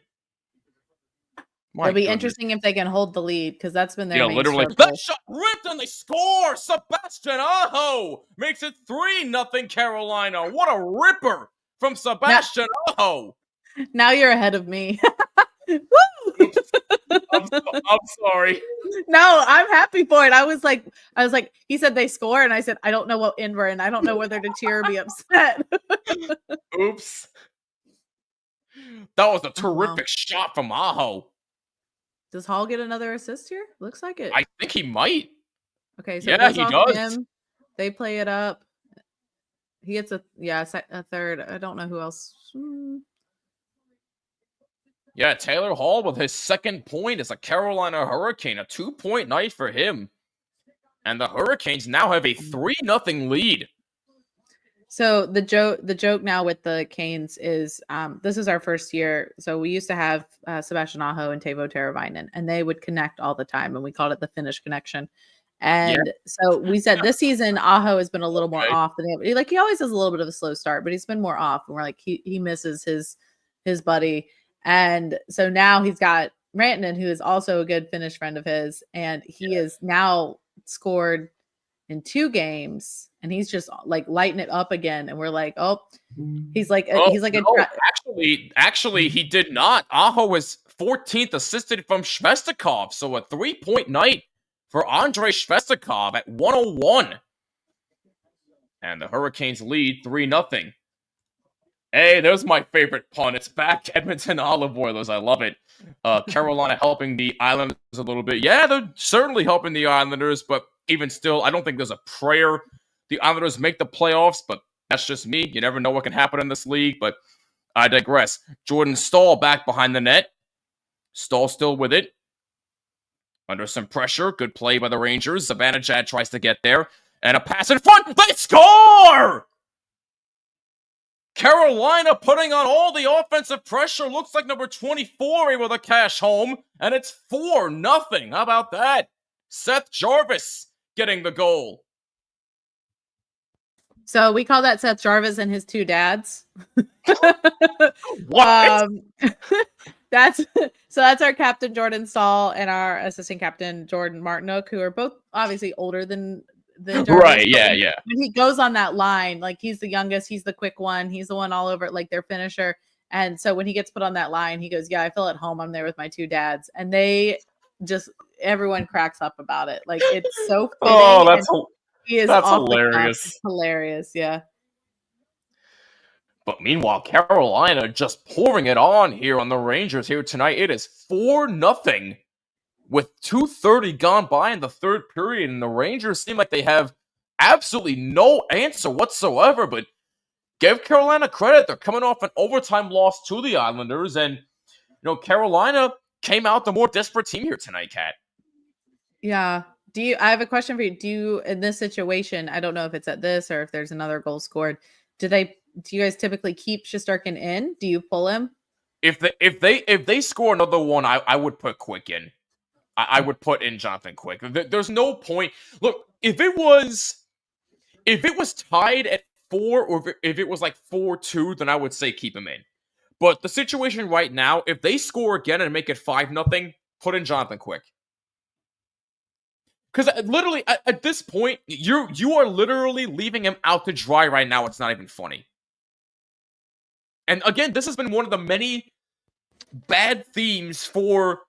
It'll be interesting if they can hold the lead because that's been their main
literally.
struggle.
That shot ripped and they score. Sebastian Aho makes it 3-0 Carolina. What a ripper from Sebastian Aho.
Now you're ahead of me.
Woo! I'm sorry.
No, I'm happy for it. I was like, he said they score, and I said, I don't know what end we're in. I don't know whether to cheer or be upset.
Oops. That was a terrific shot from Aho.
Does Hall get another assist here? Looks like it.
I think he might.
Okay, so
yeah, he does.
Him. They play it up. He gets a third. I don't know who else.
Yeah, Taylor Hall with his second point as a Carolina Hurricane. A 2-point night for him. And the Hurricanes now have a 3-0 lead.
So the joke now with the Canes is this is our first year. So we used to have Sebastian Aho and Teuvo Teravainen, and they would connect all the time, and we called it the Finnish connection. And so we said this season Aho has been a little more off than he always has a little bit of a slow start, but he's been more off. And we're like he misses his buddy, and so now he's got Rantanen, who is also a good Finnish friend of his, and he is now scored in 2 games, and he's just like lighting it up again. And we're like, oh, he's like
actually, he did not. Aho was 14th assisted from Shvestikov, so a 3-point night for Andrei Shvestikov at 101. And the Hurricanes lead 3-0. Hey, there's my favorite pun. It's back Edmonton Olive Oilers. I love it. Carolina helping the Islanders a little bit. Yeah, they're certainly helping the Islanders, but even still, I don't think there's a prayer the Islanders make the playoffs, but that's just me. You never know what can happen in this league, but I digress. Jordan Stahl back behind the net. Stahl still with it. Under some pressure. Good play by the Rangers. Zibanejad tries to get there. And a pass in front. They score! Carolina putting on all the offensive pressure. Looks like number 24 able to cash home. And it's 4-0. How about that? Seth Jarvis getting the goal.
So we call that Seth Jarvis and his 2 dads.
What?
That's our captain Jordan Stahl and our assistant captain Jordan Martinook, who are both obviously older than Jarvis.
Right, yeah.
When he goes on that line, like he's the youngest, he's the quick one, he's the one all over, like their finisher. And so when he gets put on that line, he goes, yeah, I feel at home. I'm there with my 2 dads. And they just, everyone cracks up about it. Like it's so fitting.
Oh,
that's
hilarious.
It's hilarious, yeah.
But meanwhile, Carolina just pouring it on here on the Rangers here tonight. It is 4-0 with 2:30 gone by in the third period, and the Rangers seem like they have absolutely no answer whatsoever. But give Carolina credit. They're coming off an overtime loss to the Islanders, and Carolina came out the more desperate team here tonight, Kat.
Yeah. I have a question for you. Do you, in this situation, I don't know if it's at this or if there's another goal scored, do you guys typically keep Shesterkin in? Do you pull him?
If they score another one, I would put Quick in. I would put in Jonathan Quick. There's no point. Look, if it was tied at 4, or if it was like 4-2, then I would say keep him in. But the situation right now, if they score again and make it 5-0, put in Jonathan Quick. Because literally, at this point, you are literally leaving him out to dry right now. It's not even funny. And again, this has been one of the many bad themes for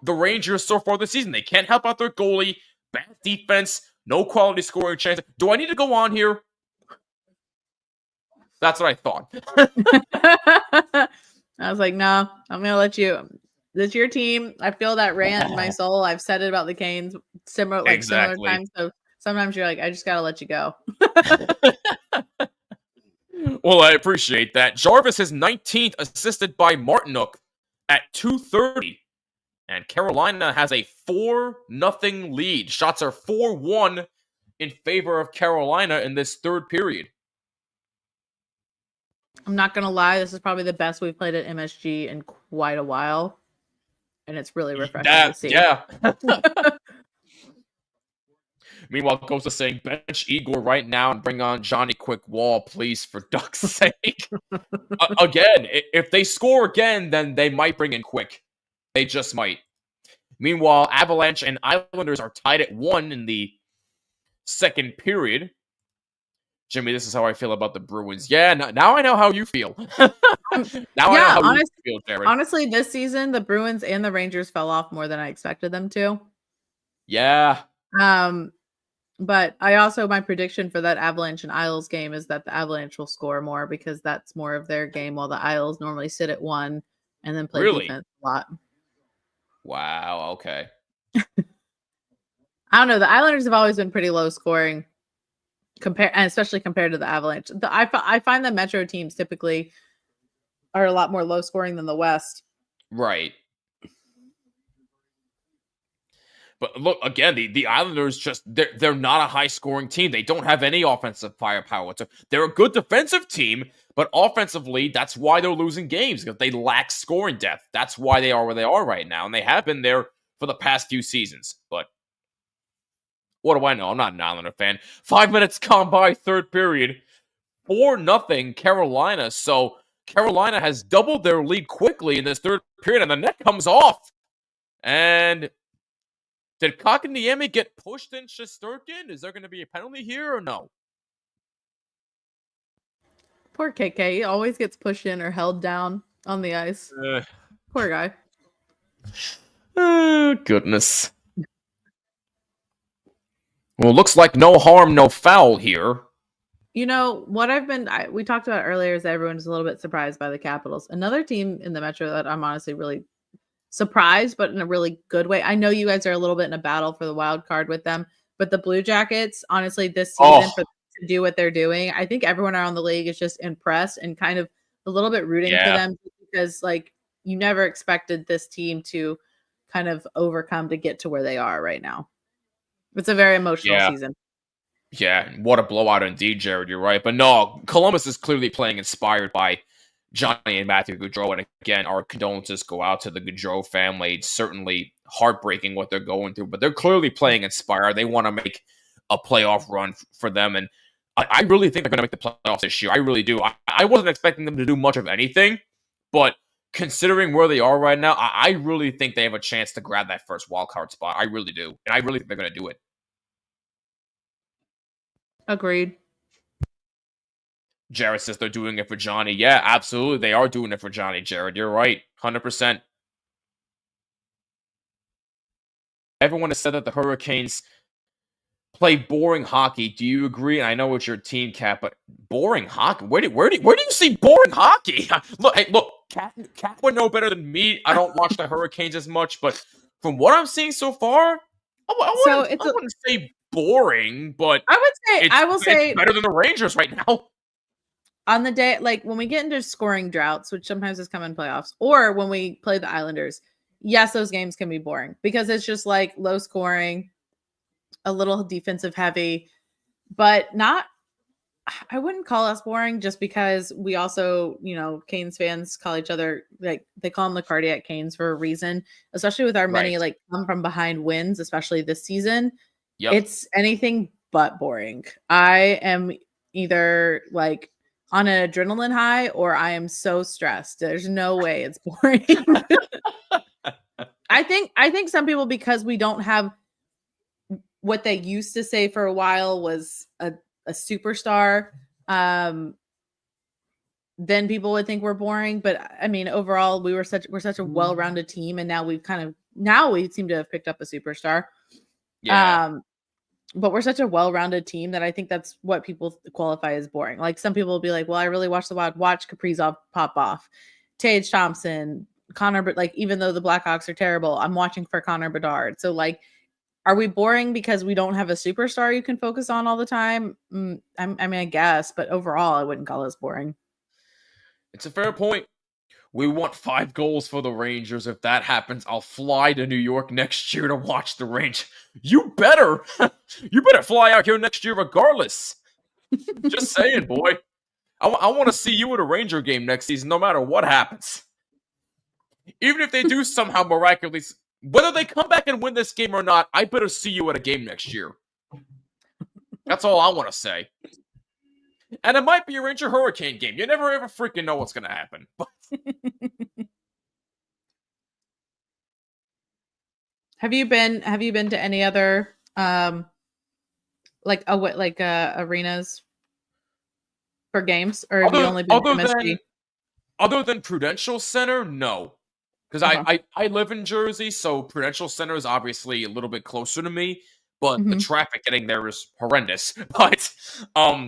the Rangers so far this season. They can't help out their goalie, bad defense, no quality scoring chance. Do I need to go on here? That's what I thought.
I was like, no, I'm going to let you. This is your team. I feel that rant in my soul. I've said it about the Canes similar times. So sometimes you're like, I just got to let you go.
Well, I appreciate that. Jarvis is 19th, assisted by Martinook at 2:30. And Carolina has a 4-0 lead. Shots are 4-1 in favor of Carolina in this third period.
I'm not going to lie. This is probably the best we've played at MSG in quite a while. And it's really refreshing to see.
Yeah. Meanwhile, Costa saying, bench Igor right now and bring on Johnny Quick Wall, please, for duck's sake. Again, if they score again, then they might bring in Quick. They just might. Meanwhile, Avalanche and Islanders are tied at 1 in the second period. Jimmy, this is how I feel about the Bruins. Yeah, now I know how you feel. I know how you feel, Jared.
Honestly, this season, the Bruins and the Rangers fell off more than I expected them to.
Yeah.
But my prediction for that Avalanche and Isles game is that the Avalanche will score more because that's more of their game, while the Isles normally sit at 1 and then play defense a lot.
Wow, okay.
I don't know. The Islanders have always been pretty low scoring. Especially compared to the Avalanche. I find the Metro teams typically are a lot more low scoring than the West.
Right. But look, again, the Islanders they're not a high scoring team. They don't have any offensive firepower. They're a good defensive team, but offensively, that's why they're losing games, because they lack scoring depth. That's why they are where they are right now, and they have been there for the past few seasons. But what do I know? I'm not an Islander fan. 5 minutes gone by, third period. 4-0 Carolina. So Carolina has doubled their lead quickly in this third period, and the net comes off. And did Kakaniemi get pushed in Shesterkin? Is there going to be a penalty here or no?
Poor KK. He always gets pushed in or held down on the ice. Poor guy.
Goodness. Well, looks like no harm, no foul here.
You know, what we talked about earlier is that everyone's a little bit surprised by the Capitals. Another team in the Metro that I'm honestly really surprised, but in a really good way. I know you guys are a little bit in a battle for the wild card with them, but the Blue Jackets, honestly, this season, for them to do what they're doing, I think everyone around the league is just impressed and kind of a little bit rooting for them, because like you never expected this team to kind of overcome to get to where they are right now. It's a very emotional season.
Yeah, what a blowout indeed, Jared. You're right. But no, Columbus is clearly playing inspired by Johnny and Matthew Gaudreau. And again, our condolences go out to the Gaudreau family. It's certainly heartbreaking what they're going through, but they're clearly playing inspired. They want to make a playoff run for them. And I really think they're going to make the playoffs this year. I really do. I wasn't expecting them to do much of anything, but considering where they are right now, I really think they have a chance to grab that first wild card spot. I really do. And I really think they're going to do it.
Agreed.
Jared says they're doing it for Johnny. Yeah, absolutely. They are doing it for Johnny, Jared. You're right. 100%. Everyone has said that the Hurricanes play boring hockey. Do you agree? And I know it's your team, Cat, but boring hockey? Where do you see boring hockey? Look, Cat would know better than me. I don't watch the Hurricanes as much, but from what I'm seeing so far, I wouldn't say boring, but I will say it's better than the Rangers right now.
On the day, like when we get into scoring droughts, which sometimes is come in playoffs, or when we play the Islanders, yes, those games can be boring because it's just like low scoring, a little defensive heavy, but I wouldn't call us boring just because we also, Canes fans call each other, like they call them the cardiac Canes for a reason, especially with our many like come from behind wins, especially this season. Yep. It's anything but boring. I am either like on an adrenaline high or I am so stressed. There's no way it's boring. I think some people, because we don't have what they used to say for a while was a superstar, then people would think we're boring. But I mean, overall, we're such a well-rounded team, and now we seem to have picked up a superstar. Yeah. But we're such a well-rounded team that I think that's what people qualify as boring. Like some people will be like, well, I really watched the Wild, watch Kaprizov pop off, Tage Thompson, Connor, but like, even though the Blackhawks are terrible, I'm watching for Connor Bedard. So like, are we boring because we don't have a superstar you can focus on all the time? I guess, but overall, I wouldn't call us boring.
It's a fair point. We want 5 goals for the Rangers. If that happens, I'll fly to New York next year to watch the Rangers. You better fly out here next year regardless. Just saying, boy. I want to see you at a Ranger game next season, no matter what happens. Even if they do somehow miraculously, whether they come back and win this game or not, I better see you at a game next year. That's all I want to say. And it might be a Ranger Hurricane game. You never ever freaking know what's going to happen.
Have you been to any other arenas for games, or have you only been to MSG?
Other than Prudential Center, no. Because I live in Jersey, so Prudential Center is obviously a little bit closer to me, but the traffic getting there is horrendous. But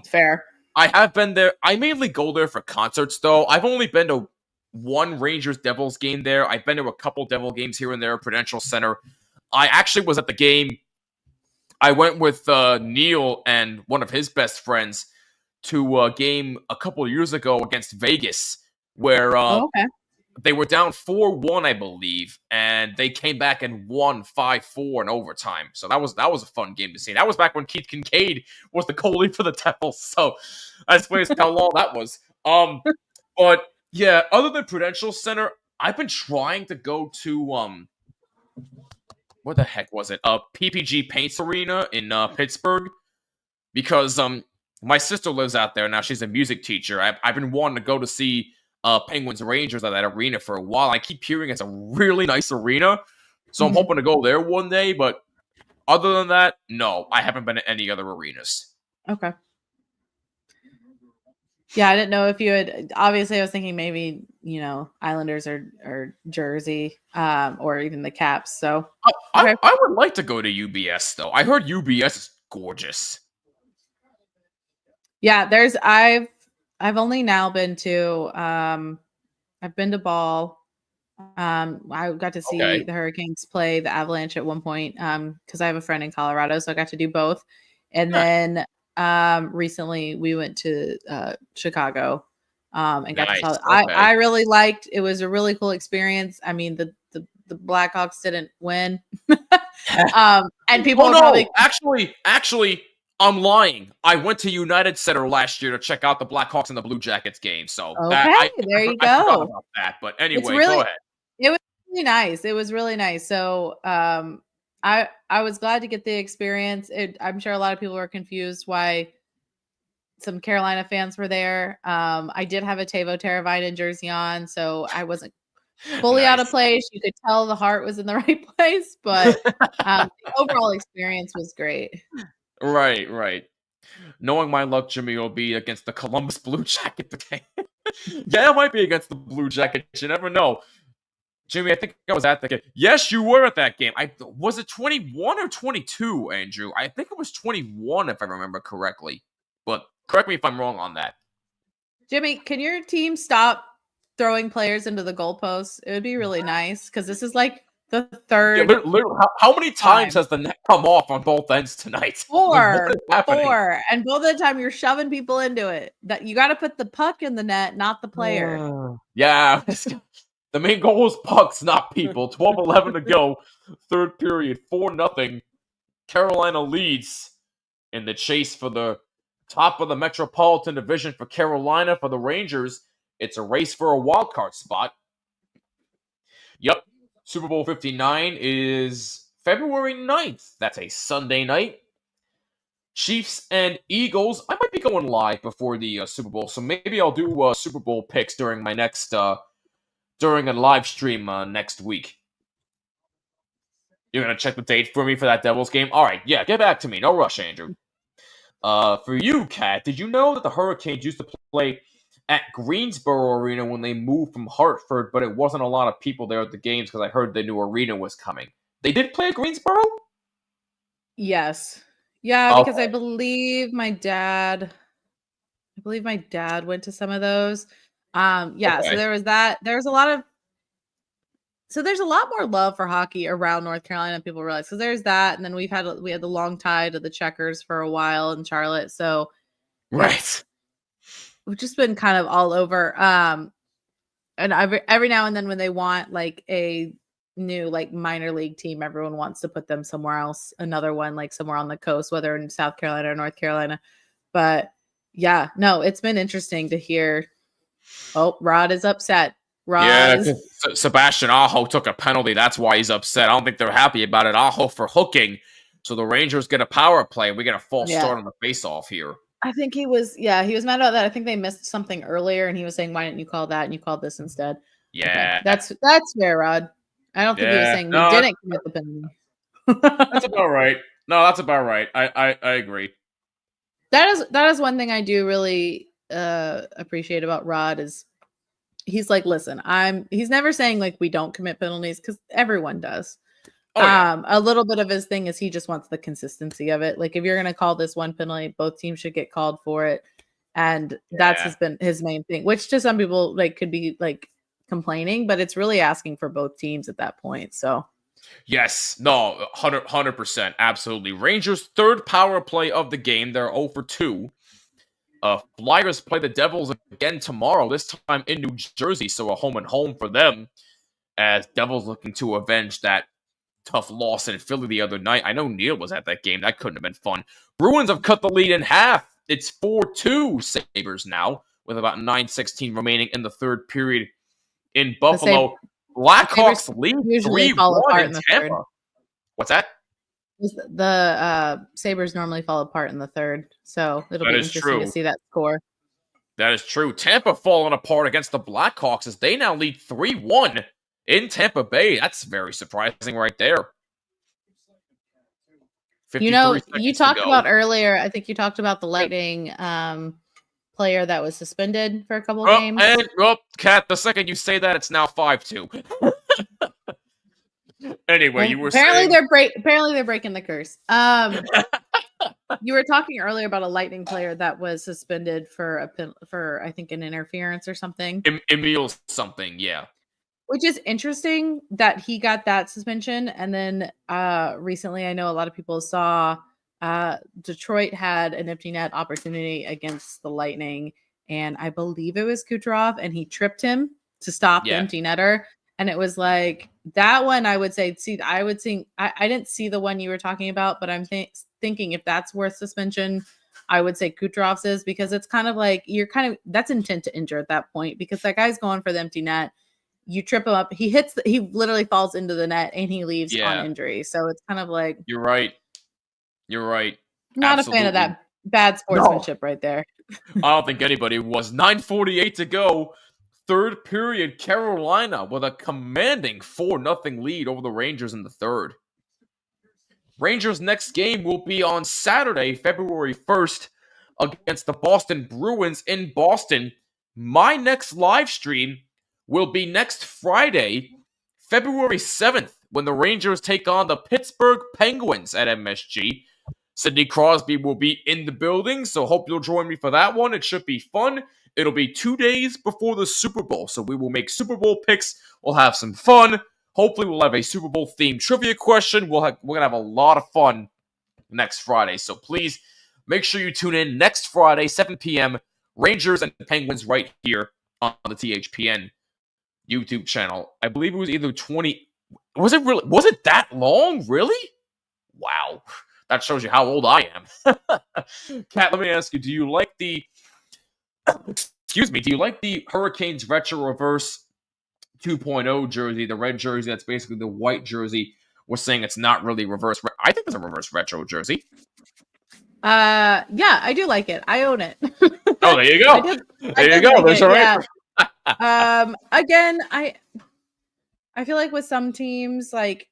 fair.
I have been there. I mainly go there for concerts, though. I've only been to one Rangers Devils game there. I've been to a couple Devil games here and there at Prudential Center. I actually was at the game. I went with Neil and one of his best friends to a game a couple of years ago against Vegas, where they were down 4-1, I believe, and they came back and won 5-4 in overtime. So that was a fun game to see. That was back when Keith Kincaid was the goalie for the Devils. So I suppose how long that was. But yeah, other than Prudential Center, I've been trying to go to what the heck was it? PPG Paints Arena in Pittsburgh, because my sister lives out there now. She's a music teacher. I've been wanting to go to see Penguins Rangers at that arena for a while. I keep hearing it's a really nice arena, so I'm hoping to go there one day. But other than that, no, I haven't been to any other arenas.
Okay. Yeah, I didn't know if you had. Obviously, I was thinking maybe Islanders or Jersey, or even the Caps. So
I would like to go to UBS though. I heard UBS is gorgeous.
Yeah, I've only now been to I've been to Ball. I got to see the Hurricanes play the Avalanche at one point because I have a friend in Colorado, so I got to do both. And then recently we went to Chicago and got to saw. I really liked. It was a really cool experience. I mean, the Blackhawks didn't win, and people probably
actually. I'm lying. I went to United Center last year to check out the Blackhawks and the Blue Jackets game. So
there you go.
I forgot about that. But anyway, go ahead.
It was really nice. It was really nice. So I was glad to get the experience. I'm sure a lot of people were confused why some Carolina fans were there. I did have a Teuvo Teravainen jersey on, so I wasn't fully out of place. You could tell the heart was in the right place, but the overall experience was great.
Right. Knowing my luck, Jimmy will be against the Columbus Blue Jacket game. Yeah, it might be against the Blue Jackets. You never know. Jimmy, I think I was at that game. Yes, you were at that game. Was it 21 or 22, Andrew? I think it was 21, if I remember correctly. But correct me if I'm wrong on that.
Jimmy, can your team stop throwing players into the goalposts? It would be really nice because this is like the third.
Yeah, literally, how many times has the net come off on both ends tonight?
Four. And both of the time you're shoving people into it. That you got to put the puck in the net, not the player.
Yeah. The main goal was pucks, not people. 12-11 to go. Third period, 4-0. Carolina leads in the chase for the top of the Metropolitan Division for Carolina. For the Rangers, it's a race for a wild card spot. Yep. Super Bowl 59 is February 9th. That's a Sunday night. Chiefs and Eagles. I might be going live before the Super Bowl, so maybe I'll do Super Bowl picks during my next during a live stream next week. You're gonna check the date for me for that Devils game? All right, yeah, get back to me. No rush, Andrew. For you, Kat, did you know that the Hurricanes used to play at Greensboro Arena when they moved from Hartford, but it wasn't a lot of people there at the games because I heard the new arena was coming? They did play at Greensboro?
Yes. Yeah, because I believe my dad went to some of those. So there was that. There's a lot more love for hockey around North Carolina than people realize. So there's that, and then we had the long tide of the Checkers for a while in Charlotte. So
right,
we've just been kind of all over. And every now and then when they want like a new like minor league team, everyone wants to put them somewhere else. Another one like somewhere on the coast, whether in South Carolina or North Carolina. But yeah, no, it's been interesting to hear. Oh, Rod is upset.
Sebastian Aho took a penalty. That's why he's upset. I don't think they're happy about it. Aho for hooking. So the Rangers get a power play. We get a false start on the face-off here.
I think he was mad about that. I think they missed something earlier, and he was saying, why didn't you call that? And you called this instead.
Yeah.
Okay. That's fair, Rod. I don't think he was saying we didn't commit the penalty.
That's about right. No, that's about right. I agree.
That is one thing I do really appreciate about Rod is he's like, listen, he's never saying like we don't commit penalties because everyone does. A little bit of his thing is he just wants the consistency of it. Like if you're going to call this one penalty, both teams should get called for it. And that's been his main thing, which to some people like could be like complaining, but it's really asking for both teams at that point. So
yes, no, 100%, absolutely. Rangers' third power play of the game. They're 0 for 2. Flyers play the Devils again tomorrow, this time in New Jersey, so a home and home for them, as Devils looking to avenge that tough loss in Philly the other night. I know Neil was at that game. That couldn't have been fun. Bruins have cut the lead in half. It's 4-2 Sabres now, with about 9:16 remaining in the third period in Buffalo. Blackhawks lead 3-1 in Tampa. What's that?
The Sabres normally fall apart in the third, so it'll be interesting to see that score.
That is true. Tampa falling apart against the Blackhawks as they now lead 3-1 in Tampa Bay. That's very surprising right there.
You talked about earlier, I think you talked about the Lightning player that was suspended for a couple of games.
Kat, the second you say that, it's now 5-2. Anyway, you were
apparently
saying...
apparently they're breaking the curse. You were talking earlier about a Lightning player that was suspended for I think an interference or something.
Emil something, yeah.
Which is interesting that he got that suspension, and then recently I know a lot of people saw Detroit had an empty net opportunity against the Lightning, and I believe it was Kucherov, and he tripped him to stop the empty netter. And it was like that one. I would say, I didn't see the one you were talking about, but I'm thinking if that's worth suspension, I would say Kucherov's is, because it's kind of like that's intent to injure at that point, because that guy's going for the empty net. You trip him up, he literally falls into the net and he leaves on injury. So it's kind of like
You're right.
Not Absolutely. A fan of that bad sportsmanship right there.
I don't think anybody was. 9:48 to go. Third period, Carolina with a commanding 4-0 lead over the Rangers in the third. Rangers' next game will be on Saturday, February 1st, against the Boston Bruins in Boston. My next live stream will be next Friday, February 7th, when the Rangers take on the Pittsburgh Penguins at MSG. Sidney Crosby will be in the building, so hope you'll join me for that one. It should be fun. It'll be 2 days before the Super Bowl, so we will make Super Bowl picks. We'll have some fun. Hopefully, we'll have a Super Bowl-themed trivia question. We're going to have a lot of fun next Friday, so please make sure you tune in next Friday, 7 p.m., Rangers and Penguins right here on the THPN YouTube channel. I believe it was either 20... Was it that long? Really? Wow. That shows you how old I am. Kat, let me ask you, do you like the Hurricanes Retro Reverse 2.0 jersey, the red jersey that's basically the white jersey? We're saying it's not really reverse. I think it's a reverse retro jersey.
Yeah, I do like it. I own it.
Oh, there you go. There you go. That's all right.
Yeah. Again, I feel like with some teams, like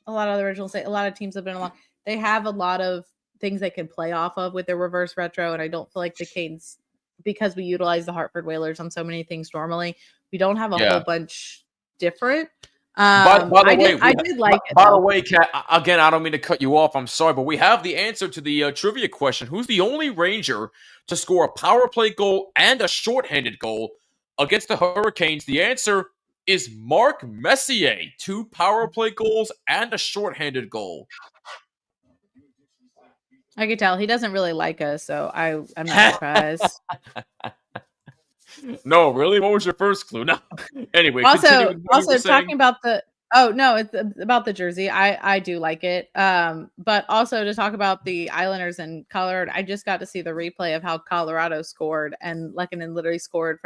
a lot of the originals say, a lot of teams have been along. They have a lot of things they can play off of with their reverse retro, and I don't feel like the Canes, because we utilize the Hartford Whalers on so many things normally, we don't have a whole bunch different.
By the way,
I did like it.
By the way, Kat, again, I don't mean to cut you off. I'm sorry, but we have the answer to the trivia question. Who's the only Ranger to score a power play goal and a shorthanded goal against the Hurricanes? The answer is Mark Messier. 2 power play goals and a shorthanded goal.
I could tell he doesn't really like us, so I'm not surprised.
No, really? What was your first clue? No. Anyway,
also talking about it's about the jersey. I do like it. But also to talk about the Islanders and Colorado, I just got to see the replay of how Colorado scored, and Lehkonen literally scored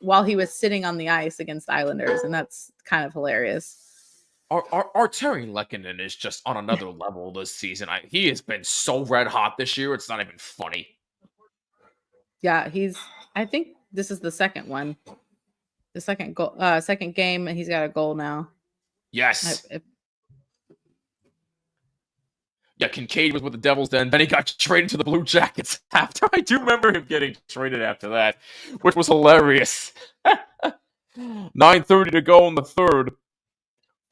while he was sitting on the ice against the Islanders, and that's kind of hilarious.
Our Terry Lehkonen is just on another level this season. He has been so red hot this year. It's not even funny.
Yeah, I think this is the second one. The second goal, second game, and he's got a goal now.
Yes. Yeah, Kincaid was with the Devils then he got traded to the Blue Jackets after. I do remember him getting traded after that, which was hilarious. 9:30 to go in the third.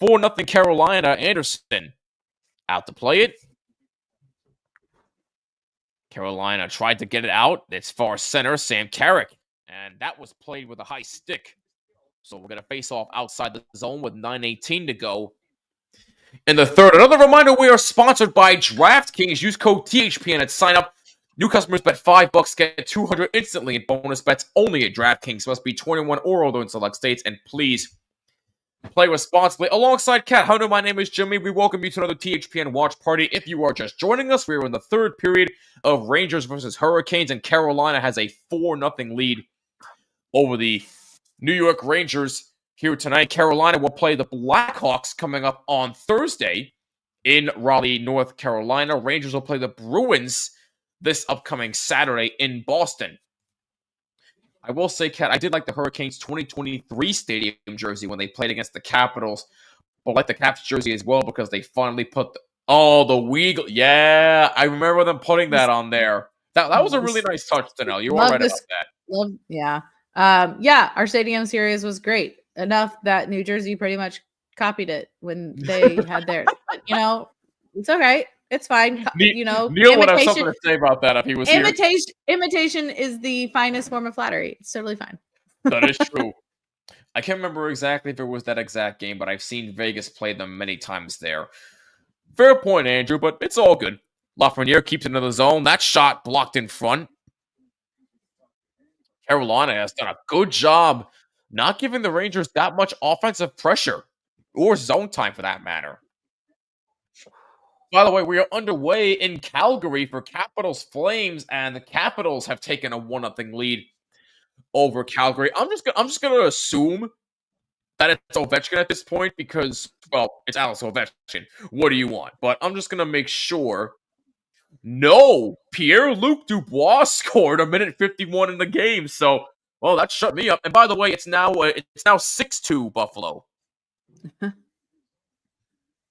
4-0 Carolina. Anderson out to play it. Carolina tried to get it out. It's far center, Sam Carrick. And that was played with a high stick. So we're going to face off outside the zone with 9:18 to go in the third. Another reminder, we are sponsored by DraftKings. Use code THPN at sign up New customers bet $5, get 200 instantly in bonus bets only at DraftKings. Must be 21 or older in select states, and please play responsibly. Alongside Kat Hunter, my name is Jimmy. We welcome you to another THPN watch party. If you are just joining us, we are in the third period of Rangers versus Hurricanes, and Carolina has a 4-0 lead over the New York Rangers here tonight. Carolina will play the Blackhawks coming up on Thursday in Raleigh, North Carolina. Rangers will play the Bruins this upcoming Saturday in Boston. I will say, Kat, I did like the Hurricanes 2023 stadium jersey when they played against the Capitals, but I like the Caps jersey as well because they finally put the Weagle. Yeah, I remember them putting that on there. That was a really nice touch, Danelle. You were right about that.
Yeah, our stadium series was great. Enough that New Jersey pretty much copied it when they had theirs. But, it's okay. It's fine.
Neil would have something to say about that if he was here.
Imitation is the finest form of flattery. It's totally fine.
That is true. I can't remember exactly if it was that exact game, but I've seen Vegas play them many times there. Fair point, Andrew, but it's all good. Lafreniere keeps it into the zone. That shot blocked in front. Carolina has done a good job not giving the Rangers that much offensive pressure or zone time for that matter. By the way, we are underway in Calgary for Capitals Flames, and the Capitals have taken a 1-0 lead over Calgary. I'm just gonna assume that it's Ovechkin at this point because, well, it's Alex Ovechkin. What do you want? But I'm just gonna make sure. No, Pierre-Luc Dubois scored a minute 51 in the game, so that shut me up. And by the way, it's now 6-2 Buffalo.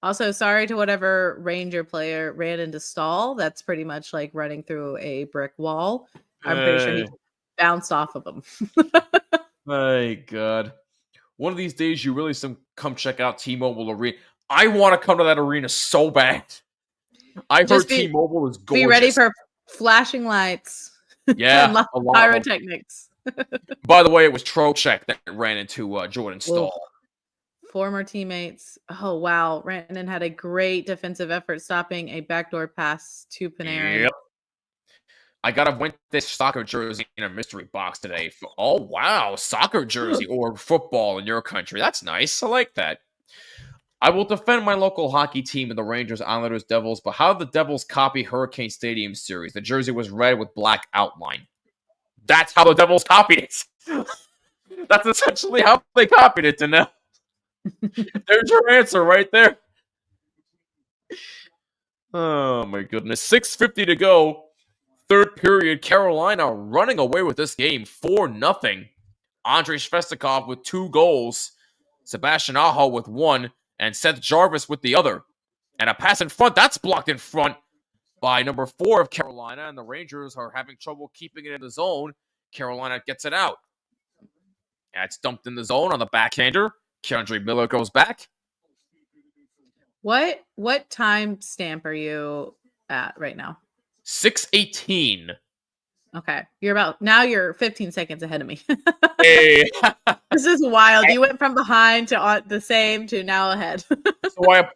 Also, sorry to whatever Ranger player ran into Stahl. That's pretty much like running through a brick wall. I'm pretty sure he bounced off of him.
My God. One of these days, you really come check out T-Mobile Arena. I want to come to that arena so bad. I heard T-Mobile is gorgeous.
Be ready for flashing lights.
Yeah,
pyrotechnics.
By the way, it was Trocheck that ran into Jordan Stahl.
Former teammates. Oh, wow. Rantanen had a great defensive effort stopping a backdoor pass to Panarin.
Yep. I got to win this soccer jersey in a mystery box today. Oh, wow. Soccer jersey or football in your country. That's nice. I like that. I will defend my local hockey team in the Rangers, Islanders, Devils, but how did the Devils copy Hurricane Stadium series? The jersey was red with black outline. That's how the Devils copied it. That's essentially how they copied it, Danelle. There's your answer right there. Oh, my goodness. 6:50 to go. Third period. Carolina running away with this game 4-0. Andrei Svestikov with 2 goals. Sebastian Aho with 1. And Seth Jarvis with the other. And a pass in front. That's blocked in front by number 4 of Carolina. And the Rangers are having trouble keeping it in the zone. Carolina gets it out. And it's dumped in the zone on the backhander. Keandre Miller goes back.
What time stamp are you at right now?
6:18.
Okay. You're 15 seconds ahead of me.
Hey.
This is wild. You went from behind to the same to now ahead.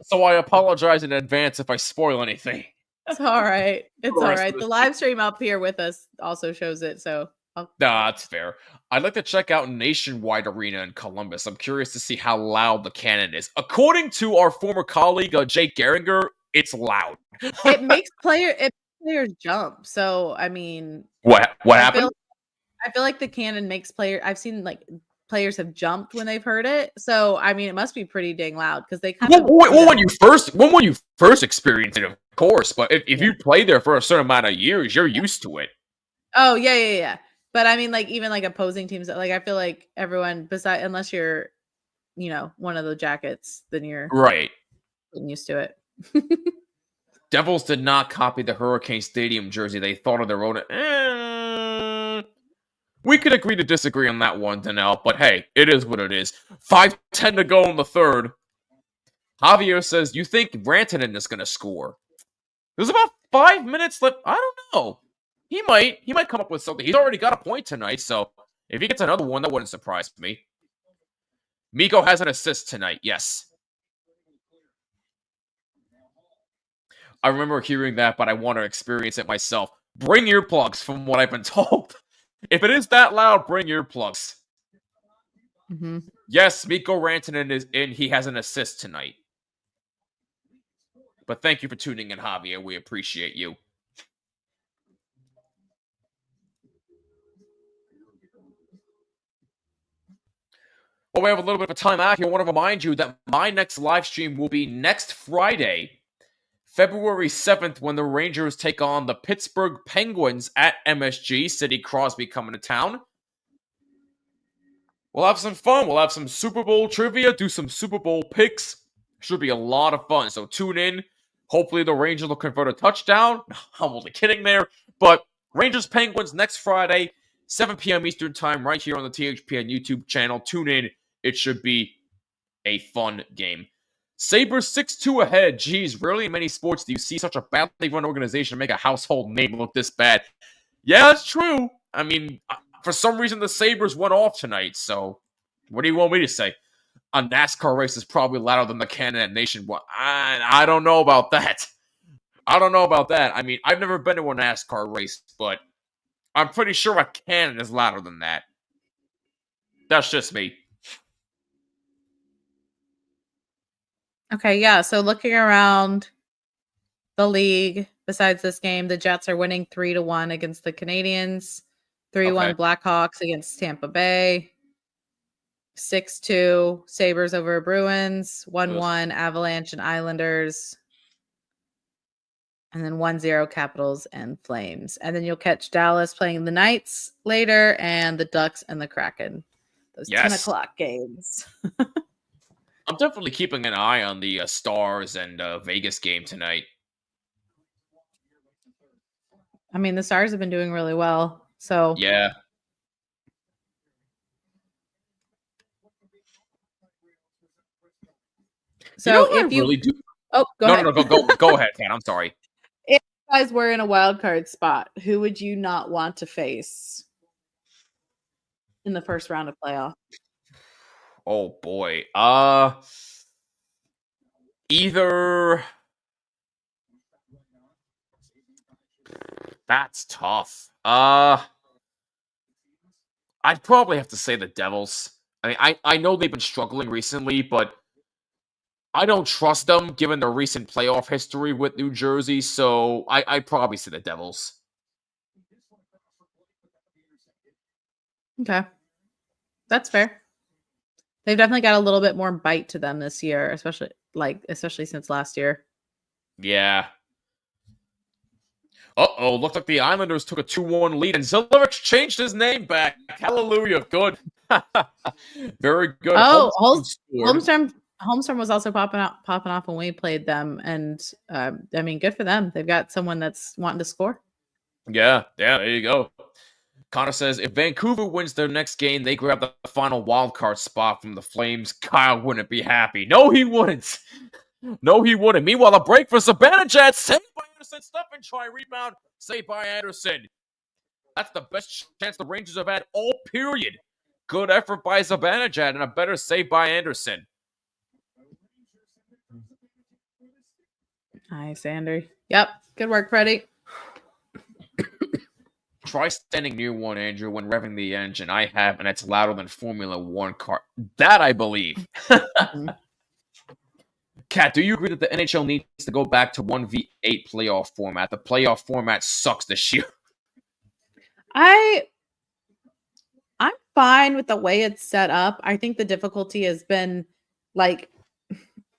So I apologize in advance if I spoil anything.
It's all right. It's all right. The live stream up here with us also shows it, so
that's fair. I'd like to check out Nationwide Arena in Columbus. I'm curious to see how loud the cannon is. According to our former colleague, Jake Geringer, it's loud.
It makes players jump. So, I mean...
What happened?
I feel like the cannon makes players... I've seen, players have jumped when they've heard it. So, I mean, it must be pretty dang loud because they kind of...
Well, when you first experience it, of course. But if you play there for a certain amount of years, you're used to it.
Oh, yeah. But I mean, even opposing teams, I feel like everyone unless you're, one of the Jackets, then you're
right
used to it.
Devils did not copy the Hurricane Stadium jersey. They thought of their own. We could agree to disagree on that one, Danelle, but hey, it is what it is. 5:10 to go in the third. Javier says, you think Rantanen is going to score? There's about 5 minutes left. I don't know. He might come up with something. He's already got a point tonight, so if he gets another one, that wouldn't surprise me. Mikko has an assist tonight, yes. I remember hearing that, but I want to experience it myself. bring earplugs from what I've been told. If it is that loud, bring earplugs.
Mm-hmm.
Yes, Mikko Rantanen is in. He has an assist tonight. But thank you for tuning in, Javier. We appreciate you. Well, we have a little bit of a time out here. I want to remind you that my next live stream will be next Friday, February 7th, when the Rangers take on the Pittsburgh Penguins at MSG. Sidney Crosby coming to town. We'll have some fun. We'll have some Super Bowl trivia, do some Super Bowl picks. Should be a lot of fun. So tune in. Hopefully the Rangers will convert a touchdown. I'm only kidding there. But Rangers Penguins next Friday, 7 p.m. Eastern Time, right here on the THPN YouTube channel. Tune in. It should be a fun game. Sabres 6-2 ahead. Geez, rarely in many sports do you see such a badly run organization make a household name look this bad. Yeah, it's true. I mean, for some reason, the Sabres went off tonight, so what do you want me to say? A NASCAR race is probably louder than the Canada Nation. Well, I don't know about that. I don't know about that. I mean, I've never been to a NASCAR race, but I'm pretty sure a cannon is louder than that. That's just me.
Okay, yeah. So looking around the league, besides this game, the Jets are winning 3-1 against the Canadians, 3-1 Blackhawks against Tampa Bay, 6-2 Sabres over Bruins, 1-1 Avalanche and Islanders, and then 1-0 Capitals and Flames. And then you'll catch Dallas playing the Knights later and the Ducks and the Kraken. Those 10 o'clock games.
I'm definitely keeping an eye on the Stars and Vegas game tonight.
I mean, the Stars have been doing really well. So
yeah.
So if you
really do,
go ahead.
Go ahead, Kat. I'm sorry.
If you guys were in a wild card spot, who would you not want to face in the first round of playoff?
Oh boy. Either. That's tough. I'd probably have to say the Devils. I mean, I know they've been struggling recently, but I don't trust them given their recent playoff history with New Jersey, so I'd probably say the Devils.
Okay. That's fair. They've definitely got a little bit more bite to them this year, especially since last year.
Yeah. Uh-oh, looked like the Islanders took a 2-1 lead, and Zillerich changed his name back. Hallelujah, good. Very good.
Oh, Holmstrom was also popping off when we played them, and I mean, good for them. They've got someone that's wanting to score.
Yeah, there you go. Connor says, if Vancouver wins their next game, they grab the final wildcard spot from the Flames. Kyle wouldn't be happy. No, he wouldn't. No, he wouldn't. Meanwhile, a break for Zibanejad. Saved by Anderson. Stop and try rebound. Saved by Anderson. That's the best chance the Rangers have had all period. Good effort by Zibanejad and a better save by Anderson.
Nice, Andrew. Yep. Good work, Freddie.
Try standing near one, Andrew, when revving the engine. I have, and it's louder than Formula One car. That I believe. Kat, do you agree that the NHL needs to go back to 1v8 playoff format? The playoff format sucks this year. I'm
fine with the way it's set up. I think the difficulty has been like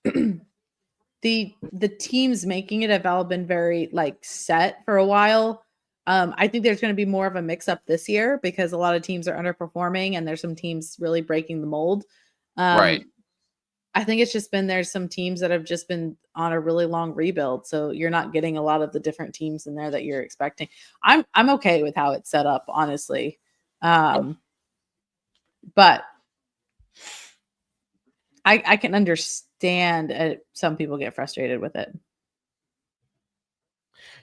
the teams making it have all been very set for a while. I think there's going to be more of a mix up this year because a lot of teams are underperforming and there's some teams really breaking the mold.
Right.
I think it's just been there's some teams that have just been on a really long rebuild. So you're not getting a lot of the different teams in there that you're expecting. I'm okay with how it's set up, honestly. But I can understand some people get frustrated with it.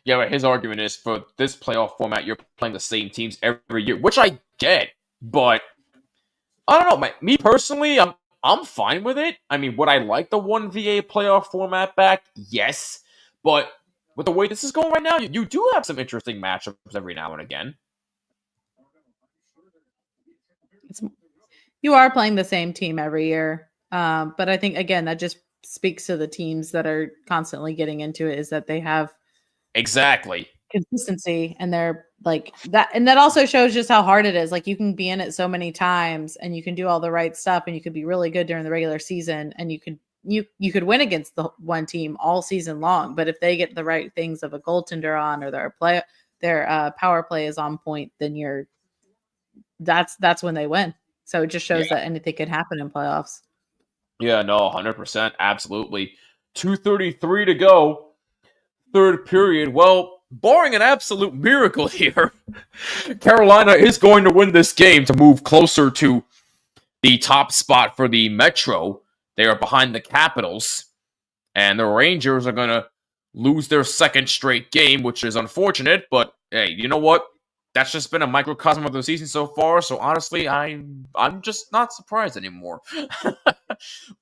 Yeah, but his argument is for this playoff format, you're playing the same teams every year, which I get, but I don't know. Me personally, I'm fine with it. I mean, would I like the 1v8 playoff format back? Yes, but with the way this is going right now, you do have some interesting matchups every now and again.
You are playing the same team every year. But I think, again, that just speaks to the teams that are constantly getting into it, is that they have
exactly
consistency, and they're like that. And that also shows just how hard it is. Like, you can be in it so many times and you can do all the right stuff and you could be really good during the regular season, and you could win against the one team all season long. But if they get the right things of a goaltender on, or their power play is on point, then that's when they win. So it just shows that anything could happen in playoffs.
Yeah, no, 100%. Absolutely. 2:33 to go. Third period. Well, barring an absolute miracle here, Carolina is going to win this game to move closer to the top spot for the Metro. They are behind the Capitals, and the Rangers are going to lose their second straight game, which is unfortunate, but hey, you know what? That's just been a microcosm of the season so far, so honestly, I'm just not surprised anymore.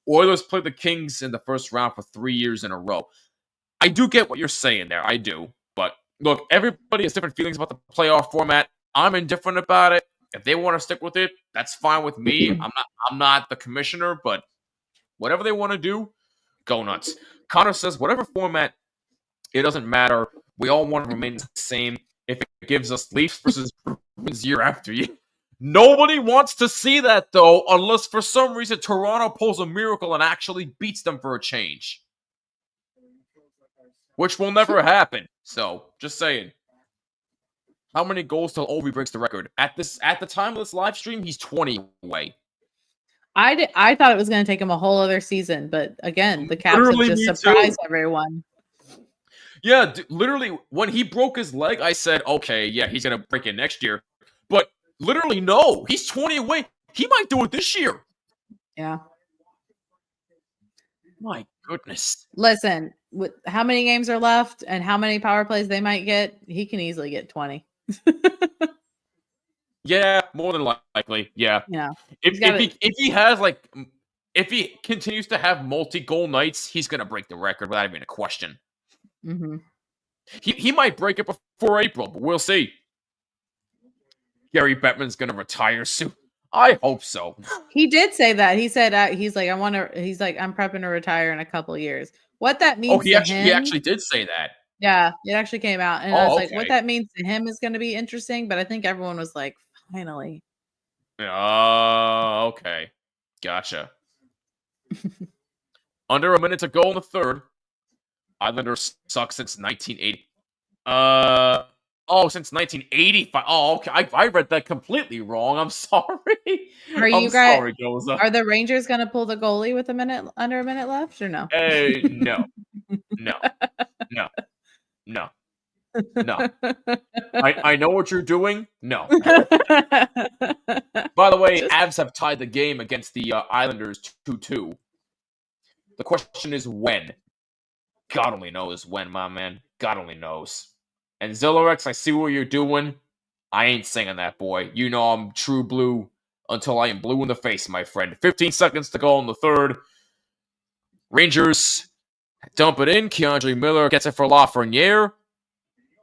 Oilers played the Kings in the first round for 3 years in a row. I do get what you're saying there, I do. But look, everybody has different feelings about the playoff format. I'm indifferent about it. If they want to stick with it, that's fine with me. I'm not the commissioner, but whatever they want to do, go nuts. Connor says, whatever format, it doesn't matter. We all want to remain the same. If it gives us Leafs versus Bruins year after year. Nobody wants to see that, though, unless for some reason Toronto pulls a miracle and actually beats them for a change. Which will never happen. So, just saying. How many goals till Ovi breaks the record? At the time of this live stream, he's 20 away.
I thought it was going to take him a whole other season, but again, the Caps have just surprised everyone.
Yeah, literally, when he broke his leg, I said, okay, yeah, he's going to break it next year. But literally, no. He's 20 away. He might do it this year.
Yeah.
My goodness.
Listen, with how many games are left and how many power plays they might get, he can easily get 20.
Yeah, more than likely. Yeah.
Yeah.
If he continues to have multi-goal nights, he's going to break the record without even a question.
Mm-hmm.
He might break it before April, but we'll see. Gary Bettman's going to retire soon. I hope so.
He did say that. He said I'm prepping to retire in a couple of years. What that means
he actually did say that.
Yeah, it actually came out. And I was like, what that means to him is going to be interesting. But I think everyone was like, finally.
Okay. Gotcha. Under a minute to go in the third. Islanders suck since 1980. Since 1985. Oh, okay. I read that completely wrong. I'm sorry.
Are the Rangers going to pull the goalie with under a minute left or no?
No. I know what you're doing. No. By the way, Avs have tied the game against the Islanders 2-2. The question is when. God only knows when, my man. God only knows. And Zillarex, I see what you're doing. I ain't singing that, boy. You know I'm true blue until I am blue in the face, my friend. 15 seconds to go in the third. Rangers dump it in. Keandre Miller gets it for Lafreniere.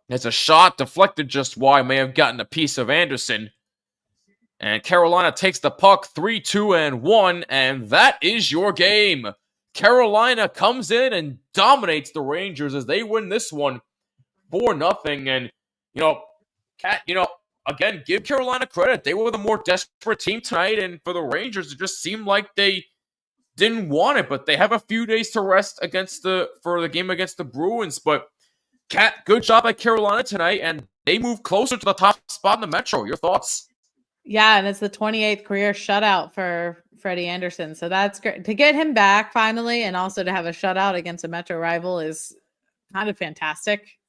It's a shot deflected just wide. May have gotten a piece of Anderson. And Carolina takes the puck 3-2-1. And that is your game. Carolina comes in and dominates the Rangers as they win this one 4-0. And, Kat, again, give Carolina credit. They were the more desperate team tonight. And for the Rangers, it just seemed like they didn't want it. But they have a few days to rest for the game against the Bruins. But, Kat, good job at Carolina tonight. And they move closer to the top spot in the Metro. Your thoughts?
Yeah, and it's the 28th career shutout for Freddie Anderson. So that's great. To get him back finally, and also to have a shutout against a Metro rival is kind of fantastic.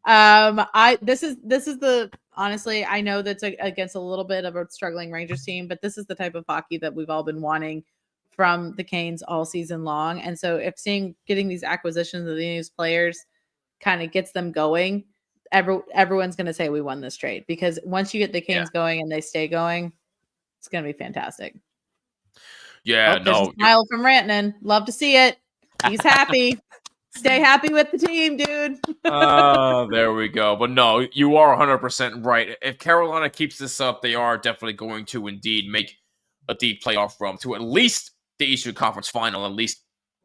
This is the, honestly, I know that's against a little bit of a struggling Rangers team, but this is the type of hockey that we've all been wanting from the Canes all season long. And so if getting these acquisitions of these players kind of gets them going, everyone's going to say we won this trade, because once you get the Canes going and they stay going, it's going to be fantastic.
Yeah,
There's a smile from Rantanen. Love to see it. He's happy. Stay happy with the team, dude.
There we go. But no, you are 100% right. If Carolina keeps this up, they are definitely going to indeed make a deep playoff run to at least the Eastern Conference Final, at least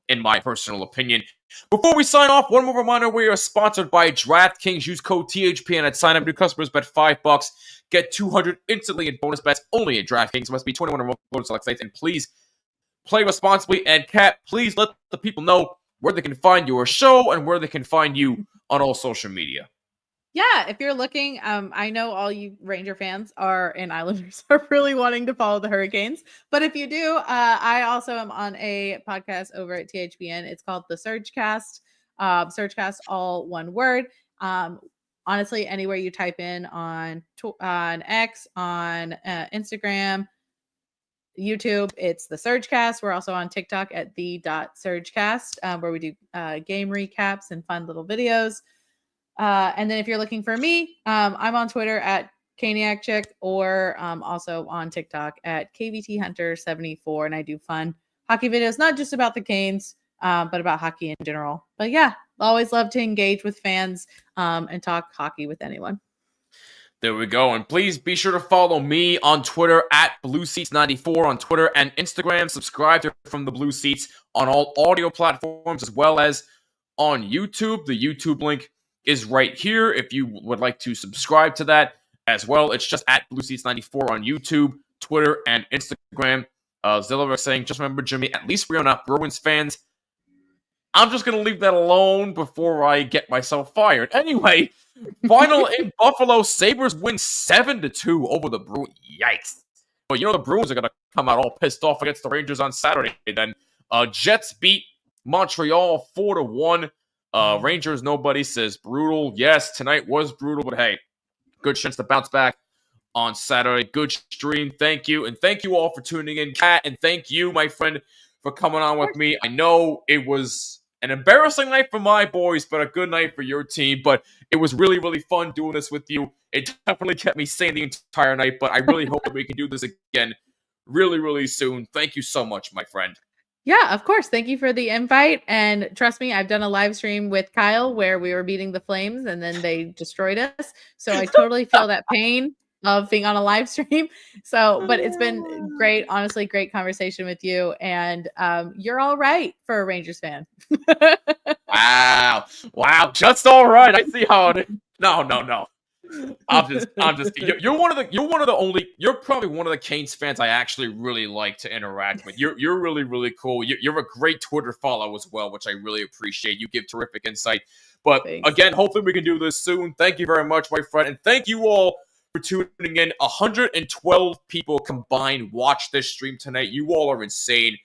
in my personal opinion. Before we sign off, one more reminder, we are sponsored by DraftKings. Use code THPN at sign up. New customers bet $5. Get 200 instantly in bonus bets only at DraftKings. Must be 21 or more on select sites. And please play responsibly. And Kat, please let the people know where they can find your show and where they can find you on all social media.
Yeah, if you're looking, I know all you Ranger fans and Islanders are really wanting to follow the Hurricanes. But if you do, I also am on a podcast over at THPN. It's called The Surgecast. Surgecast, all one word. Honestly, anywhere you type in on X, on Instagram, YouTube, it's The Surgecast. We're also on TikTok at the.surgecast, where we do game recaps and fun little videos. And then if you're looking for me, I'm on Twitter at CaniacChick, or also on TikTok at KVTHunter74. And I do fun hockey videos, not just about the Canes, but about hockey in general. But yeah, always love to engage with fans and talk hockey with anyone.
There we go. And please be sure to follow me on Twitter at BlueSeats94 on Twitter and Instagram. Subscribe to From the Blue Seats on all audio platforms as well as on YouTube. The YouTube link is right here if you would like to subscribe to that as well. It's just at BlueSeats94 on YouTube, Twitter, and Instagram. Zilla saying, just remember, Jimmy, at least we are not Bruins fans. I'm just going to leave that alone before I get myself fired. Anyway, final in Buffalo, Sabres win 7-2 over the Bruins. Yikes. But you know the Bruins are going to come out all pissed off against the Rangers on Saturday. Then Jets beat Montreal 4-1. Rangers, nobody says brutal. Yes, tonight was brutal, but hey, good chance to bounce back on Saturday. Good stream. Thank you. And thank you all for tuning in, Kat. And thank you, my friend, for coming on with me. I know it was an embarrassing night for my boys, but a good night for your team. But it was really, really fun doing this with you. It definitely kept me sane the entire night, but I really hope that we can do this again really, really soon. Thank you so much, my friend.
Yeah, of course. Thank you for the invite. And trust me, I've done a live stream with Kyle where we were beating the Flames and then they destroyed us. So I totally feel that pain of being on a live stream. So, but it's been great, honestly, great conversation with you. And you're all right for a Rangers fan.
Wow. Just all right. I see how it is. No. I'm just you're probably one of the Canes fans I actually really like to interact with. You're really, really cool. You're a great Twitter follow as well, which I really appreciate. You give terrific insight. But
Thanks.
Again, hopefully we can do this soon. Thank you very much, my friend. And thank you all for tuning in. 112 people combined watch this stream tonight. You all are insane.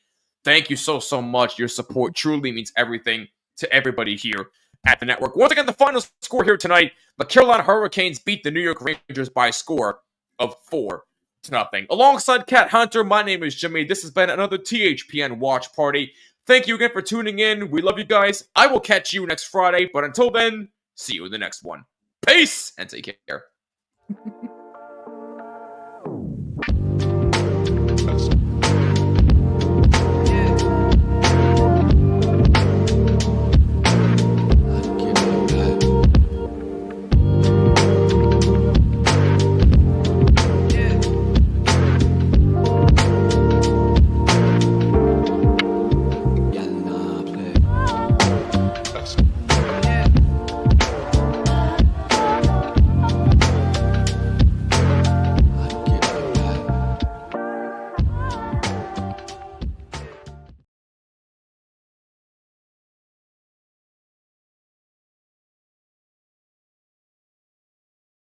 Thank you so much. Your support truly means everything to everybody here at the network. Once again, the final score here tonight, the Carolina Hurricanes beat the New York Rangers by a score of 4-0. Alongside Kat Hunter, my name is Jimmy. This has been another THPN Watch Party. Thank you again for tuning in. We love you guys. I will catch you next Friday, but until then, see you in the next one. Peace, and take care.